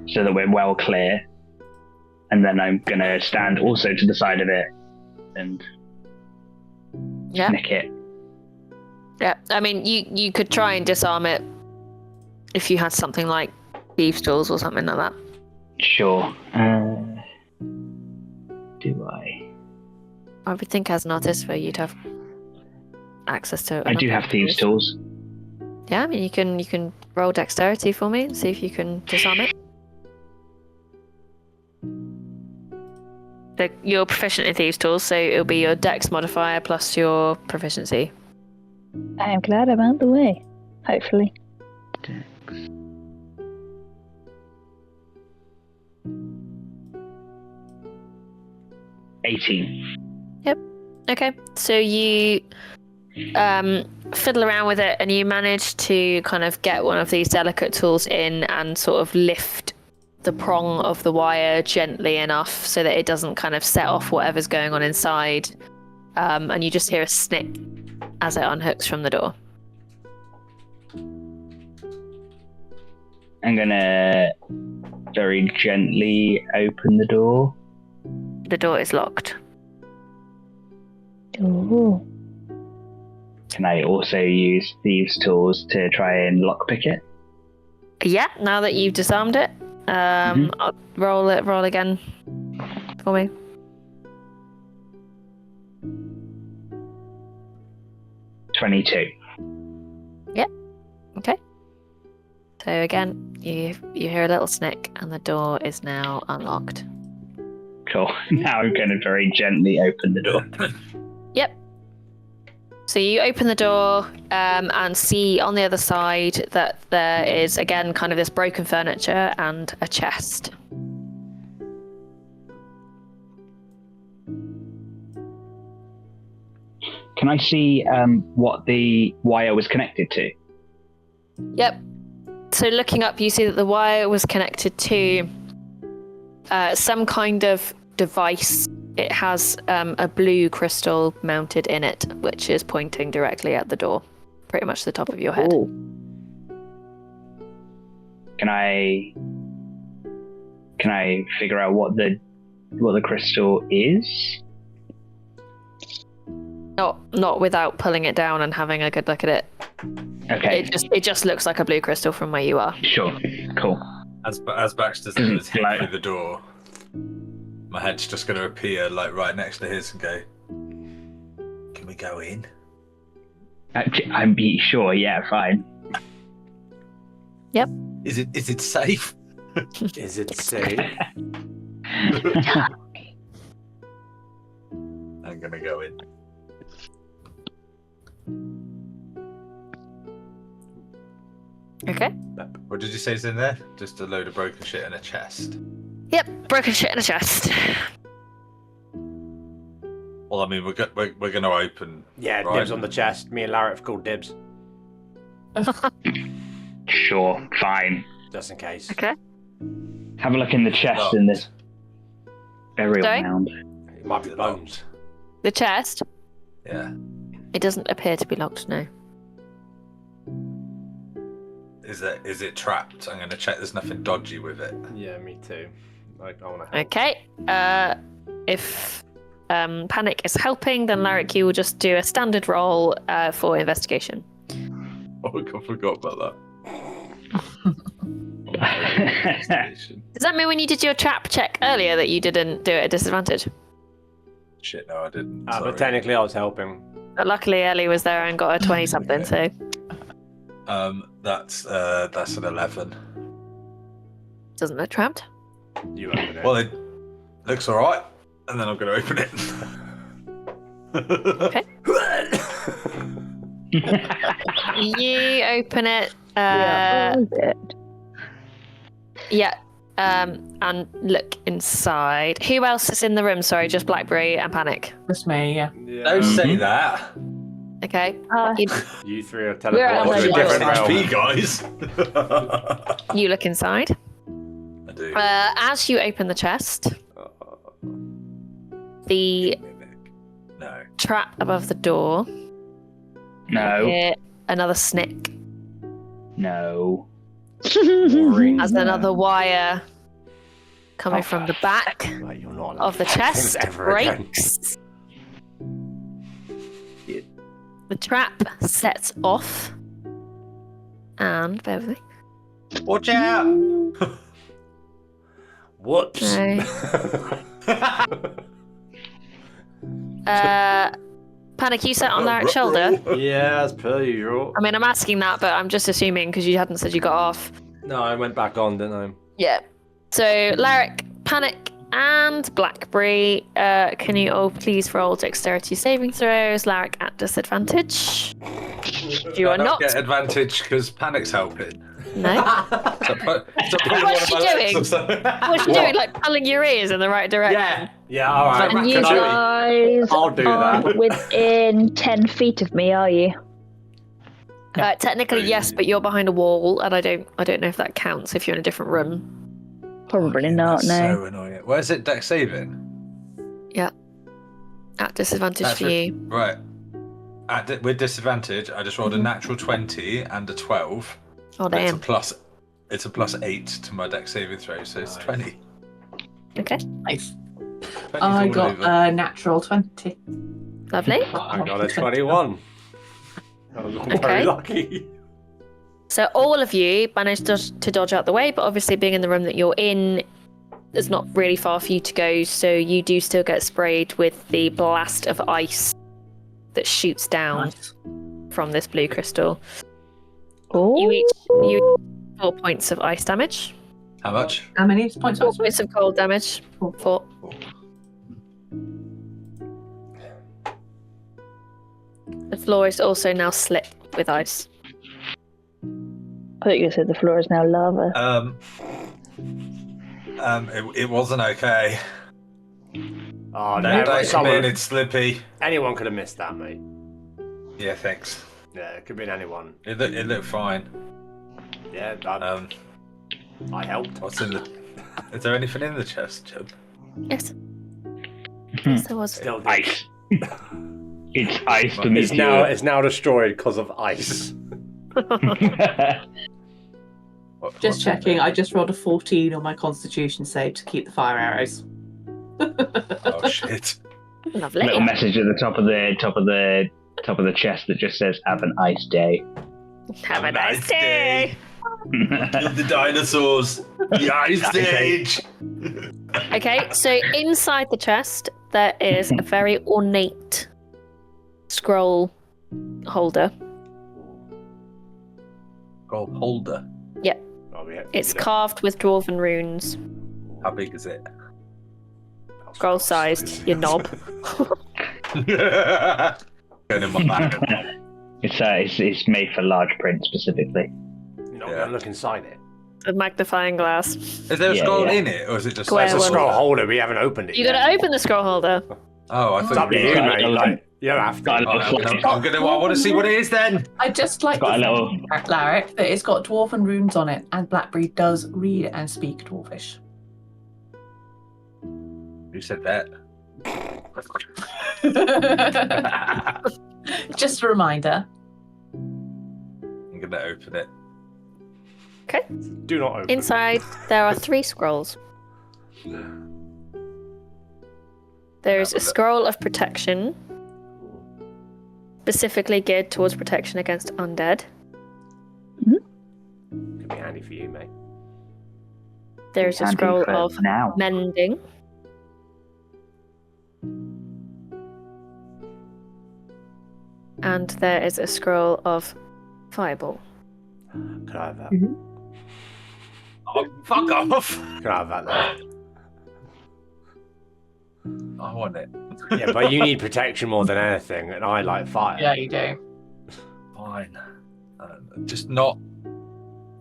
Speaker 2: so that we're well clear, and then I'm gonna stand also to the side of it and nick it.
Speaker 6: Yeah, I mean, you could try and disarm it if you had something like thieves' tools or something like that.
Speaker 2: Sure. Do I?
Speaker 6: I would think as an artist, for you'd have access to.
Speaker 2: I do have thieves' tools.
Speaker 6: Yeah, I mean, you can roll dexterity for me and see if you can disarm it. You're proficient in thieves' tools, so it'll be your dex modifier plus your proficiency.
Speaker 9: I am glad I'm out the way. Hopefully.
Speaker 2: Dex. $18.
Speaker 6: Yep. Okay. So you fiddle around with it and you manage to kind of get one of these delicate tools in and sort of lift the prong of the wire gently enough so that it doesn't kind of set off whatever's going on inside. And you just hear a snick as it unhooks from the door.
Speaker 2: I'm gonna very gently open the door.
Speaker 6: The door is locked.
Speaker 9: Ooh.
Speaker 2: Can I also use thieves' tools to try and lockpick it?
Speaker 6: Yeah, now that you've disarmed it, I'll roll again for me.
Speaker 2: $22.
Speaker 6: Yep. Okay. So again, you hear a little snick, and the door is now unlocked.
Speaker 2: Cool. Now I'm going to very gently open the door.
Speaker 6: Yep. So you open the door and see on the other side that there is again kind of this broken furniture and a chest.
Speaker 2: Can I see what the wire was connected to?
Speaker 6: Yep. So looking up, you see that the wire was connected to some kind of device. It has a blue crystal mounted in it, which is pointing directly at the door, pretty much the top of your head.
Speaker 9: Ooh.
Speaker 2: Can I figure out what the crystal is?
Speaker 6: Not without pulling it down and having a good look at it.
Speaker 2: Okay.
Speaker 6: It just looks like a blue crystal from where you are.
Speaker 2: Sure. Cool.
Speaker 4: As Baxter's head through the door, my head's just going to appear like right next to his and go, "Can we go in?"
Speaker 2: I'm be sure. Yeah, fine.
Speaker 6: Yep.
Speaker 4: Is it safe?
Speaker 5: Is it safe?
Speaker 4: I'm going to go in.
Speaker 6: Okay.
Speaker 4: What did you say is in there? Just a load of broken shit in a chest.
Speaker 6: Yep, broken shit in a chest.
Speaker 4: Well, I mean, we're going to open.
Speaker 5: Yeah,
Speaker 4: right?
Speaker 5: dibs on the chest. Me and Larry have called dibs.
Speaker 2: Sure, fine.
Speaker 5: Just in case.
Speaker 6: Okay.
Speaker 2: Have a look in the chest in this burial
Speaker 6: Sorry?
Speaker 2: mound.
Speaker 5: It might be the bones.
Speaker 6: The chest?
Speaker 4: Yeah.
Speaker 6: It doesn't appear to be locked, no.
Speaker 4: Is it trapped? I'm going to check there's nothing dodgy with it.
Speaker 8: Yeah, me too. I want to help.
Speaker 6: Okay. If Panic is helping, then Larrick, you will just do a standard roll for investigation.
Speaker 4: Oh, I forgot about that.
Speaker 6: Does that mean when you did your trap check earlier that you didn't do it at disadvantage?
Speaker 4: Shit, no, I didn't.
Speaker 5: But technically I was helping.
Speaker 6: But luckily Ellie was there and got a 20-something, so...
Speaker 4: That's an 11.
Speaker 6: Doesn't look trapped.
Speaker 5: You open it.
Speaker 4: Well, it looks alright, and then I'm going to open it.
Speaker 6: Okay. You open it.
Speaker 9: Yeah, what was it?
Speaker 6: Yeah. And look inside. Who else is in the room? Sorry, just Blackberry and Panic.
Speaker 3: Just me, yeah.
Speaker 4: Don't say that.
Speaker 6: Okay.
Speaker 5: You three are
Speaker 9: We're outside
Speaker 5: teleported to a
Speaker 9: the
Speaker 5: different realm.
Speaker 4: HP, guys.
Speaker 6: You look inside.
Speaker 4: I do.
Speaker 6: As you open the chest, the
Speaker 4: No.
Speaker 6: trap above the door.
Speaker 2: No.
Speaker 6: Hear another snick
Speaker 2: No.
Speaker 6: as another wire coming from the back
Speaker 5: Right, you're not
Speaker 6: of the chest
Speaker 5: ever again.
Speaker 6: breaks. The trap sets off. And bear with me.
Speaker 4: Watch out!
Speaker 5: Whoops.
Speaker 6: Panic, you sat on Larrick's shoulder.
Speaker 8: Yeah, as per usual.
Speaker 6: I mean, I'm asking that, but I'm just assuming because you hadn't said you got off.
Speaker 8: No, I went back on, didn't I?
Speaker 6: Yeah. So, Larrick, Panic, and Blackberry, can you all please roll dexterity saving throws? Larrick at disadvantage. You are
Speaker 4: I don't
Speaker 6: not.
Speaker 4: get advantage because Panic's helping.
Speaker 6: No. What's she doing? What's she doing? Like pulling your ears in the right direction?
Speaker 5: Yeah, alright.
Speaker 9: And you guys
Speaker 5: I'll do
Speaker 9: aren't
Speaker 5: that.
Speaker 9: within 10 feet of me, are you?
Speaker 6: Technically, yes, but you're behind a wall, and I don't know if that counts if you're in a different room.
Speaker 9: Probably not,
Speaker 4: That's
Speaker 9: no.
Speaker 4: so annoying. Where's it deck saving?
Speaker 6: Yeah. At disadvantage
Speaker 4: That's
Speaker 6: for you.
Speaker 4: Right. With disadvantage, I just rolled a natural 20 and a 12.
Speaker 6: Oh,
Speaker 4: It's a
Speaker 6: damn.
Speaker 4: plus. It's a +8 to my deck saving throw, so it's 20.
Speaker 6: Okay.
Speaker 3: Nice.
Speaker 4: 20's
Speaker 3: I
Speaker 4: all
Speaker 3: got
Speaker 4: over.
Speaker 3: a natural 20.
Speaker 6: Lovely.
Speaker 8: I got a 21. I was
Speaker 6: Okay.
Speaker 8: very lucky.
Speaker 6: So all of you managed to dodge out the way, but obviously being in the room that you're in, there's not really far for you to go, so you do still get sprayed with the blast of ice that shoots down
Speaker 3: Nice.
Speaker 6: from this blue crystal.
Speaker 9: Oh,
Speaker 6: You each 4 points of ice damage,
Speaker 4: How much?
Speaker 3: How many points?
Speaker 6: 4 points of cold damage. 4. The floor is also now slit with ice.
Speaker 9: I thought you said the floor is now lava.
Speaker 4: It wasn't okay.
Speaker 5: Oh,
Speaker 4: Don't
Speaker 5: no.
Speaker 4: come in, it's slippy.
Speaker 5: Anyone could have missed that, mate.
Speaker 4: Yeah, thanks.
Speaker 5: Yeah, it could have been anyone.
Speaker 4: It looked fine.
Speaker 5: Yeah, I helped.
Speaker 4: What's in the? Is there anything in the chest, Jib?
Speaker 6: Yes. Yes, there was.
Speaker 5: Still
Speaker 2: Ice. It's ice to me.
Speaker 5: It's now destroyed because of ice.
Speaker 3: Just checking. I just rolled a 14 on my Constitution save to keep the fire arrows.
Speaker 4: Oh shit!
Speaker 6: Lovely.
Speaker 2: Little message at the top of the chest that just says "Have an ice day."
Speaker 6: Have a nice day.
Speaker 4: Kill the dinosaurs. The ice age.
Speaker 6: Okay, so inside the chest there is a very ornate scroll holder.
Speaker 4: Gold holder.
Speaker 5: Oh, yeah.
Speaker 6: It's carved with dwarven runes.
Speaker 4: How big is it?
Speaker 6: Scroll sized, you knob.
Speaker 4: Going in my back.
Speaker 2: It's made for large print specifically.
Speaker 5: You're not going to look inside it.
Speaker 6: A magnifying glass.
Speaker 4: Is there a
Speaker 2: Yeah,
Speaker 4: scroll
Speaker 2: yeah.
Speaker 4: in it, or is it just
Speaker 6: Square
Speaker 5: It's a
Speaker 6: one.
Speaker 5: scroll holder. We haven't opened it
Speaker 6: You
Speaker 5: yet.
Speaker 6: gotta open the scroll holder.
Speaker 4: Oh, I
Speaker 5: It's
Speaker 4: thought
Speaker 5: up to you,
Speaker 2: Got a
Speaker 5: mate.
Speaker 2: little-
Speaker 5: Like, you don't have
Speaker 2: got a
Speaker 5: to.
Speaker 2: little flip.
Speaker 4: I want to see what it is then.
Speaker 3: I just like
Speaker 2: Got a
Speaker 3: the
Speaker 2: little-
Speaker 3: fact, Larrick, that it's got dwarven runes on it, and Blackberry does read and speak dwarfish.
Speaker 4: Who said that?
Speaker 3: Just a reminder.
Speaker 4: I'm gonna open it.
Speaker 5: Do not open.
Speaker 6: Inside there are 3 scrolls. There is a scroll of protection, specifically geared towards protection against undead.
Speaker 5: Could be handy for you, mate.
Speaker 6: There is a
Speaker 2: Handy
Speaker 6: scroll
Speaker 2: for
Speaker 6: of
Speaker 2: now.
Speaker 6: mending. And there is a scroll of fireball.
Speaker 5: Could I have that?
Speaker 4: Oh, fuck off!
Speaker 5: Could I have that there?
Speaker 4: I want it.
Speaker 5: Yeah, but you need protection more than anything, and I like fire.
Speaker 3: Yeah, you do.
Speaker 4: Fine. Just not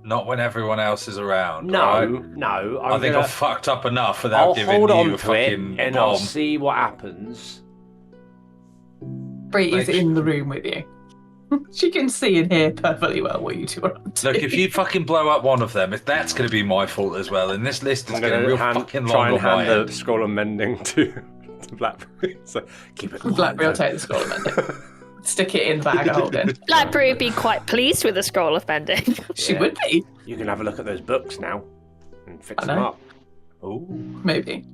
Speaker 4: when everyone else is around.
Speaker 5: No,
Speaker 4: alright?
Speaker 5: no.
Speaker 4: I think I've fucked up enough without
Speaker 5: I'll
Speaker 4: giving
Speaker 5: hold
Speaker 4: you
Speaker 5: on
Speaker 4: a
Speaker 5: to it,
Speaker 4: fucking
Speaker 5: and I'll
Speaker 4: bomb.
Speaker 5: see what happens.
Speaker 3: Bree is in the room with you. She can see and hear perfectly well what you two are up to.
Speaker 4: Look, if you fucking blow up one of them, if that's going to be my fault as well, and this list is
Speaker 5: I'm
Speaker 4: getting
Speaker 5: going
Speaker 4: real
Speaker 5: to
Speaker 4: fucking
Speaker 5: try
Speaker 4: long
Speaker 5: and
Speaker 4: on my
Speaker 5: hand
Speaker 4: end.
Speaker 5: the scroll of mending to Blackberry. So keep it quiet.
Speaker 3: Blackberry will take the scroll of mending. Stick it in the bag and hold it.
Speaker 6: Blackberry would be quite pleased with the scroll of mending.
Speaker 3: She
Speaker 5: Yeah.
Speaker 3: would be,
Speaker 5: You can have a look at those books now and fix
Speaker 3: I
Speaker 5: them
Speaker 3: know.
Speaker 5: up.
Speaker 4: Ooh.
Speaker 3: maybe.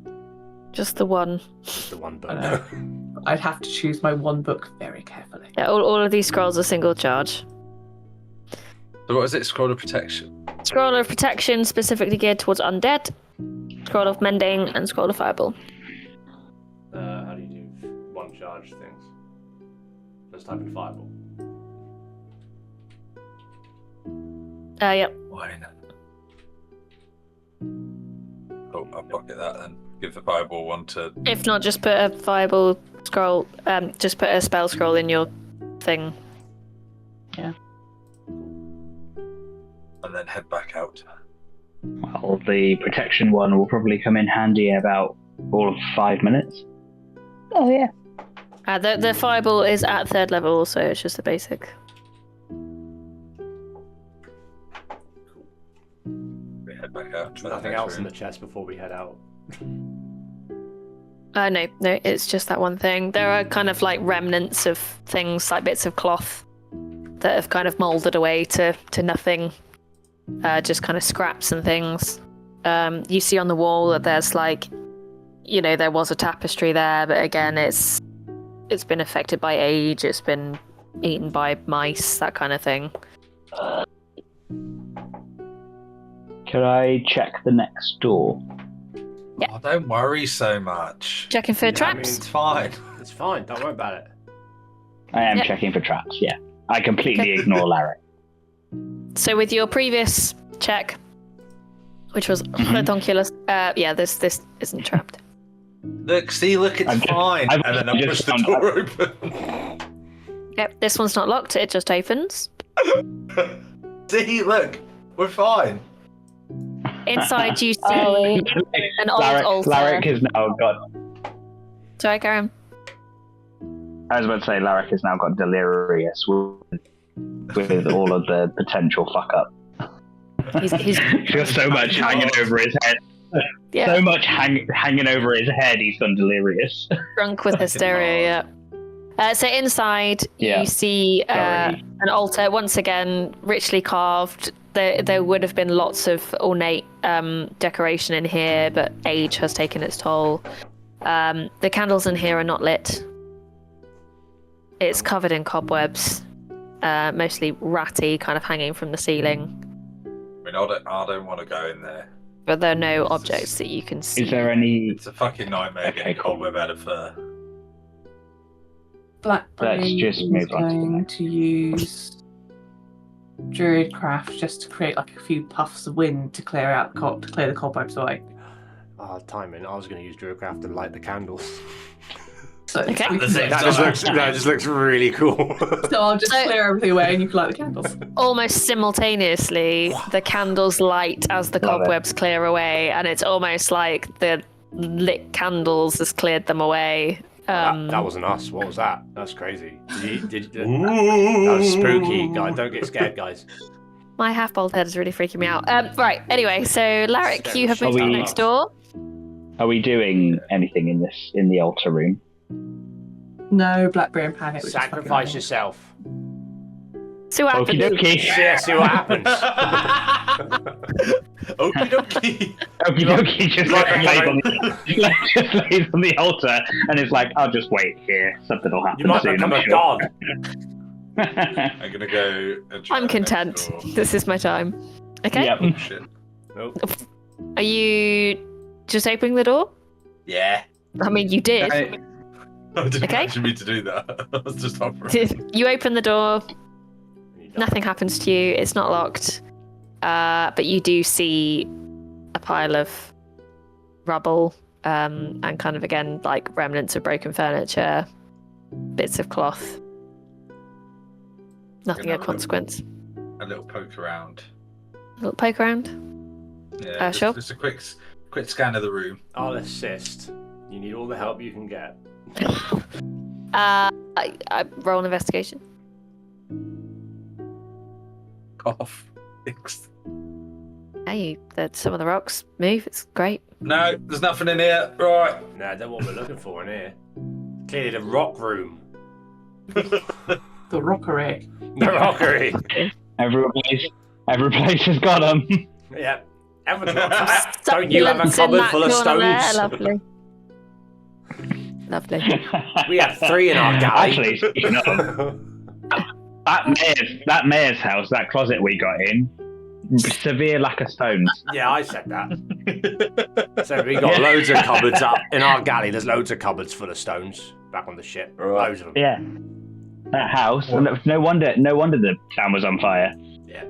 Speaker 6: Just the one.
Speaker 5: Just the one book.
Speaker 3: I know. I'd have to choose my one book very carefully.
Speaker 6: Yeah, all of these scrolls are single charge.
Speaker 4: So what is it? Scroll of protection.
Speaker 6: Scroll of protection specifically geared towards undead. Scroll of mending and scroll of fireball.
Speaker 5: How do you do one charge things? Let's type in fireball.
Speaker 6: Yep.
Speaker 4: Fine. Oh, I'll pocket that then. Give the fireball one to.
Speaker 6: If not, just put a fireball scroll. Just put a spell scroll in your thing.
Speaker 4: And then head back out.
Speaker 2: Well, the protection one will probably come in handy in about all of 5 minutes.
Speaker 9: Oh, yeah.
Speaker 6: The fireball is at 3rd level, so it's just a basic.
Speaker 4: head back out.
Speaker 5: There's nothing else in the chest before we head out.
Speaker 6: No, it's just that one thing. There are kind of like remnants of things, like bits of cloth that have kind of molded away to nothing. Just kind of scraps and things. You see on the wall that there's like, there was a tapestry there, but again, it's been affected by age. It's been eaten by mice, that kind of thing.
Speaker 2: Could I check the next door?
Speaker 6: Yeah.
Speaker 4: Oh, don't worry so much.
Speaker 6: Checking for
Speaker 5: I mean,
Speaker 6: traps.
Speaker 4: It's fine.
Speaker 5: It's fine. Don't worry about it.
Speaker 2: I am
Speaker 6: Yep.
Speaker 2: checking for traps, yeah. I completely ignore Larry.
Speaker 6: So with your previous check, which was redonkulous, this isn't trapped.
Speaker 4: Look, it's fine. And then I push the door open.
Speaker 6: Yep, this one's not locked. It just opens.
Speaker 4: See, look, we're fine.
Speaker 6: Inside, you see an old altar.
Speaker 2: Larrick has now got.
Speaker 6: Sorry, Karen.
Speaker 2: I was about to say, Larrick has now got delirious with all of the potential fuck up.
Speaker 6: He's
Speaker 2: Just so much hanging over his head.
Speaker 6: Yeah.
Speaker 2: So much hanging over his head, he's gone delirious.
Speaker 6: drunk with hysteria. Yeah. So inside,
Speaker 2: Yeah.
Speaker 6: you see
Speaker 2: Sorry.
Speaker 6: an altar once again, richly carved. There would have been lots of ornate decoration in here, but age has taken its toll. The candles in here are not lit. It's covered in cobwebs, mostly ratty, kind of hanging from the ceiling.
Speaker 4: I mean, I don't want to go in there.
Speaker 6: But there are no objects that you can see.
Speaker 2: Is there any?
Speaker 4: It's a fucking nightmare getting a cobweb out of fur.
Speaker 3: Blackberry
Speaker 2: Let's just
Speaker 3: is
Speaker 2: move on to the
Speaker 3: going
Speaker 2: next.
Speaker 3: to use Druidcraft just to create like a few puffs of wind to clear the cobwebs away.
Speaker 5: Timing. I was going to use Druidcraft to light the candles.
Speaker 3: So
Speaker 6: Okay.
Speaker 3: we can-
Speaker 5: That just looks really cool.
Speaker 3: So I'll just
Speaker 6: So-
Speaker 3: clear everything away and you can light the candles.
Speaker 6: Almost simultaneously, the candles light as the
Speaker 2: Love it.
Speaker 6: cobwebs clear away, and it's almost like the lit candles has cleared them away.
Speaker 5: That wasn't us. What was that? That's crazy. That was spooky. Guys, don't get scared, guys.
Speaker 6: My half bald head is really freaking me out. Right. Anyway, so Larrick, you have moved
Speaker 2: Are
Speaker 6: to the
Speaker 2: we-
Speaker 6: next door.
Speaker 2: Are we doing anything in the altar room?
Speaker 3: No, Blackberry and Panic. we just
Speaker 5: Sacrifice
Speaker 3: fucking-
Speaker 5: yourself.
Speaker 6: See what
Speaker 2: Okie
Speaker 6: happens.
Speaker 2: dokie.
Speaker 5: See what happens.
Speaker 4: Okie dokie.
Speaker 2: Okie dokie. Just lays on the altar and it's like, I'll just wait here. Something will happen
Speaker 5: You might
Speaker 2: soon.
Speaker 5: become
Speaker 2: I'm
Speaker 5: a
Speaker 2: sure.
Speaker 5: god.
Speaker 4: I'm gonna go and try
Speaker 6: I'm
Speaker 4: the
Speaker 6: content.
Speaker 4: next door.
Speaker 6: This is my time. Okay.
Speaker 2: Yep.
Speaker 4: Oh, shit.
Speaker 5: Nope.
Speaker 6: Are you just opening the door?
Speaker 4: Yeah.
Speaker 6: I mean, you did.
Speaker 2: I-
Speaker 4: I didn't
Speaker 6: Okay.
Speaker 4: actually mean to do that. I was just hovering.
Speaker 6: You open the door. Nothing happens to you. It's not locked. But you do see a pile of rubble and kind of, again, like remnants of broken furniture, bits of cloth. Nothing of consequence.
Speaker 4: A little poke around.
Speaker 6: A little poke around.
Speaker 4: Yeah.
Speaker 6: Sure.
Speaker 4: Just a quick scan of the room.
Speaker 5: I'll assist. You need all the help you can get.
Speaker 6: I roll an investigation.
Speaker 4: Cough. Fixed.
Speaker 6: Hey, some of the rocks move. It's great.
Speaker 4: No, there's nothing in here. Right.
Speaker 5: No, that's what we're looking for in here. Clearly the rock room.
Speaker 3: The rockery.
Speaker 5: The rockery.
Speaker 2: Every place has got them.
Speaker 5: Yeah. Don't you have a
Speaker 6: Succulents in
Speaker 5: cupboard
Speaker 6: that
Speaker 5: full of
Speaker 6: corner there.
Speaker 5: stones?
Speaker 6: Lovely. Lovely.
Speaker 5: We have 3 in our galley.
Speaker 2: Actually, speaking of, that mayor's house, that closet we got in, severe lack of stones.
Speaker 5: Yeah, I said that. So we got loads of cupboards up in our galley. There's loads of cupboards full of stones back on the ship.
Speaker 4: Right.
Speaker 5: Loads of them.
Speaker 2: Yeah, that house. No wonder the town was on fire.
Speaker 5: Yeah.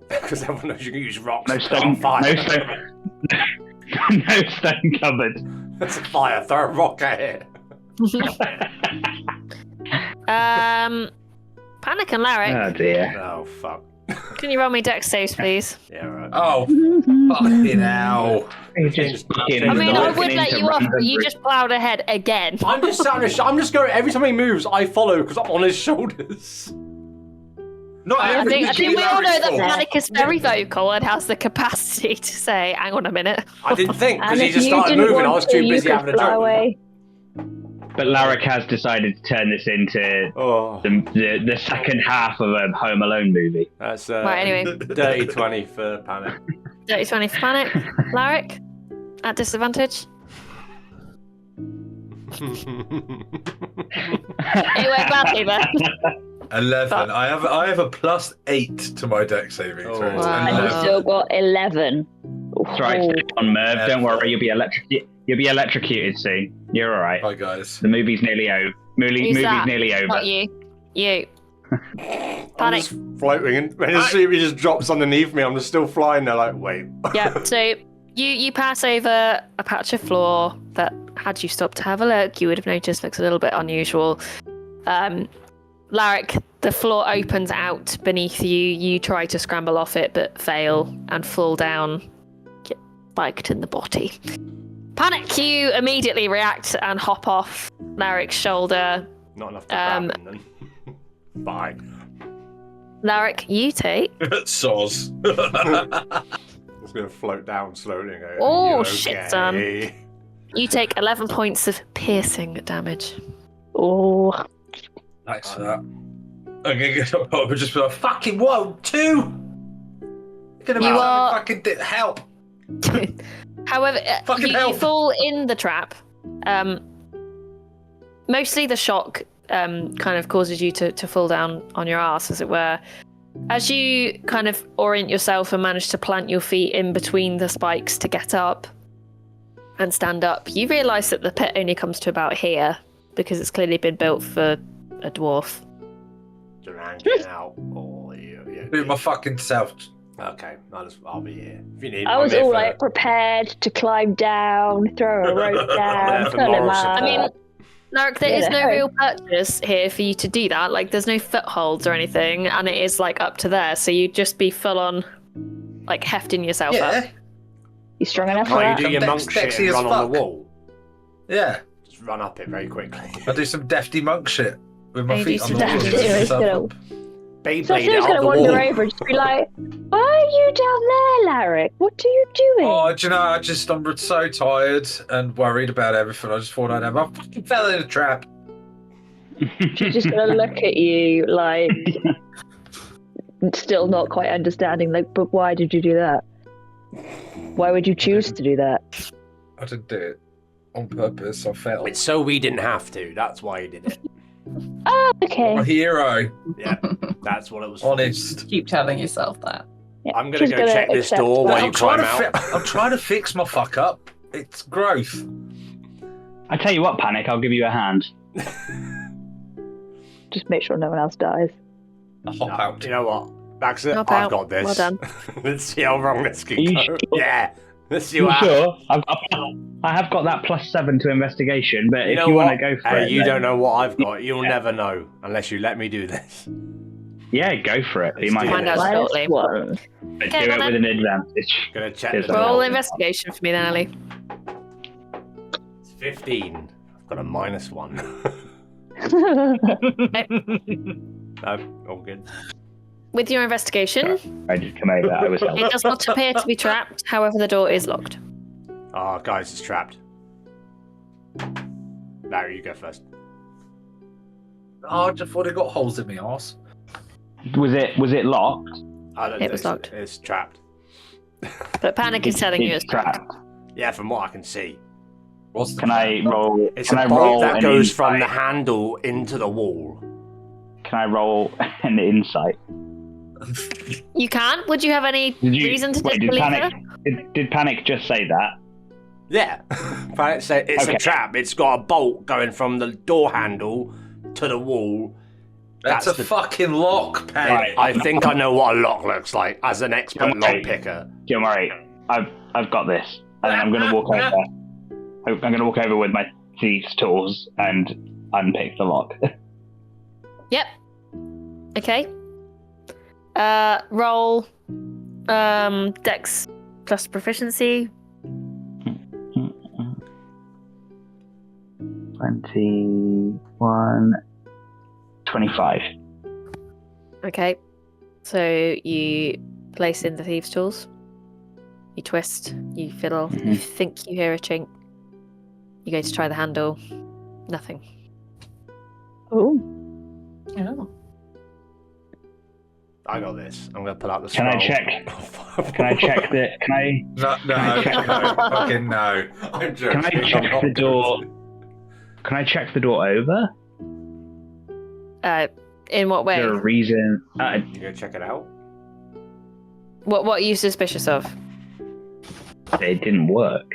Speaker 5: Because everyone knows you can use rocks
Speaker 2: No
Speaker 5: to put
Speaker 2: stone.
Speaker 5: on fire.
Speaker 2: No stone. No stone cupboard.
Speaker 5: That's a fire. Throw a rock at it.
Speaker 6: Panic and Larry,
Speaker 2: Oh dear.
Speaker 5: Oh fuck.
Speaker 6: can you roll me dex saves, please?
Speaker 5: Yeah, right.
Speaker 4: Oh, fucking hell.
Speaker 2: He's just fucking
Speaker 6: I mean, I would
Speaker 2: walking
Speaker 6: let
Speaker 2: into
Speaker 6: you off, but
Speaker 2: random
Speaker 6: you just ploughed ahead again.
Speaker 5: I'm just sat on his I'm just going every time he moves, I follow because I'm on his shoulders.
Speaker 4: Not
Speaker 6: I
Speaker 4: every
Speaker 6: think we all know that
Speaker 4: fault.
Speaker 6: Panic is very vocal and has the capacity to say, "Hang on a minute."
Speaker 5: I didn't think because
Speaker 9: And
Speaker 5: he
Speaker 9: if
Speaker 5: just
Speaker 9: you
Speaker 5: started
Speaker 9: didn't
Speaker 5: moving. I
Speaker 9: want
Speaker 5: was
Speaker 9: to,
Speaker 5: too
Speaker 9: you
Speaker 5: busy
Speaker 9: could
Speaker 5: having a
Speaker 9: fly
Speaker 5: joke.
Speaker 9: away.
Speaker 2: But Larrick has decided to turn this into
Speaker 5: Oh,
Speaker 2: the second half of a Home Alone movie.
Speaker 5: that's
Speaker 6: Right, anyway.
Speaker 5: dirty 20 for Panic.
Speaker 6: Dirty 20 for Panic. Larrick, at disadvantage. It went badly then.
Speaker 4: 11. I have a +8 to my deck saving throw.
Speaker 5: Oh.
Speaker 6: Wow.
Speaker 9: And you've still got 11.
Speaker 2: That's right, stay on Merv. Don't worry, you'll be electrocuted soon. You're all right.
Speaker 4: Bye, guys.
Speaker 2: The movie's nearly over.
Speaker 6: Who's
Speaker 2: Movie's
Speaker 6: that?
Speaker 2: nearly over.
Speaker 6: Not you. You.
Speaker 5: I'm
Speaker 6: Panic.
Speaker 5: just floating, and when the super just drops underneath me, I'm just still flying there. Like, wait.
Speaker 6: Yeah, so you pass over a patch of floor that, had you stopped to have a look, you would have noticed looks a little bit unusual. Larrick, the floor opens out beneath you. You try to scramble off it, but fail and fall down, get spiked in the body. Panic, you immediately react and hop off Larrick's shoulder.
Speaker 5: Not enough to grab him then. Bye.
Speaker 6: Larrick, you take.
Speaker 4: Soz.
Speaker 5: It's going to float down slowly. And go,
Speaker 6: Oh,
Speaker 5: "You
Speaker 6: shit,
Speaker 5: okay?"
Speaker 6: son. You take 11 points of piercing damage.
Speaker 9: Oh,
Speaker 4: Thanks for that. I'm gonna get up and just be like, fucking whoa, 2! Gonna
Speaker 6: You are-
Speaker 4: fucking help.
Speaker 6: However,
Speaker 4: Fucking
Speaker 6: you
Speaker 4: help.
Speaker 6: fall in the trap. Mostly the shock kind of causes you to fall down on your ass, as it were. As you kind of orient yourself and manage to plant your feet in between the spikes to get up and stand up, you realise that the pit only comes to about here, because it's clearly been built for a dwarf.
Speaker 5: Duran, get out. Oh, you.
Speaker 4: Do my fucking self.
Speaker 5: Okay, I'll be here. If you need
Speaker 9: I
Speaker 5: me,
Speaker 9: was
Speaker 5: I'm here
Speaker 9: all
Speaker 5: for-
Speaker 9: like prepared to climb down, throw a rope down,
Speaker 5: for
Speaker 9: pull him
Speaker 5: moral
Speaker 9: out.
Speaker 5: support.
Speaker 6: I mean, Narek, there is no
Speaker 9: Yeah.
Speaker 6: real purchase here for you to do that. Like, there's no footholds or anything, and it is like up to there. So you'd just be full on, like, hefting yourself up.
Speaker 9: You strong enough for
Speaker 5: Can't
Speaker 9: that?
Speaker 5: you do your
Speaker 4: I'm
Speaker 5: monk shit
Speaker 4: dexy
Speaker 5: and
Speaker 4: as
Speaker 5: run on the
Speaker 4: fuck.
Speaker 5: wall?
Speaker 4: Yeah.
Speaker 5: Just run up it very quickly.
Speaker 4: I do some defty monk shit with my
Speaker 6: Hey,
Speaker 4: feet
Speaker 6: do
Speaker 4: on the
Speaker 6: some
Speaker 4: wall.
Speaker 6: defty
Speaker 4: and lift
Speaker 9: shit.
Speaker 4: myself up.
Speaker 5: Beyblade
Speaker 9: So
Speaker 5: it
Speaker 9: Sue's
Speaker 5: up
Speaker 9: gonna
Speaker 5: the
Speaker 9: wander
Speaker 5: wall.
Speaker 9: over and just be like, "Why are you down there, Larrick? What are you doing?"
Speaker 4: Oh, do you know, I'm so tired and worried about everything. I just thought I'd have. I fucking fell in a trap.
Speaker 9: She's just gonna look at you like, still not quite understanding. Like, but why did you do that? Why would you choose to do that?
Speaker 4: I didn't do it on purpose. I fell.
Speaker 5: It's so we didn't have to. That's why he did it.
Speaker 9: Oh,
Speaker 4: I'm a
Speaker 9: okay.
Speaker 4: hero.
Speaker 5: Yeah, that's what it was for.
Speaker 4: Honest.
Speaker 3: Keep telling yourself that.
Speaker 9: Yeah,
Speaker 5: I'm gonna
Speaker 9: she's
Speaker 5: go check this
Speaker 9: accept
Speaker 5: door
Speaker 9: that.
Speaker 5: while you climb out.
Speaker 4: I'm trying to fix my fuck up. It's growth.
Speaker 2: I tell you what, Panic, I'll give you a hand.
Speaker 9: Just make sure no one else dies.
Speaker 4: I hop out.
Speaker 5: You know what? That's it.
Speaker 6: Hop
Speaker 5: I've
Speaker 6: out.
Speaker 5: got this.
Speaker 6: Well done.
Speaker 5: Let's see how wrong this can
Speaker 2: Are you
Speaker 5: go.
Speaker 2: sure?
Speaker 5: Yeah. Let's see
Speaker 2: You
Speaker 5: what happens.
Speaker 2: sure? I have got that +7 to investigation, but
Speaker 5: You
Speaker 2: if
Speaker 5: know
Speaker 2: you want
Speaker 5: what?
Speaker 2: to go for
Speaker 5: Hey,
Speaker 2: it,
Speaker 5: you
Speaker 2: then-
Speaker 5: don't know what I've got. You'll never know unless you let me do this.
Speaker 2: Yeah, go for it. Be
Speaker 5: Let's
Speaker 2: my
Speaker 5: do
Speaker 6: Find
Speaker 5: this.
Speaker 6: out shortly.
Speaker 9: One.
Speaker 2: But
Speaker 6: Okay,
Speaker 2: do
Speaker 6: well
Speaker 2: it with
Speaker 6: then.
Speaker 2: an advantage.
Speaker 5: Gonna check
Speaker 2: Here's
Speaker 5: the
Speaker 2: the
Speaker 6: Roll
Speaker 2: roll.
Speaker 6: investigation for me then, Ellie.
Speaker 5: It's 15. I've got a -1. No, all good.
Speaker 6: With your investigation,
Speaker 2: I just come over. I was
Speaker 6: it does not appear to be trapped. However, the door is locked.
Speaker 5: Oh, guys, it's trapped. Larry, you go first.
Speaker 4: Oh, I just thought it got holes in my arse.
Speaker 2: Was it locked?
Speaker 5: I don't
Speaker 6: It
Speaker 5: think
Speaker 6: was
Speaker 5: so.
Speaker 6: locked.
Speaker 5: It's trapped.
Speaker 6: But Panic is telling you it's trapped.
Speaker 5: Yeah, from what I can see.
Speaker 4: What's the
Speaker 2: Can I roll?
Speaker 5: It's
Speaker 2: Can
Speaker 5: a
Speaker 2: I
Speaker 5: bolt
Speaker 2: roll
Speaker 5: that
Speaker 2: an
Speaker 5: goes from the
Speaker 2: insight?
Speaker 5: handle into the wall.
Speaker 2: Can I roll an insight?
Speaker 6: You can? Would you have any reason to
Speaker 2: Did
Speaker 6: disbelieve
Speaker 2: Panic?
Speaker 6: her?
Speaker 2: Did Panic just say that?
Speaker 5: Yeah. Panic said it's
Speaker 2: Okay.
Speaker 5: a trap. It's got a bolt going from the door handle to the wall.
Speaker 4: That's a
Speaker 5: the-
Speaker 4: fucking lock, Panic.
Speaker 5: I think I know what a lock looks like as an expert
Speaker 2: Don't
Speaker 5: lock
Speaker 2: worry.
Speaker 5: picker.
Speaker 2: Don't worry, I've got this, and I'm gonna walk over. I'm gonna walk over with my thieves' tools and unpick the lock.
Speaker 6: Yep. Okay. Roll Dex plus proficiency.
Speaker 2: 21, 25.
Speaker 6: Okay. So you place in the thieves' tools. You twist, you fiddle, you think you hear a chink. You go to try the handle. Nothing.
Speaker 9: Oh.
Speaker 5: I got this. I'm going to pull out the
Speaker 2: Can
Speaker 5: scroll.
Speaker 2: I check? Can I check the? Can I?
Speaker 4: No, fucking no.
Speaker 8: I'm
Speaker 2: Can
Speaker 8: joking.
Speaker 2: I check the door? Can I check the door over?
Speaker 6: In what
Speaker 2: Is
Speaker 6: way?
Speaker 2: there a reason?
Speaker 5: You go check it out?
Speaker 6: What are you suspicious of?
Speaker 2: It didn't work.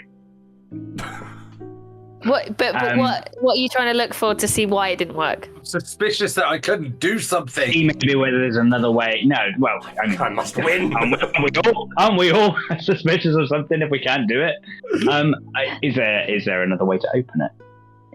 Speaker 6: What are you trying to look for to see why it didn't work?
Speaker 4: Suspicious that I couldn't do something.
Speaker 2: See maybe whether there's another way. No, well, I mean,
Speaker 5: I must win.
Speaker 2: aren't we all suspicious of something if we can't do it? Is there another way to open it?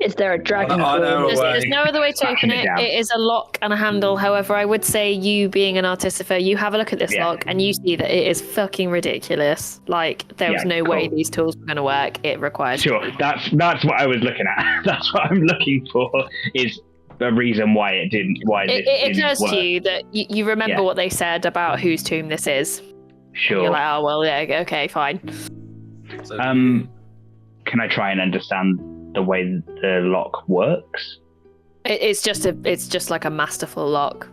Speaker 9: Is there a dragon?
Speaker 4: I know.
Speaker 6: There's no other way to
Speaker 2: Smashing
Speaker 6: open
Speaker 2: it
Speaker 6: it.
Speaker 2: down.
Speaker 6: It is a lock and a handle. However, I would say you being an artificer, you have a look at this
Speaker 2: Yeah.
Speaker 6: lock and you see that it is fucking ridiculous. Like, there was
Speaker 2: Yeah,
Speaker 6: no way
Speaker 2: cool.
Speaker 6: these tools were going to work. It requires...
Speaker 2: Sure, that's what I was looking at. That's what I'm looking for. Is the reason why it didn't. Why
Speaker 6: It
Speaker 2: didn't
Speaker 6: occurs
Speaker 2: work.
Speaker 6: to you that you remember
Speaker 2: Yeah.
Speaker 6: what they said about whose tomb this is.
Speaker 2: Sure.
Speaker 6: You're like, oh, well, yeah, okay, fine.
Speaker 4: So,
Speaker 2: Can I try and understand the way the lock works?
Speaker 6: It's just like a masterful lock.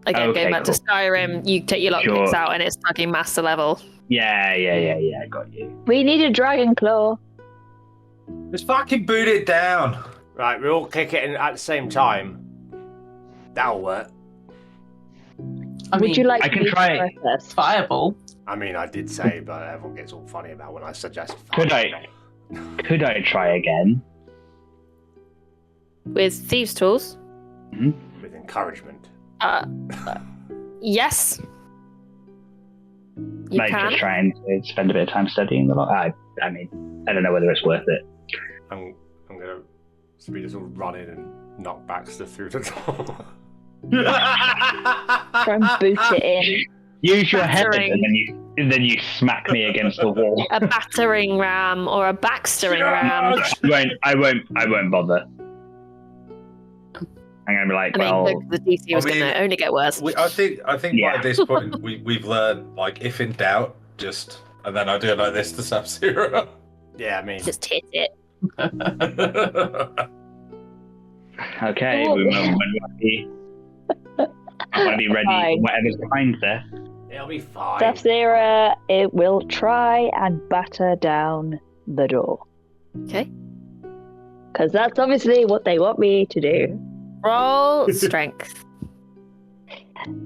Speaker 6: Again,
Speaker 2: Okay,
Speaker 6: going back to
Speaker 2: cool.
Speaker 6: Skyrim, you take your lockpicks
Speaker 2: Sure.
Speaker 6: out and it's fucking master level.
Speaker 2: Yeah. I got you.
Speaker 9: We need a dragon claw.
Speaker 4: just fucking boot it down.
Speaker 5: Right, we all kick it in at the same time. That'll work.
Speaker 9: Would you like
Speaker 2: I
Speaker 9: to
Speaker 2: can
Speaker 9: be
Speaker 2: try it.
Speaker 9: first?
Speaker 3: Viable.
Speaker 5: I mean, I did say, but everyone gets all funny about when I suggest.
Speaker 2: Could I try again?
Speaker 6: With thieves' tools?
Speaker 5: With encouragement.
Speaker 6: Yes. You
Speaker 2: Like
Speaker 6: can.
Speaker 2: just trying to spend a bit of time studying the lock. I mean, I don't know whether it's worth it.
Speaker 5: I'm gonna. So we just all run in and knock Baxter through the door.
Speaker 9: Try and boot it in.
Speaker 2: Use your head
Speaker 6: Battering.
Speaker 2: and then you smack me against the wall.
Speaker 6: A battering ram or a backstering ram.
Speaker 2: I won't bother. I'm gonna be like,
Speaker 6: I mean,
Speaker 2: well,
Speaker 6: the DC was going to only get worse.
Speaker 4: I think
Speaker 2: Yeah.
Speaker 4: by this point we've learned, like, if in doubt, just, and then I do it like this to Sub-Zero.
Speaker 5: Yeah, I mean,
Speaker 6: Just hit it.
Speaker 2: okay,
Speaker 9: Oh.
Speaker 2: we want to be ready
Speaker 9: Fine.
Speaker 2: for whatever's behind there.
Speaker 5: it'll be fine.
Speaker 9: Safira, it will try and batter down the door.
Speaker 6: Okay.
Speaker 9: Because that's obviously what they want me to do.
Speaker 6: Roll strength.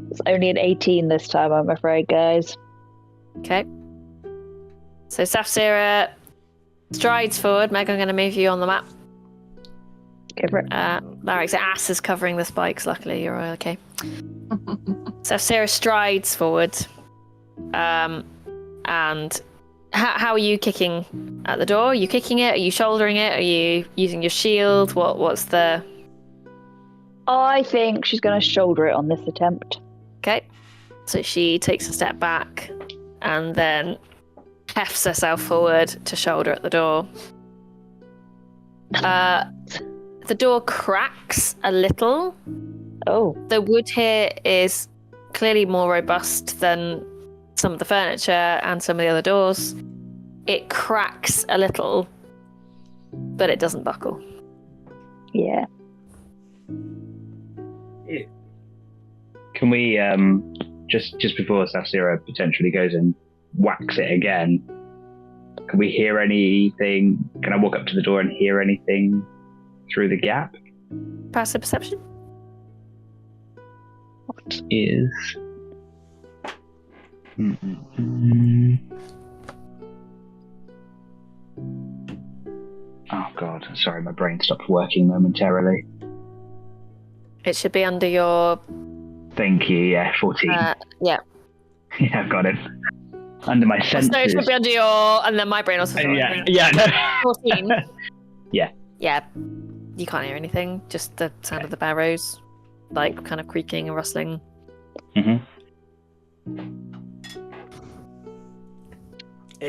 Speaker 9: It's only an 18 this time, I'm afraid, guys.
Speaker 6: Okay. So Safira strides forward. Meg, I'm going to move you on the map.
Speaker 9: Go for it.
Speaker 6: Larry's ass is covering the spikes. Luckily, you're all okay. Safira strides forward. And how are you kicking at the door? Are you kicking it? Are you shouldering it? Are you using your shield? What's the...
Speaker 9: I think she's going to shoulder it on this attempt.
Speaker 6: Okay. So she takes a step back and then hefts herself forward to shoulder at the door. The door cracks a little.
Speaker 9: Oh,
Speaker 6: The wood here is clearly more robust than some of the furniture and some of the other doors. It cracks a little, but it doesn't buckle.
Speaker 9: yeah.
Speaker 2: Can we just before Safira potentially goes and whacks it again? Can we hear anything? Can I walk up to the door and hear anything through the gap?
Speaker 6: Passive perception?
Speaker 2: What is? Oh God! Sorry, my brain stopped working momentarily.
Speaker 6: It should be under your...
Speaker 2: Thank you. Yeah, 14.
Speaker 6: yeah.
Speaker 2: Yeah, I've got it. Under my senses.
Speaker 6: So it should be under your... And then my brain also...
Speaker 2: Yeah. No.
Speaker 6: 14.
Speaker 2: Yeah.
Speaker 6: Yeah. You can't hear anything. Just the sound of the barrows. Like, kind of creaking and rustling.
Speaker 2: Mm-hmm.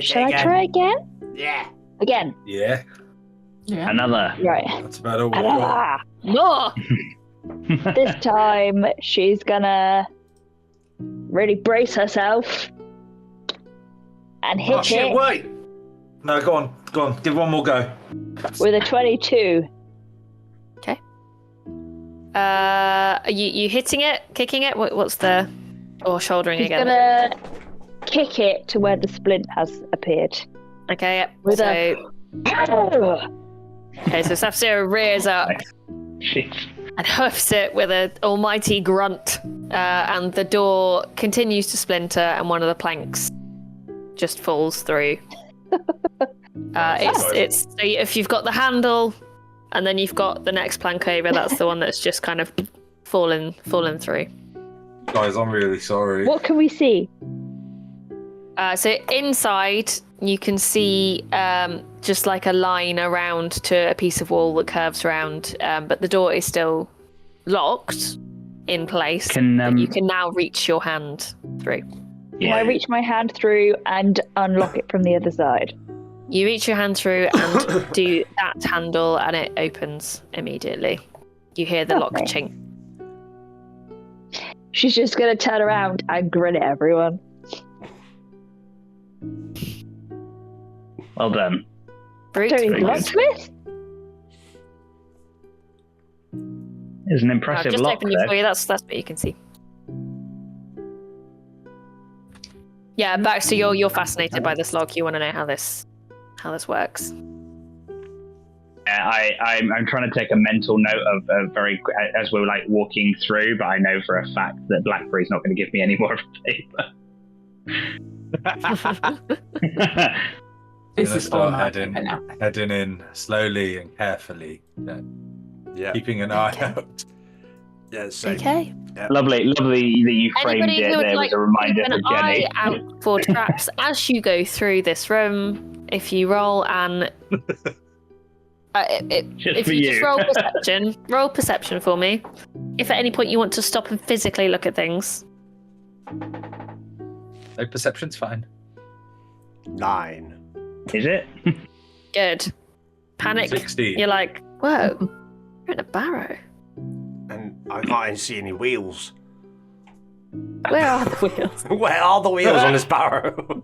Speaker 9: Shall I try again?
Speaker 5: Yeah.
Speaker 9: Again.
Speaker 4: Yeah,
Speaker 3: Yeah.
Speaker 2: Another.
Speaker 9: Right.
Speaker 4: that's about all we've got.
Speaker 9: Ah,
Speaker 6: No!
Speaker 9: this time she's gonna really brace herself and hit
Speaker 4: Oh shit!
Speaker 9: it
Speaker 4: Wait. No, go on. Give one more go.
Speaker 9: with a 22.
Speaker 6: Okay. Are you hitting it, kicking it? What's the... Or shouldering
Speaker 9: She's
Speaker 6: again?
Speaker 9: gonna kick it to where the splint has appeared.
Speaker 6: Okay, yep.
Speaker 9: With
Speaker 6: Okay, so Sub-Zero rears up
Speaker 2: Shit.
Speaker 6: and hoofs it with an almighty grunt, and the door continues to splinter, and one of the planks just falls through. It's so if you've got the handle, and then you've got the next plank over, that's the one that's just kind of fallen through.
Speaker 4: Guys, I'm really sorry.
Speaker 9: What can we see?
Speaker 6: So inside, you can see just like a line around to a piece of wall that curves around, but the door is still locked in place. But you can now reach your hand through.
Speaker 9: Can I reach my hand through and unlock it from the other side?
Speaker 6: You reach your hand through and do that handle, and it opens immediately. You hear the lock chink.
Speaker 9: She's just gonna turn around and grin at everyone.
Speaker 2: Well done.
Speaker 6: Brute.
Speaker 9: Tony Locksmith?
Speaker 2: It's an
Speaker 6: I've
Speaker 2: impressive
Speaker 6: just
Speaker 2: lock
Speaker 6: opened it
Speaker 2: there.
Speaker 6: for you. That's what you can see. Yeah, back. So you're fascinated by this log. You want to know how this works.
Speaker 2: I'm trying to take a mental note of as we're like walking through, but I know for a fact that Blackberry's not going to give me any more of the paper.
Speaker 3: This is
Speaker 4: start
Speaker 3: all
Speaker 4: heading in slowly and carefully.
Speaker 5: Yeah.
Speaker 4: Keeping an eye out.
Speaker 5: Yeah, same.
Speaker 6: Okay.
Speaker 5: Yeah.
Speaker 2: Lovely that you framed
Speaker 6: Anybody
Speaker 2: it
Speaker 6: who would
Speaker 2: there
Speaker 6: like
Speaker 2: as a reminder
Speaker 6: to keep
Speaker 2: for
Speaker 6: an
Speaker 2: Jenny.
Speaker 6: eye out for traps as you go through this room, if you roll an... if
Speaker 2: for
Speaker 6: you just
Speaker 2: you.
Speaker 6: roll perception for me. If at any point you want to stop and physically look at things.
Speaker 4: No, perception's fine.
Speaker 5: 9.
Speaker 2: Is it?
Speaker 6: Good. Panic.
Speaker 4: 16.
Speaker 6: You're like, whoa, you're in a barrow.
Speaker 5: And I can't see any wheels.
Speaker 6: Where are the wheels?
Speaker 5: Where are the wheels on this barrow?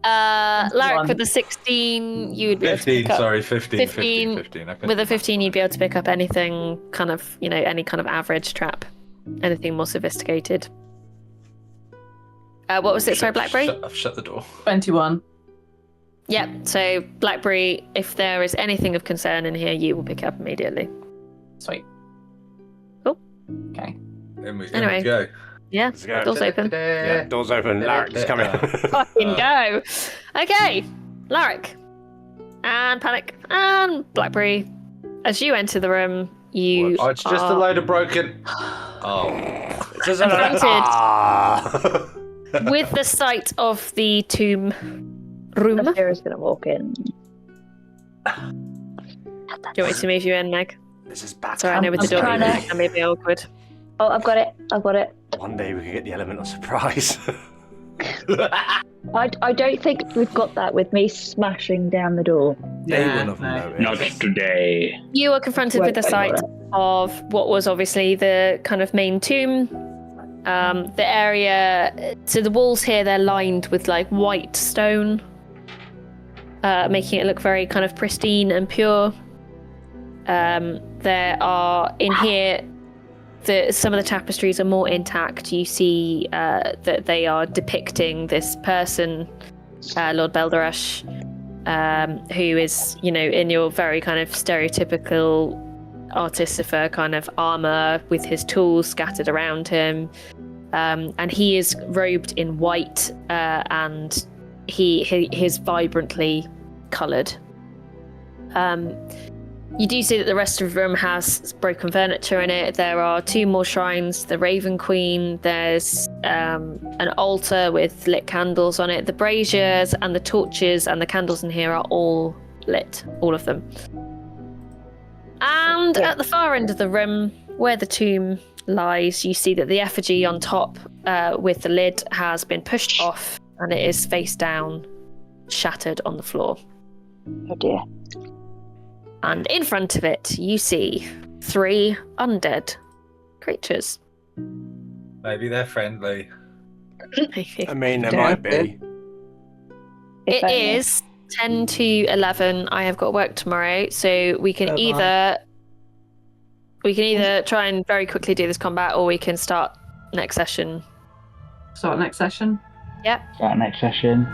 Speaker 6: Larrick, with the 16, you would be able to
Speaker 4: 15,
Speaker 6: pick up...
Speaker 4: sorry, 15.
Speaker 6: 15.
Speaker 4: 15. I couldn't
Speaker 6: With a
Speaker 4: do
Speaker 6: 15, you'd be able to pick up anything kind of, any kind of average trap. Anything more sophisticated. What was it? Sorry, Blackberry?
Speaker 4: I've shut the door.
Speaker 3: 21.
Speaker 6: Yep, so Blackberry, if there is anything of concern in here, you will pick it up immediately.
Speaker 3: Sweet.
Speaker 6: Cool.
Speaker 3: Okay.
Speaker 4: In we
Speaker 6: Anyway.
Speaker 4: go.
Speaker 6: Yeah,
Speaker 5: Let's go.
Speaker 6: door's open.
Speaker 5: Yeah, door's open. Larry's coming.
Speaker 6: Fucking go! Okay, Larrick. And Panic. And Blackberry. As you enter the room, you
Speaker 4: Oh, it's just a load of broken. Oh.
Speaker 5: It doesn't
Speaker 6: with the sight of the tomb room.
Speaker 9: Sarah's gonna walk in.
Speaker 6: Do you want me to move you in, Meg?
Speaker 5: This is bad.
Speaker 6: Sorry, I know with the door
Speaker 9: trying
Speaker 6: open,
Speaker 9: to-
Speaker 6: it can be a bit awkward.
Speaker 9: Oh, I've got it.
Speaker 5: One day we can get the element of surprise.
Speaker 9: I don't think we've got that with me smashing down the door.
Speaker 5: They wouldn't have noticed.
Speaker 2: Not today.
Speaker 6: You are confronted with the sight of what was obviously the kind of main tomb. The area, so the walls here, they're lined with like white stone, making it look very kind of pristine and pure. There are in here, some of the tapestries are more intact. You see that they are depicting this person, Lord Beldark, who is, in your very kind of stereotypical artificer kind of armor with his tools scattered around him. And he is robed in white, and he is vibrantly coloured. You do see that the rest of the room has broken furniture in it. There are 2 more shrines, the Raven Queen. There's an altar with lit candles on it. The braziers and the torches and the candles in here are all lit, all of them. And at the far end of the room, where the tomb lies, you see that the effigy on top with the lid has been pushed off, and it is face down, shattered on the floor.
Speaker 9: Oh dear.
Speaker 6: And in front of it, you see 3 undead creatures.
Speaker 4: Maybe they're friendly.
Speaker 5: I mean, there might be.
Speaker 6: It is 10 to 11. I have got work tomorrow, so we can either try and very quickly do this combat, or we can start next session.
Speaker 3: Start next session?
Speaker 6: Yep.
Speaker 2: Start next session.